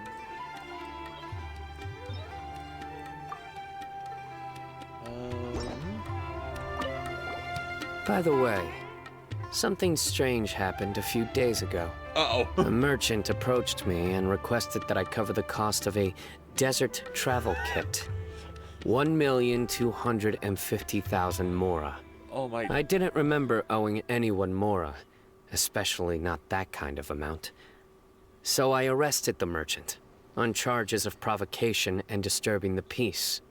Speaker 7: By the way, something strange happened a few days ago.
Speaker 1: Uh-oh.
Speaker 7: A merchant approached me and requested that I cover the cost of a desert travel kit. 1,250,000 mora.
Speaker 1: Oh my...
Speaker 7: I didn't remember owing anyone mora, especially not that kind of amount. So I arrested the merchant, on charges of provocation and disturbing the peace.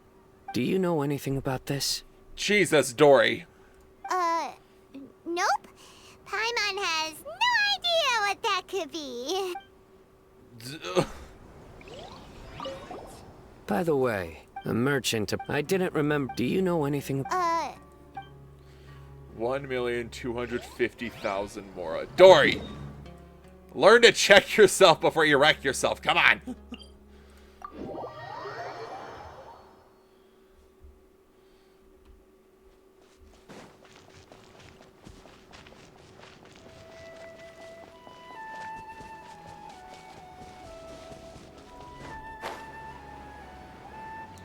Speaker 7: Do you know anything about this?
Speaker 1: Jesus, Dory.
Speaker 6: Nope. Paimon has no idea what that could be.
Speaker 7: By the way, a merchant... I didn't remember... Do you know anything...
Speaker 1: 1,250,000 mora. Dory! Learn to check yourself before you wreck yourself. Come on!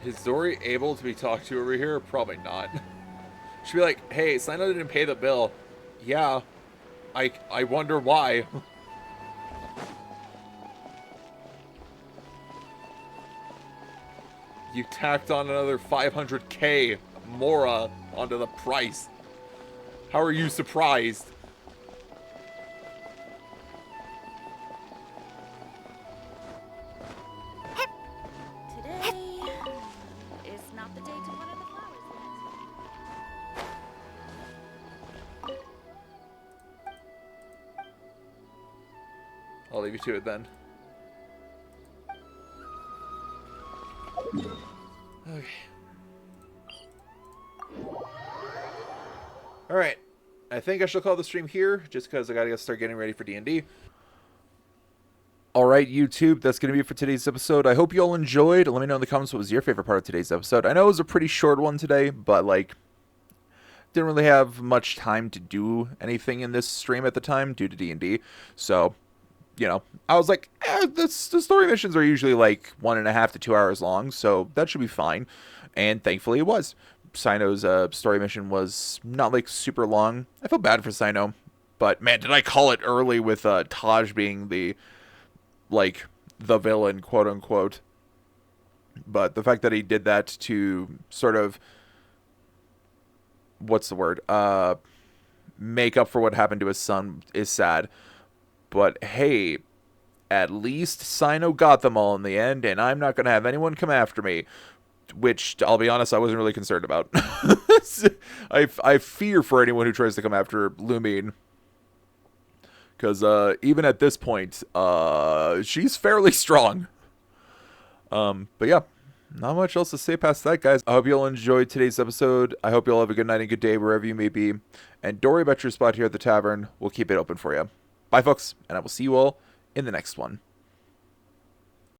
Speaker 1: Is Dory able to be talked to over here? Probably not. She'd be like, hey, Cyno didn't pay the bill. Yeah. I wonder why. You tacked on another 500k Mora onto the price. How are you surprised?
Speaker 11: Today is not the day to water the flowers yet.
Speaker 1: I'll leave you to it then. Okay. Alright. I think I shall call the stream here, just because I gotta start getting ready for D&D. Alright, YouTube, that's going to be it for today's episode. I hope you all enjoyed. Let me know in the comments what was your favorite part of today's episode. I know it was a pretty short one today, but, like, didn't really have much time to do anything in this stream at the time due to D&D. So, you know, I was like, the story missions are usually, like, 1.5 to 2 hours long, so that should be fine. And thankfully it was. Cyno's story mission was not, like, super long. I feel bad for Cyno, but, man, did I call it early with Taj being the, like, the villain, quote-unquote. But the fact that he did that to sort of, what's the word, make up for what happened to his son is sad. But, hey, at least Cyno got them all in the end, and I'm not going to have anyone come after me. Which, I'll be honest, I wasn't really concerned about. I fear for anyone who tries to come after Lumine. Because even at this point, she's fairly strong. But yeah, not much else to say past that, guys. I hope you all enjoyed today's episode. I hope you all have a good night and good day wherever you may be. And don't worry about your spot here at the tavern. We'll keep it open for you. Bye, folks, and I will see you all in the next one.